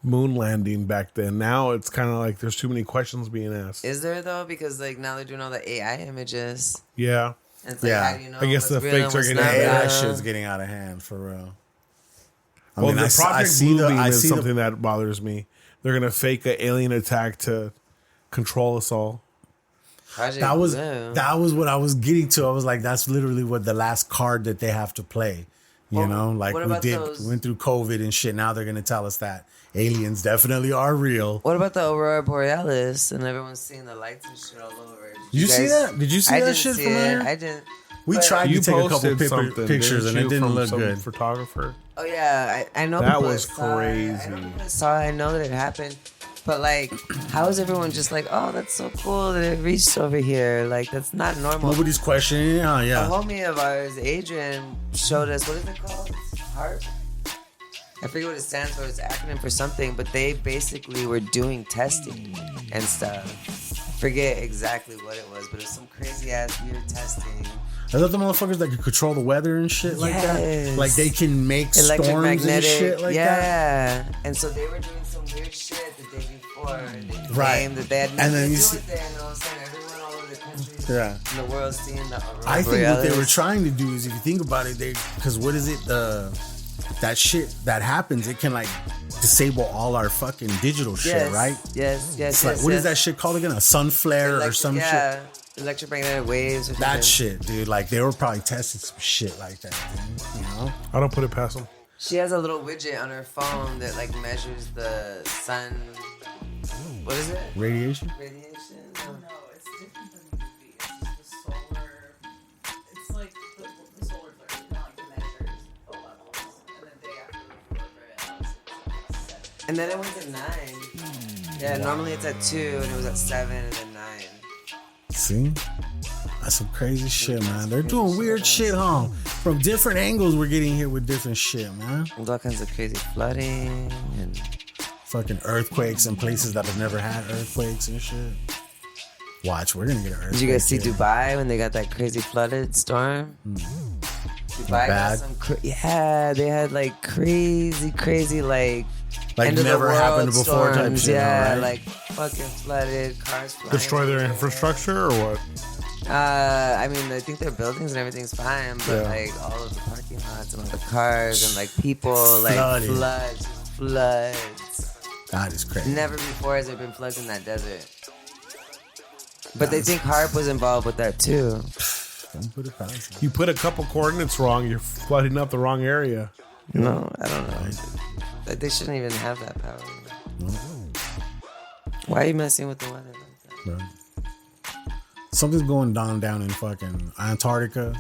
D: moon landing back then. Now it's kind of like there's too many questions being asked.
B: Is there though? Because like now they're doing all the AI images.
D: Yeah.
B: And it's like, how do you know
D: I guess the
B: what's real
D: fakes
B: and
D: are
B: what's
D: getting
B: not
C: that
B: real?
C: shit's getting out of hand for real. I
D: Well,
C: mean,
D: the Project Bluebeam is something that bothers me. They're gonna fake an alien attack to control us all.
C: That was what I was getting to. I was like, that's literally what the last card that they have to play. You know, like we went through COVID and shit. Now they're gonna tell us that aliens definitely are real.
B: What about the Aurora Borealis and everyone's seeing the lights and shit all over?
C: Did you see that? Did you see that shit from there?
B: I didn't.
C: We tried to take a couple pictures and it didn't look
D: some
C: good.
D: Photographer.
B: Oh yeah, I know
D: that
B: people
D: was crazy.
B: I know that it happened, but like, how is everyone just like, oh, that's so cool that it reached over here? Like, that's not normal.
C: Nobody's questioning it. Oh yeah.
B: A homie of ours, Adrian, showed us what is it called? HARP. I forget what it stands for. It's an acronym for something, but they basically were doing testing and stuff. Forget exactly what it was, but it's some crazy ass weird testing.
C: Are those the motherfuckers that can control the weather and shit like that? Like they can make storms and shit like that?
B: Yeah. And so they were doing some weird shit the day before. And they claimed that they had nothing to do with it. And I was saying everyone all over the country in the world seeing the Aurora
C: I think
B: Borealis.
C: what they were trying to do is, if you think about it, because what is it? that shit that happens, it can like disable all our fucking digital shit, right?
B: Yes.
C: It's like, what is that shit called again? A sun flare or some shit?
B: Electromagnetic waves or something.
C: That shit, dude. Like, they were probably testing some shit like that, dude. You know?
D: I don't put it past them.
B: She has a little widget on her phone that like measures the sun. What is it?
C: Radiation?
B: No,
L: it's different than UV. It's just the solar. It's like the solar flare. It like measures the levels, and then day after the flare,
B: and then it went to 9. Yeah, normally it's at 2, and it was at 7, and then 9.
C: See? That's some crazy shit, man. They're doing weird shit, huh? From different angles, we're getting hit with different shit, man.
B: There's all kinds of crazy flooding and
C: fucking earthquakes in places that have never had earthquakes and shit. Watch, we're gonna get an earthquake.
B: Did you guys see Dubai when they got that crazy flooded storm? Dubai got some yeah, they had like crazy like end of
C: never
B: the world
C: happened before type
B: storms.
C: shit.
B: Yeah,
C: right?
B: like fucking flooded, cars flying.
D: Destroy their infrastructure or what?
B: I mean, I think their buildings and everything's fine, but like all of the parking lots and all the cars and like people like floods.
C: That is crazy.
B: Never before has there been floods in that desert. But they think HARP was involved with that too.
C: Don't put it past them.
D: You put a couple coordinates wrong, you're flooding up the wrong area.
B: No, I don't know. They shouldn't even have that power.
C: No.
B: Why are you messing with the weather like that?
C: Right. Something's going down in fucking Antarctica,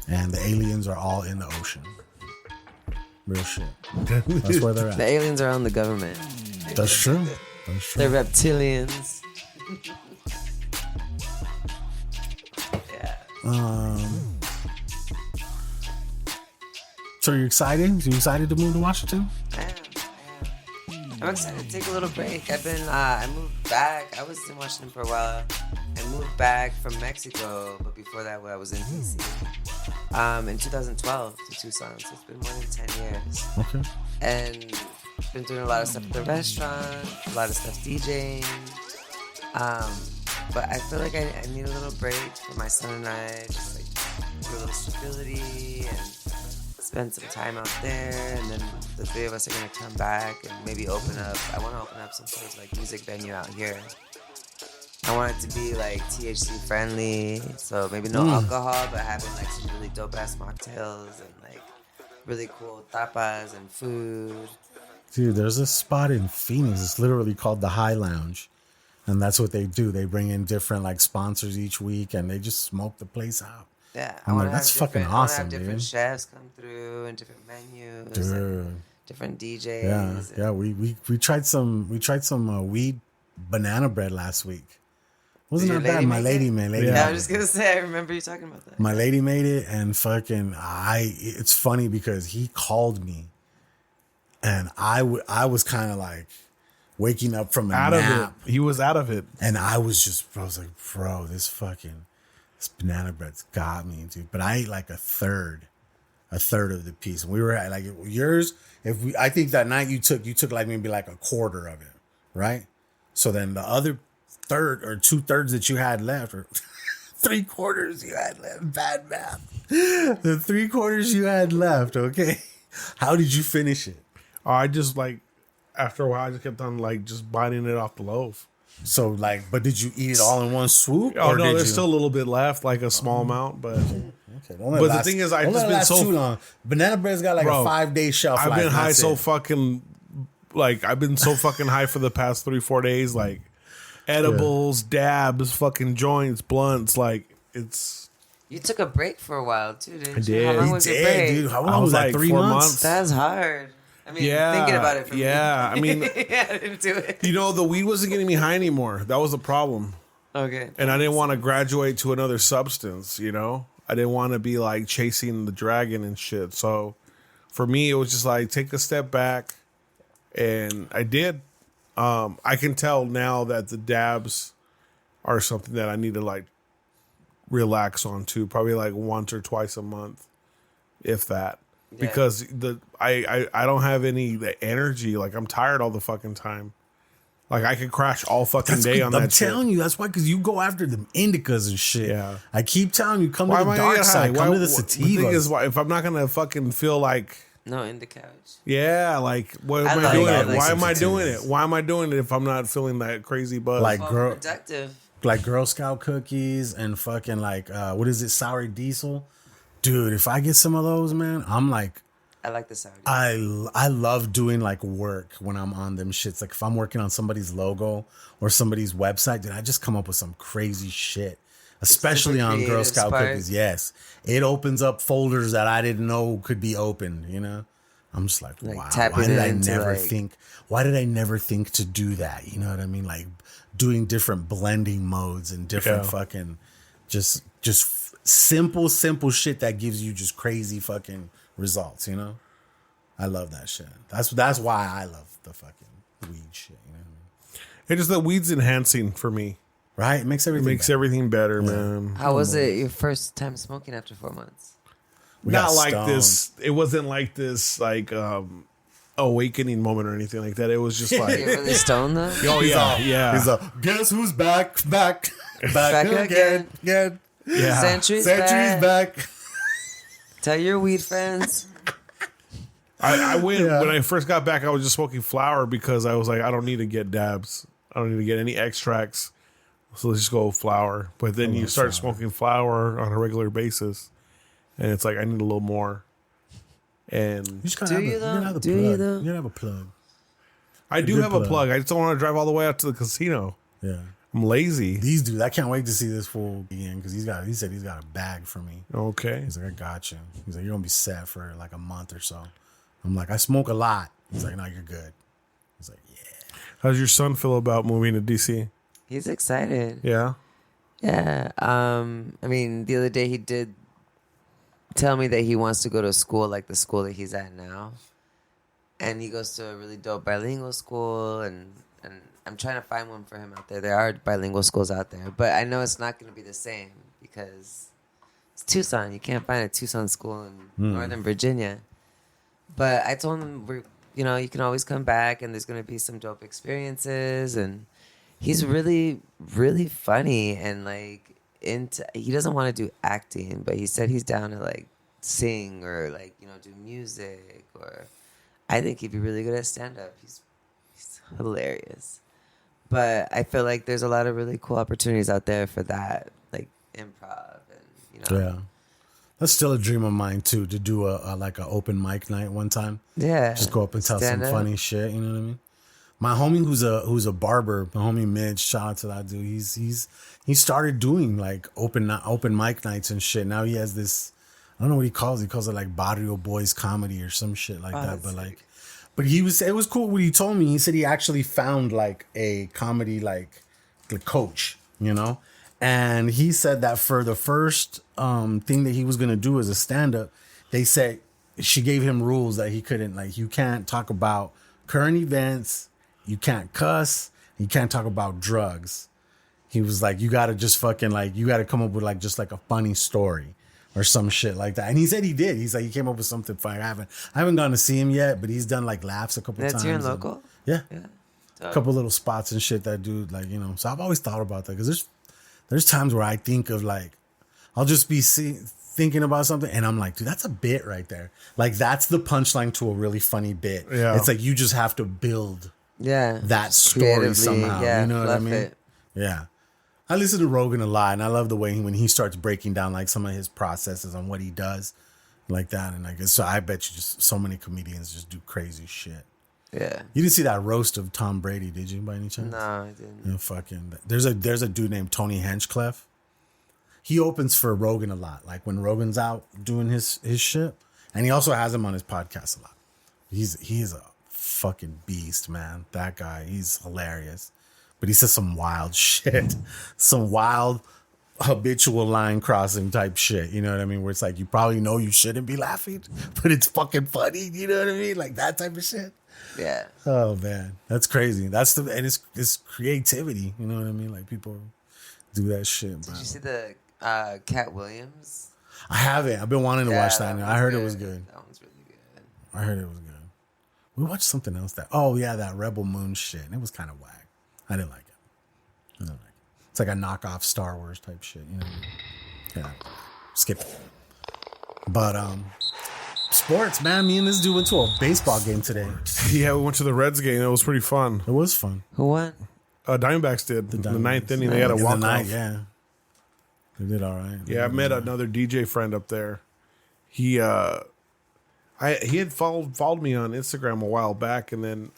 C: and the aliens are all in the ocean. Real shit. That's where they're at.
B: The aliens are on the government.
C: That's true. That's true.
B: They're reptilians.
C: So you're excited? You excited to move to Washington?
B: I am. I'm excited to take a little break. I moved back. I was in Washington for a while. I moved back from Mexico, but before that, I was in DC. In 2012 to Tucson, so it's been more than 10 years.
C: Okay.
B: And been doing a lot of stuff at the restaurant, a lot of stuff DJing. But I feel like I need a little break for my son and I, just like do a little stability and spend some time out there, and then the three of us are gonna come back and maybe open up. I want to open up some sort of like music venue out here. I want it to be like THC friendly, so maybe no alcohol, but having like some really dope ass mocktails and like really cool tapas and food.
C: Dude, there's a spot in Phoenix. It's literally called the High Lounge, and that's what they do. They bring in different like sponsors each week, and they just smoke the place out.
B: Yeah,
C: I'm like, that's fucking awesome, dude.
B: Different chefs come through and different menus,
C: dude.
B: and different DJs.
C: Yeah. We tried some weed banana bread last week. Wasn't that bad? My lady made it.
B: Yeah, I was just gonna say, I remember you talking about that.
C: My lady made it, and fucking it's funny because he called me, and I was kind of like waking up from a nap.
D: He was out of it,
C: and I was like, bro, this banana bread's got me, dude. But I ate like a third of the piece. And we were at like yours. I think that night you took like maybe like a quarter of it, right? So then the other third or 2/3 that you had left, or 3/4 you had left. Bad math. The 3/4 you had left. Okay, how did you finish it?
D: I just like after a while I just kept on like just biting it off the loaf.
C: So like, but did you eat it all in one swoop?
D: Oh no, there's still a little bit left, like a small amount, but
C: okay.
D: But the thing is, I've just been so
C: too long. Banana bread's got like a 5-day shelf life.
D: I've been high so fucking I've been so fucking high for the past 3-4 days, like edibles, dabs, fucking joints, blunts, like it's.
B: You took a break for a while too, didn't you?
D: I did.
B: How long was your break?
C: Dude. How long was that?
D: Like
C: 3 months?
B: That's hard. I mean, thinking about it for me.
D: I mean,
B: yeah, I didn't do it.
D: You know, the weed wasn't getting me high anymore. That was the problem.
B: Okay.
D: And I didn't want to graduate to another substance, you know? I didn't want to be like chasing the dragon and shit. So for me, it was just like take a step back. And I did. I can tell now that the dabs are something that I need to like relax on too. Probably like once or twice a month, if that. Yeah. Because I don't have the energy. Like I'm tired all the fucking time. Like I could crash all fucking day on that shit.
C: I'm telling you, that's why, because you go after them indicas and shit.
D: Yeah.
C: I keep telling you, come to the dark side, come to the sativa.
D: The thing is, if I'm not gonna fucking feel like
B: No, in the couch.
D: Yeah, like what
B: I
D: am I
B: like
D: doing
B: all
D: it?
B: those
D: Why am I doing
C: sensitivities.
D: it? Why am I doing it if I'm not feeling that crazy buzz?
C: Like
B: Productive.
C: like Girl Scout cookies and fucking like what is it, sour diesel, dude. If I get some of those, man, I'm like,
B: I like the sound.
C: I love doing like work when I'm on them shits. Like if I'm working on somebody's logo or somebody's website, dude, I just come up with some crazy shit. Especially on Girl
B: creative
C: Scout
B: spark.
C: cookies. Yes, it opens up folders that I didn't know could be opened. You know, I'm just like wow.
B: tapping
C: Why did I
B: into,
C: never
B: like-
C: think? Why did I never think to do that? You know what I mean? Like doing different blending modes and different fucking just simple shit that gives you just crazy fucking results. You know, I love that shit. That's why I love the fucking weed shit. You know what I mean?
D: It's just that weed's enhancing for me.
C: Right? It makes everything
D: better, man.
B: How was it your first time smoking after 4 months?
D: Not like this. It wasn't like this, like awakening moment or anything like that. It was just like
B: You really stoned though?
D: Oh yeah.
C: He's like, guess who's back again.
D: Yeah.
B: Century's back. Tell your weed friends.
D: I went when I first got back. I was just smoking flower because I was like, I don't need to get dabs. I don't need to get any extracts. So let's just go flower. But then you start smoking flower on a regular basis, and it's like I need a little more. And
C: You gotta have a plug.
D: I do have a plug. I just don't want to drive all the way out to the casino.
C: Yeah.
D: I'm lazy.
C: These dudes, I can't wait to see this fool again because he said he's got a bag for me.
D: Okay.
C: He's like, I got you. He's like, you're gonna be set for like a month or so. I'm like, I smoke a lot. He's like, no, you're good. He's like, yeah.
D: How's your son feel about moving to DC?
B: He's excited.
D: Yeah.
B: Yeah. I mean, the other day he did tell me that he wants to go to school like the school that he's at now. And he goes to a really dope bilingual school, and I'm trying to find one for him out there. There are bilingual schools out there, but I know it's not going to be the same because it's Tucson. You can't find a Tucson school in Northern Virginia. But I told him, you can always come back, and there's going to be some dope experiences, and he's really, really funny, and like he doesn't want to do acting, but he said he's down to like sing or like, do music, or I think he'd be really good at stand-up. He's hilarious. But I feel like there's a lot of really cool opportunities out there for that, like improv and,
C: Yeah. That's still a dream of mine too, to do a like an open mic night one time.
B: Yeah.
C: Just go up and tell some
B: Stand up.
C: funny shit, you know what I mean? My homie who's a barber, my homie Midge, shout out to that dude. He started doing like open mic nights and shit. Now he has this, I don't know what he calls it like Barrio Boys comedy or some shit like that. But like, but it was cool what he told me. He said he actually found like a comedy like coach, and he said that for the first thing that he was gonna do as a stand-up, they said she gave him rules that he couldn't, like, you can't talk about current events, you can't cuss, you can't talk about drugs. He was like, you gotta just fucking like, you gotta come up with like just like a funny story or some shit like that. And he said he did. He's like, he came up with something funny. I haven't gone to see him yet, but he's done like laughs a couple times.
B: That's here in local?
C: Yeah. A couple little spots and shit that dude, like, so I've always thought about that because there's times where I think of like, I'll just be thinking about something and I'm like, dude, that's a bit right there. Like that's the punchline to a really funny bit.
D: Yeah.
C: It's like you just have to build that story
B: Creatively,
C: somehow.
B: yeah,
C: You know what I
B: fluff
C: mean?
B: it.
C: Yeah. I listen to Rogan a lot and I love the way when he starts breaking down like some of his processes on what he does like that. And I guess, so I bet you just so many comedians just do crazy shit.
B: Yeah.
C: You didn't see that roast of Tom Brady, did you, by any chance?
B: No, I didn't.
C: Yeah, fucking. There's a dude named Tony Hinchcliffe. He opens for Rogan a lot, like when Rogan's out doing his shit, and he also has him on his podcast a lot. He's a fucking beast, man. That guy, he's hilarious. But he says some wild shit, some wild habitual line crossing type shit. You know what I mean? Where it's like you probably know you shouldn't be laughing, but it's fucking funny. You know what I mean? Like that type of shit.
B: Yeah.
C: Oh man, that's crazy. And it's creativity. You know what I mean? Like people do that shit.
B: Did you see the Cat Williams?
C: I haven't. I've been wanting to watch that. I heard it was good.
B: That one's really good.
C: I heard it was good. We watched something else that Rebel Moon shit. And it was kind of whack. I didn't like it. It's like a knockoff Star Wars type shit. You know? Yeah. Skip it. But Sports, man. Me and this dude went to a baseball game today.
D: Yeah, we went to the Reds game. It was pretty fun.
C: It was fun.
B: Who won?
D: Diamondbacks did. The ninth inning, they had a walk-off.
C: Yeah. They did all right.
D: Yeah, I met another DJ friend up there. He had followed me on Instagram a while back, and then,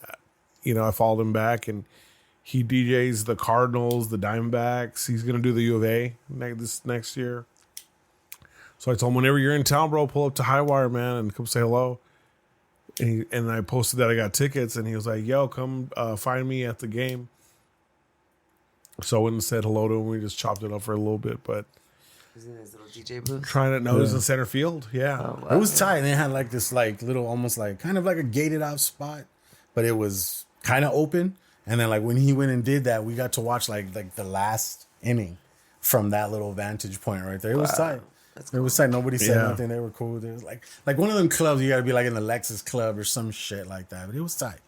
D: I followed him back, and he DJs the Cardinals, the Diamondbacks. He's going to do the U of A this next year. So I told him, whenever you're in town, bro, pull up to Highwire, man, and come say hello. And I posted that I got tickets, and he was like, yo, come find me at the game. So I went and said hello to him. We just chopped it up for a little bit, but
B: He's in his little DJ booth.
D: trying to know, it was in center field. Yeah.
B: Oh, wow.
C: It was tight. They had like this like little, almost like kind of like a gated off spot, but it was kind of open. And then like when he went and did that, we got to watch like the last inning from that little vantage point right there. It was tight. It was tight. Nobody said nothing. They were cool. It was like one of them clubs you got to be like in the Lexus Club or some shit like that. But it was tight.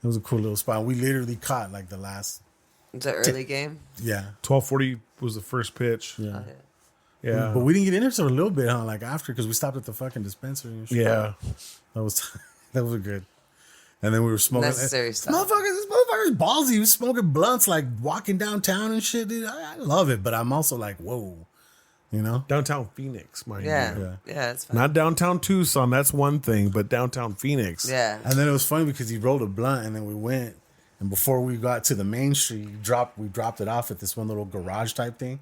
C: It was a cool little spot. We literally caught like the last.
B: It's an early game.
C: Yeah.
D: 12:40 was the first pitch.
C: Yeah.
D: Yeah.
C: But we didn't get in there for a little bit, huh? Like after, because we stopped at the fucking dispensary and shit.
D: Yeah.
C: That was good. And then we were smoking.
B: Necessary stuff.
C: This motherfucker's ballsy. He was smoking blunts, like walking downtown and shit. Dude, I love it, but I'm also like, whoa,
D: Downtown Phoenix, mind you.
B: Yeah, that's fine.
D: Not downtown Tucson. That's one thing, but downtown Phoenix.
B: Yeah.
C: And then it was funny because he rolled a blunt, and then we went, and before we got to the main street, we dropped it off at this one little garage type thing.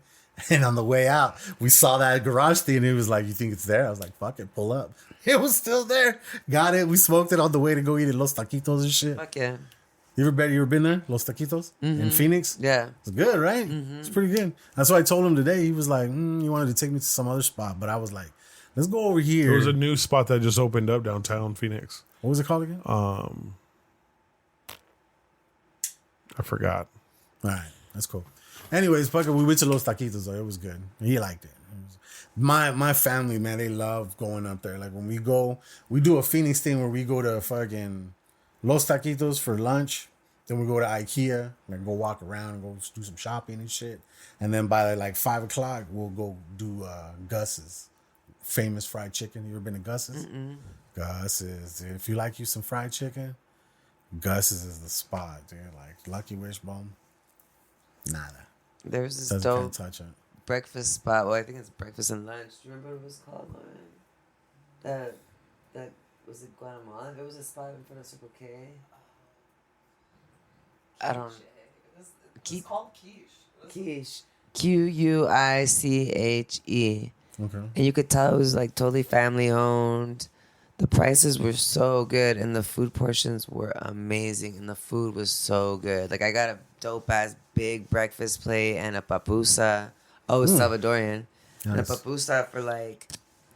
C: And on the way out, we saw that garage thing, and it was like, you think it's there? I was like, fuck it, pull up. It was still there. Got it. We smoked it on the way to go eat at Los Taquitos and shit.
B: Fuck yeah.
C: You ever been there? Los Taquitos? In Phoenix?
B: Yeah.
C: It's good, right? It's pretty good. That's what I told him today. He was like, you wanted to take me to some other spot. But I was like, let's go over here.
D: There was a new spot that just opened up downtown Phoenix.
C: What was it called again?
D: I forgot.
C: All right. That's cool. Anyways, we went to Los Taquitos, though. It was good. He liked it. My family, man, they love going up there. Like when we go, we do a Phoenix thing where we go to fucking Los Taquitos for lunch. Then we go to IKEA, like go walk around and go do some shopping and shit. And then by like 5 o'clock, we'll go do Gus's famous fried chicken. You ever been to Gus's? Gus's. If you like you some fried chicken, Gus's is the spot, dude. Like Lucky Wishbone, nada.
B: There's this
C: Doesn't
B: dope
C: touch it.
B: breakfast spot. Well, I think it's breakfast and lunch. Do you remember what it was called, man? That was it Guatemala? There was a spot in front of Circle K. I don't.
L: It's called Quiche.
B: Quiche. Quiche.
C: Okay.
B: And you could tell it was like totally family owned. The prices were so good, and the food portions were amazing, and the food was so good. Like I got a dope ass big breakfast plate and a papusa. Oh, it's Salvadorian.
C: Nice.
B: And a papusa for like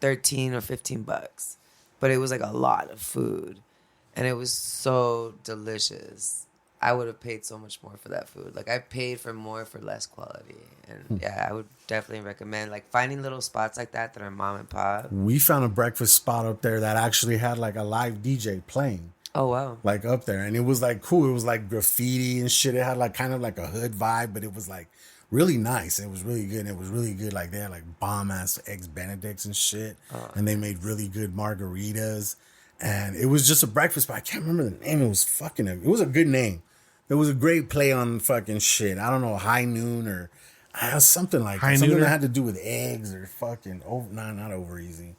B: $13 or $15. But it was like a lot of food, and it was so delicious. I would have paid so much more for that food. Like I paid for more for less quality, and yeah, I would definitely recommend like finding little spots like that are mom and pop.
C: We found a breakfast spot up there that actually had like a live DJ playing.
B: Oh wow!
C: Like up there, and it was like cool. It was like graffiti and shit. It had like kind of like a hood vibe, but it was like really nice. It was really good. It was really good. Like they had like bomb ass eggs Benedicts and shit, and they made really good margaritas. And it was just a breakfast spot. I can't remember the name. It was a good name. It was a great play on fucking shit. I don't know, High Noon or something like that. Something that had to do with eggs or fucking not over easy.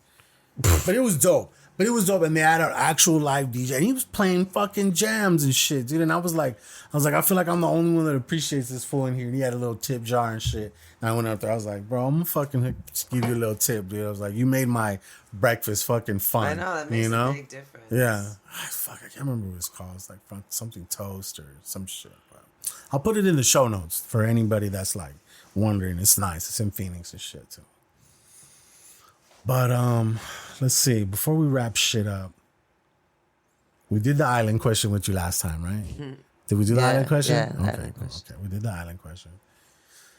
C: But it was dope. And they had an actual live DJ, and he was playing fucking jams and shit, dude. And I was like, I feel like I'm the only one that appreciates this fool in here. And he had a little tip jar and shit. And I went up there. I was like, bro, I'm gonna fucking just give you a little tip, dude. I was like, you made my breakfast fucking fun.
B: I know that makes a big difference.
C: Yeah. Fuck, I can't remember what it's called. It's like something toast or some shit. But I'll put it in the show notes for anybody that's like wondering. It's nice. It's in Phoenix and shit too. But let's see. Before we wrap shit up, we did the island question with you last time, right? Did we do the island question?
B: Yeah,
C: okay,
B: island question.
C: Okay, we did the island question.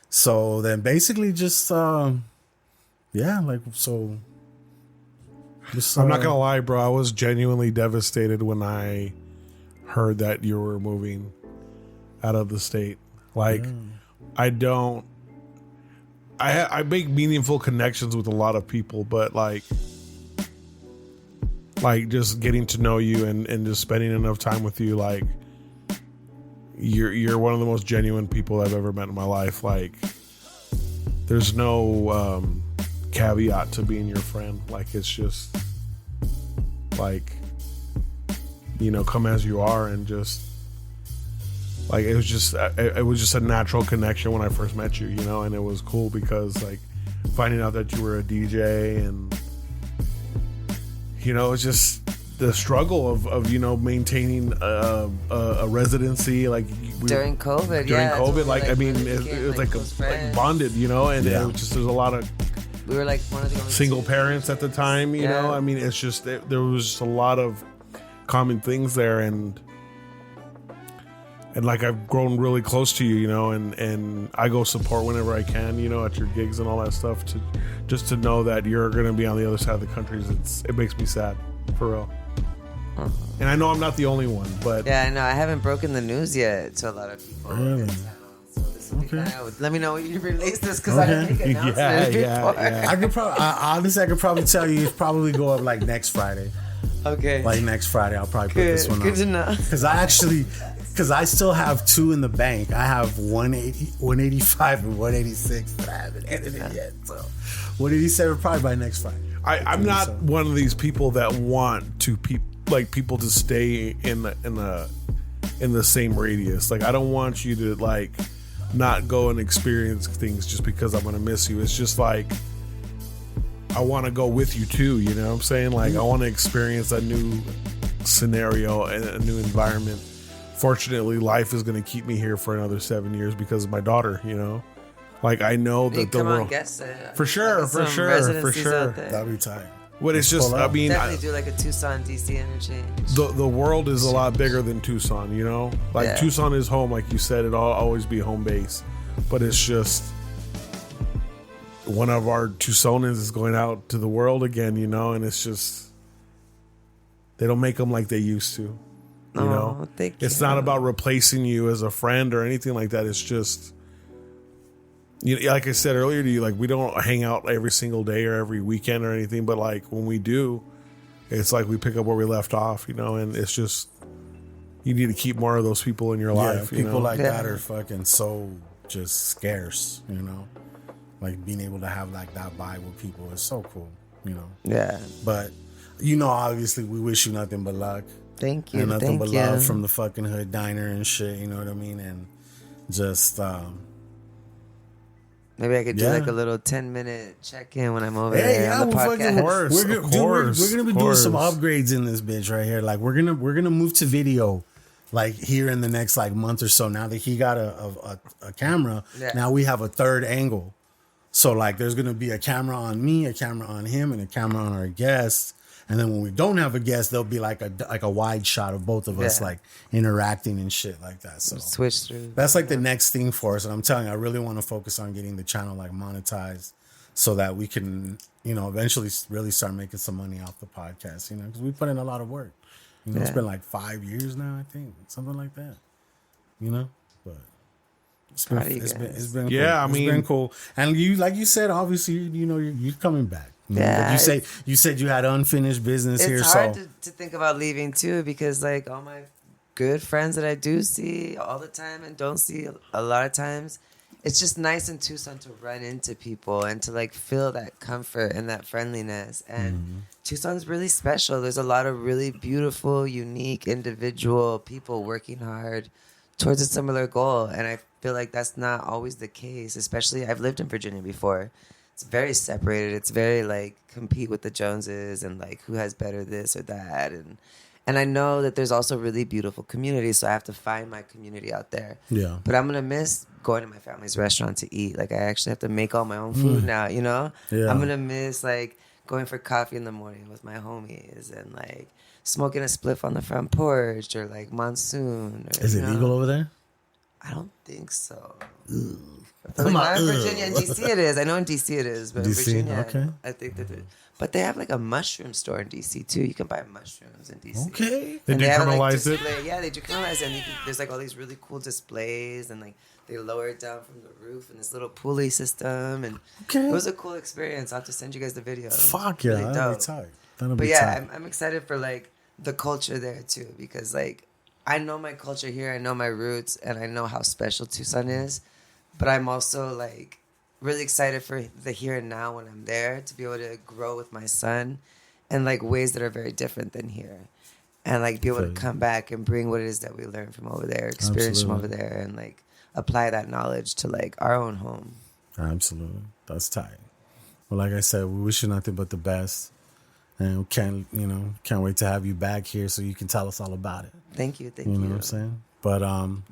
C: So then basically just I'm
D: not gonna lie, bro. I was genuinely devastated when I heard that you were moving out of the state. Like, I make meaningful connections with a lot of people, but like, like just getting to know you and just spending enough time with you. Like you're one of the most genuine people I've ever met in my life. Like there's no caveat to being your friend. Like it's just like, you know, come as you are, and just like it was just a natural connection when I first met you, you know. And it was cool because like finding out that you were a DJ, and you know, it's just the struggle of you know, maintaining a residency like
B: during COVID.
D: During COVID, like I mean, it was like bonded, you know, and it was just there's a lot of.
B: We were like one of the only
D: single parents at the time, you know. I mean, it's just there was just a lot of common things there, and like I've grown really close to you, you know, and I go support whenever I can, you know, at your gigs and all that stuff. To just to know that you're going to be on the other side of the country, it makes me sad, for real. And I know I'm not the only one, but
B: yeah, I know I haven't broken the news yet to a lot of people.
C: Really?
B: Okay. Let me know when you release this because I didn't make announcements before.
C: I could probably, honestly, I could probably tell you it's probably go up like next Friday.
B: Okay.
C: Like next Friday, I'll probably put this one up.
B: Good to know.
C: Because I still have 2 in the bank. I have 185 and 186 that I haven't edited yet. So 187 probably by next Friday.
D: I'm not one of these people that want to people to stay in the same radius. Like I don't want you to like not go and experience things just because I'm gonna miss you. It's just like I want to go with you too, you know what I'm saying? Like I want to experience a new scenario and a new environment. Fortunately, life is going to keep me here for another 7 years because of my daughter, you know. Like I know that the world for sure.
C: That'll be tight.
D: But it's just, I mean,
B: definitely do like a Tucson DC interchange.
D: The world is a lot bigger than Tucson, you know. Like Tucson is home, like you said. It'll always be home base, but it's just one of our Tucsonans is going out to the world again, you know. And it's just they don't make them like they used to, you know. It's not about replacing you as a friend or anything like that. It's just. You know, like I said earlier to you, like we don't hang out every single day or every weekend or anything, but like when we do, it's like we pick up where we left off, you know, and it's just you need to keep more of those people in your life.
C: People
D: you know?
C: like that are fucking so just scarce, you know. Like being able to have like that vibe with people is so cool, you know.
B: Yeah.
C: But you know, obviously we wish you nothing but luck.
B: Thank you.
C: And nothing
B: Thank
C: but
B: you.
C: love from the fucking Hood Diner and shit, you know what I mean? And just
B: maybe I could do like a little 10-minute check-in when I'm over there on the podcast.
C: We're gonna be doing some upgrades in this bitch right here. Like we're gonna move to video, like here in the next like month or so. Now that he got a camera, now we have a third angle. So like there's gonna be a camera on me, a camera on him, and a camera on our guests. And then when we don't have a guest, there'll be like a wide shot of both of us like interacting and shit like that. So
B: switch through.
C: That's like the next thing for us. And I'm telling you, I really want to focus on getting the channel like monetized so that we can, you know, eventually really start making some money off the podcast, you know, because we put in a lot of work. You know, it's been like 5 years now, I think, something like that, you know, but it's been cool. It's been cool. And you, like you said, obviously, you know, you're coming back.
B: Yeah,
C: you said you had unfinished business here.
B: It's hard to think about leaving too, because like all my good friends that I do see all the time and don't see a lot of times, it's just nice in Tucson to run into people and to like feel that comfort and that friendliness. And Tucson's really special. There's a lot of really beautiful, unique, individual people working hard towards a similar goal. And I feel like that's not always the case, especially I've lived in Virginia before. It's very separated. It's very like compete with the Joneses and like who has better this or that. And I know that there's also really beautiful communities, so I have to find my community out there.
C: Yeah.
B: But I'm going to miss going to my family's restaurant to eat. Like I actually have to make all my own food now, you know?
C: Yeah.
B: I'm going to miss like going for coffee in the morning with my homies and like smoking a spliff on the front porch or like monsoon. Or,
C: is it legal over there?
B: I don't think so. Like not in Virginia and DC it is. I know in DC it is, but
C: DC,
B: in Virginia,
C: okay.
B: I think that. But they have like a mushroom store in DC too. You can buy mushrooms in DC.
C: Okay,
D: they decriminalize it.
B: Yeah, they decriminalize it. And there's like all these really cool displays, and like they lower it down from the roof in this little pulley system. And it was a cool experience. I'll have to send you guys the video.
C: Fuck yeah,
B: really
C: that'd be tight. That'll
B: But
C: be
B: yeah,
C: tight.
B: I'm excited for like the culture there too, because like I know my culture here, I know my roots, and I know how special Tucson is. But I'm also like really excited for the here and now when I'm there to be able to grow with my son in like ways that are very different than here. And like be able to come back and bring what it is that we learned from over there, experience from over there, and like apply that knowledge to like our own home.
C: Absolutely. That's tight. Well, like I said, we wish you nothing but the best. And we can't wait to have you back here so you can tell us all about it.
B: Thank you.
C: You know what I'm saying? But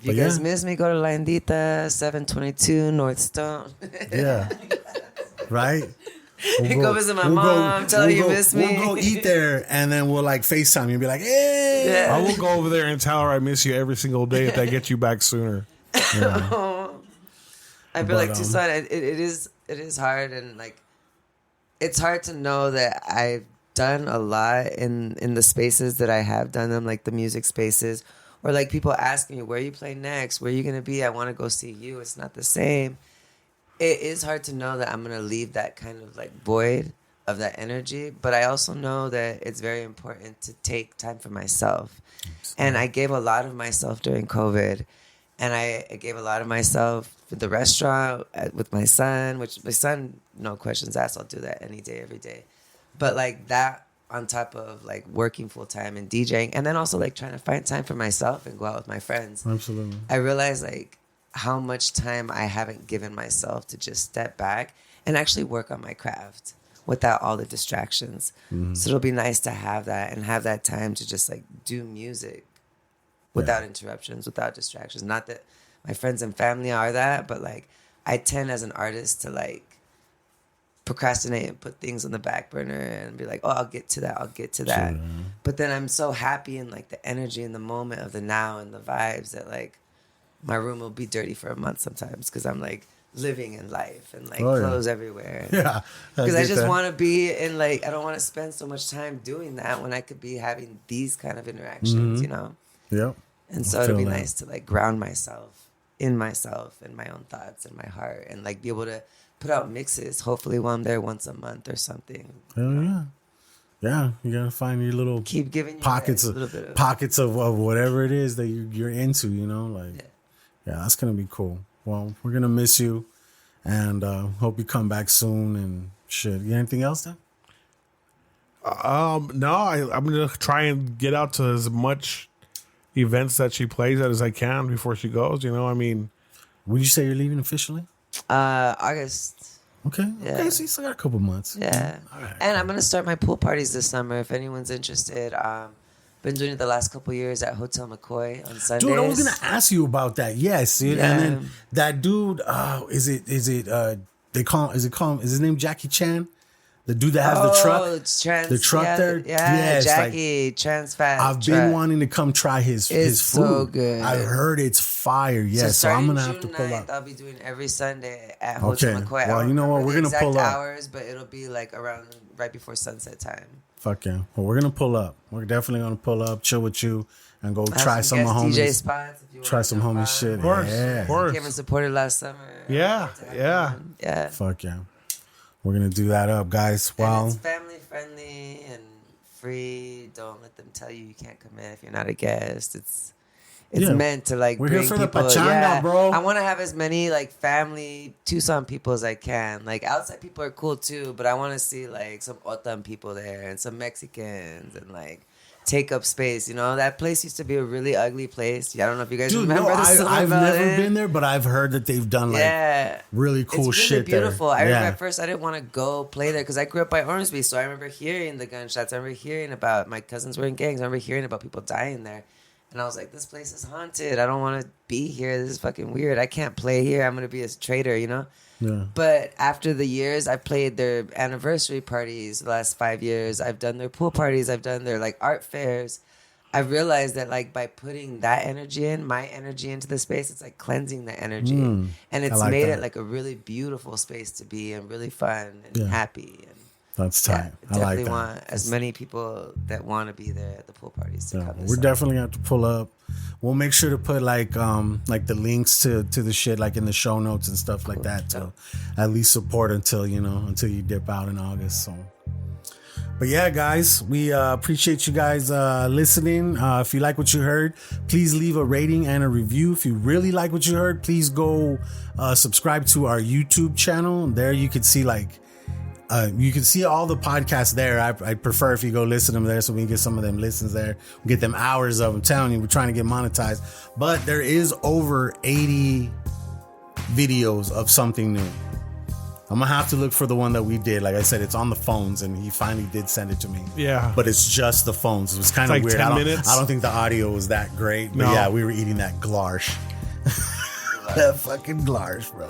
B: if you guys miss me, go to La Indita, 722 North Stone.
C: Yeah. Right?
B: Go visit my mom, tell her you miss me.
C: We'll go eat there, and then we'll like FaceTime you and be like, hey.
D: Yeah. I will go over there and tell her I miss you every single day if that gets you back sooner.
B: Yeah. I feel like Tucson, it is hard, and like it's hard to know that I've done a lot in the spaces that I have done them, like the music spaces, or like people asking me, where you play next? Where are you going to be? I want to go see you. It's not the same. It is hard to know that I'm going to leave that kind of like void of that energy. But I also know that it's very important to take time for myself. And I gave a lot of myself during COVID. And I gave a lot of myself for the restaurant with my son, which my son, no questions asked, I'll do that any day, every day. But like that on top of like working full time and DJing, and then also like trying to find time for myself and go out with my friends.
C: Absolutely.
B: I realized like how much time I haven't given myself to just step back and actually work on my craft without all the distractions. Mm-hmm. So it'll be nice to have that and have that time to just like do music without interruptions, without distractions. Not that my friends and family are that, but like I tend as an artist to like procrastinate and put things on the back burner and be like, oh, I'll get to that. Sure. But then I'm so happy in like the energy in the moment of the now and the vibes that like my room will be dirty for a month sometimes because I'm like living in life and like clothes everywhere.
C: Yeah.
B: Because I just want to be in like, I don't want to spend so much time doing that when I could be having these kind of interactions, you know?
C: Yep.
B: And so it'll be nice to like ground myself and my own thoughts and my heart and like be able to put out mixes, hopefully while I'm there once a month or something.
C: Hell yeah. Yeah, you gotta find your little
B: keep giving
C: pockets of whatever it is that you're into, you know? Like yeah, that's gonna be cool. Well, we're gonna miss you and hope you come back soon and shit. You got anything else then?
D: No, I'm gonna try and get out to as much events that she plays at as I can before she goes, you know? I mean,
C: would you say you're leaving officially?
B: August.
C: Okay.
B: Yeah.
C: Okay, so you still got a couple months.
B: Yeah.
C: All right.
B: And I'm going to start my pool parties this summer if anyone's interested. Been doing it the last couple years at Hotel McCoy on Sundays.
C: Dude, I was going to ask you about that. Yes. Yeah. And then that dude, is his name Jackie Chan? The dude that has the truck, the truck there,
B: Jackie Chan's fat.
C: I've been wanting to come try his food.
B: It's so good.
C: I heard it's fire. Yes, so I'm gonna have to pull up.
B: I'll be doing every Sunday at Hotel McCoy.
C: Well, you know what? We're gonna pull up
B: hours, but it'll be like around right before sunset time.
C: Fuck yeah! Well, we're gonna pull up. We're definitely gonna pull up, chill with you, and go try some of homies.
B: DJ spots. If you
C: try some homie shit.
D: Of course, of course.
B: Came and supported last summer.
D: Yeah.
C: Fuck yeah. We're going to do that up, guys. Wow.
B: And it's family friendly and free. Don't let them tell you can't come in if you're not a guest. It's meant to like
C: we're
B: bring
C: here for
B: people.
C: The pachanga, bro.
B: I want to have as many like family Tucson people as I can. Like outside people are cool too, but I want to see like some Otan people there and some Mexicans and like take up space. You know, that place used to be a really ugly place. I don't know if you guys remember.
C: I've never been there, but I've heard that they've done like really cool shit.
B: It's really beautiful. I remember at first I didn't want to go play there because I grew up by Ormsby, so I remember hearing the gunshots. I remember hearing about my cousins were in gangs. I remember hearing about people dying there, and I was like, "This place is haunted. I don't want to be here. This is fucking weird. I can't play here. I'm gonna be a traitor," you know.
C: Yeah.
B: But after the years, I've played their anniversary parties the last 5 years. I've done their pool parties. I've done their like art fairs. I realized that like by putting that energy in, my energy into the space, it's like cleansing the energy. And it's made it like a really beautiful space to be and really fun and happy. And
C: that's tight.
B: I definitely want as many people that want to be there at the pool parties to come.
C: We're definitely going to have to pull up. We'll make sure to put like the links to the shit like in the show notes and stuff like that to at least support until you dip out in August. So But yeah, guys, we appreciate you guys listening. If you like what you heard, please leave a rating and a review. If you really like what you heard, please go subscribe to our YouTube channel. There you can see you can see all the podcasts there. I prefer if you go listen to them there so we can get some of them listens there. We get them hours of them. I'm telling you, we're trying to get monetized. But there is over 80 videos of something new. I'm gonna have to look for the one that we did. Like I said, it's on the phones, and he finally did send it to me.
D: Yeah,
C: but it's just the phones. It was kind of weird.
D: 10 minutes.
C: I don't think the audio was that great. But yeah, we were eating that glarsh. That fucking glarsh, bro.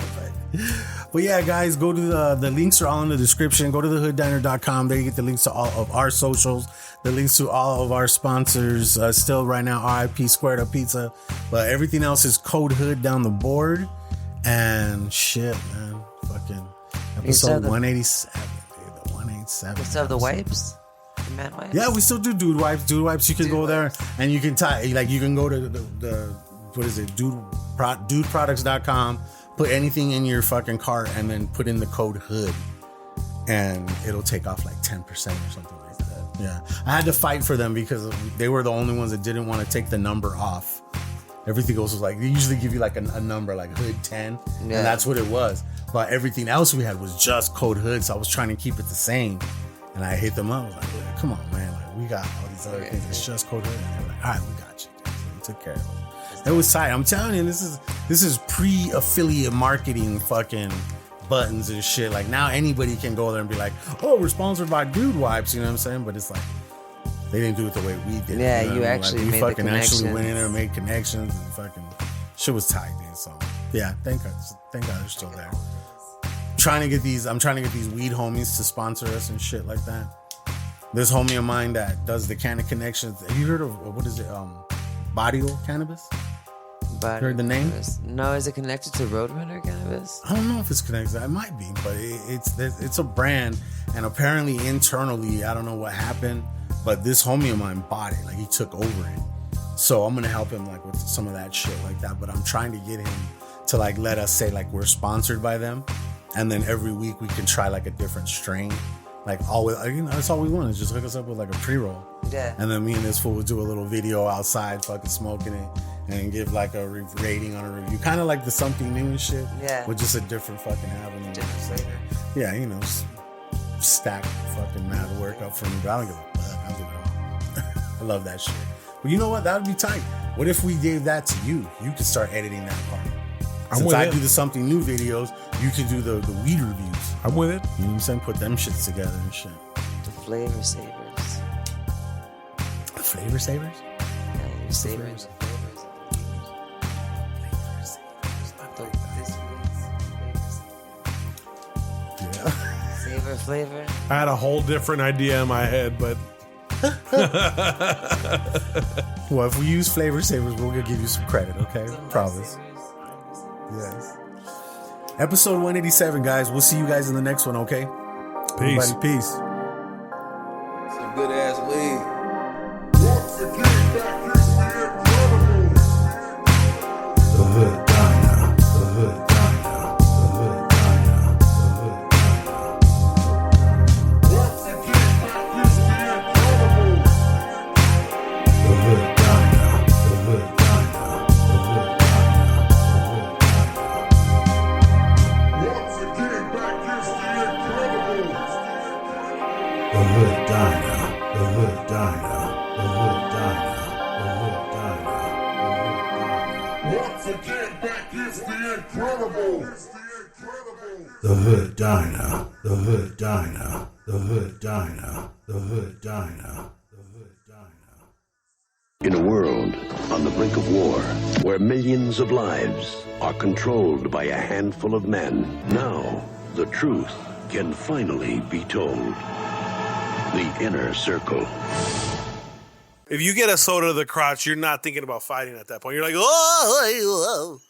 C: But yeah, guys, go to the links are all in the description. Go to thehooddiner.com. There you get the links to all of our socials, the links to all of our sponsors. Still right now, RIP Squared Up Pizza, but everything else is Code Hood down the board. And shit, man, fucking episode 187, dude, the 187.
B: We still have the wipes, the man wipes.
C: Yeah, we still do dude wipes. Dude wipes. You can go there and you can you can go to the what is it, dudeproducts.com. Put anything in your fucking cart and then put in the code HOOD, and it'll take off like 10% or something like that. Yeah, I had to fight for them because they were the only ones that didn't want to take the number off. Everything else was like, they usually give you like a number like Hood 10, and that's what it was. But everything else we had was just code Hood, so I was trying to keep it the same. And I hit them up. I was like, come on, man, like we got all these other things. It's just code Hood. And they were like, all right, we got you. So we took care of it. It was tight. I'm telling you, this is pre-affiliate marketing fucking buttons and shit. Like now anybody can go there and be like, oh, we're sponsored by Dude Wipes, you know what I'm saying? But it's like, they didn't do it the way we did.
B: Yeah,
C: you know?
B: you actually
C: like, we
B: made
C: fucking
B: the
C: actually went in there and made connections and fucking shit was tight, dude. So yeah, thank God they're still there. I'm trying to get these weed homies to sponsor us and shit like that. This homie of mine that does the Canna Connections. Have you heard of what is it? Bodio Cannabis? Heard the name?
B: No, is it connected to Roadrunner Cannabis?
C: I don't know if it's connected. It might be, but it's a brand, and apparently internally, I don't know what happened, but this homie of mine bought it. Like he took over it. So I'm gonna help him like with some of that shit like that. But I'm trying to get him to like let us say like we're sponsored by them, and then every week we can try like a different strain. Like always, you know, that's all we want is just hook us up with like a pre-roll.
B: Yeah.
C: And then me and this fool would do a little video outside, fucking smoking it, and give like a rating on a review, kind of like the something new and shit.
B: Yeah.
C: With just a different fucking avenue.
B: Different flavor.
C: Yeah, you know, stack fucking mad work up for me, but I don't give a fuck. I'll do it all. I love that shit. But you know what? That would be tight. What if we gave that to you? You could start editing that part. Since I do the something new videos, you can do the weed reviews.
D: I'm with it.
C: You know what I'm saying? Put them shits together and shit.
B: The flavor savers.
C: The flavor savers?
B: Yeah, you're savoring the flavors.
C: Yeah.
B: Savor flavor.
D: I had a whole different idea in my head, but
C: well, if we use flavor savers, we're gonna give you some credit, okay? Promise. Yes. Episode 187, guys. We'll see you guys in the next one, okay?
D: Peace.
C: Everybody, peace.
G: Some good ass weed.
C: The Hood Diner. The Hood Diner. The Hood Diner. The Hood Diner. The Hood Diner. The Hood The Hood Diner, the Hood Diner, the Hood Diner, the Hood Diner, the Hood Diner. Once again, back is the incredible. The Hood Diner, the Hood Diner, the Hood Diner, the Hood Diner, the Hood Diner.
M: In a world on the brink of war, where millions of lives are controlled by a handful of men, now the truth can finally be told. The Inner Circle.
D: If you get a soda to the crotch, you're not thinking about fighting at that point. You're like, oh, oh.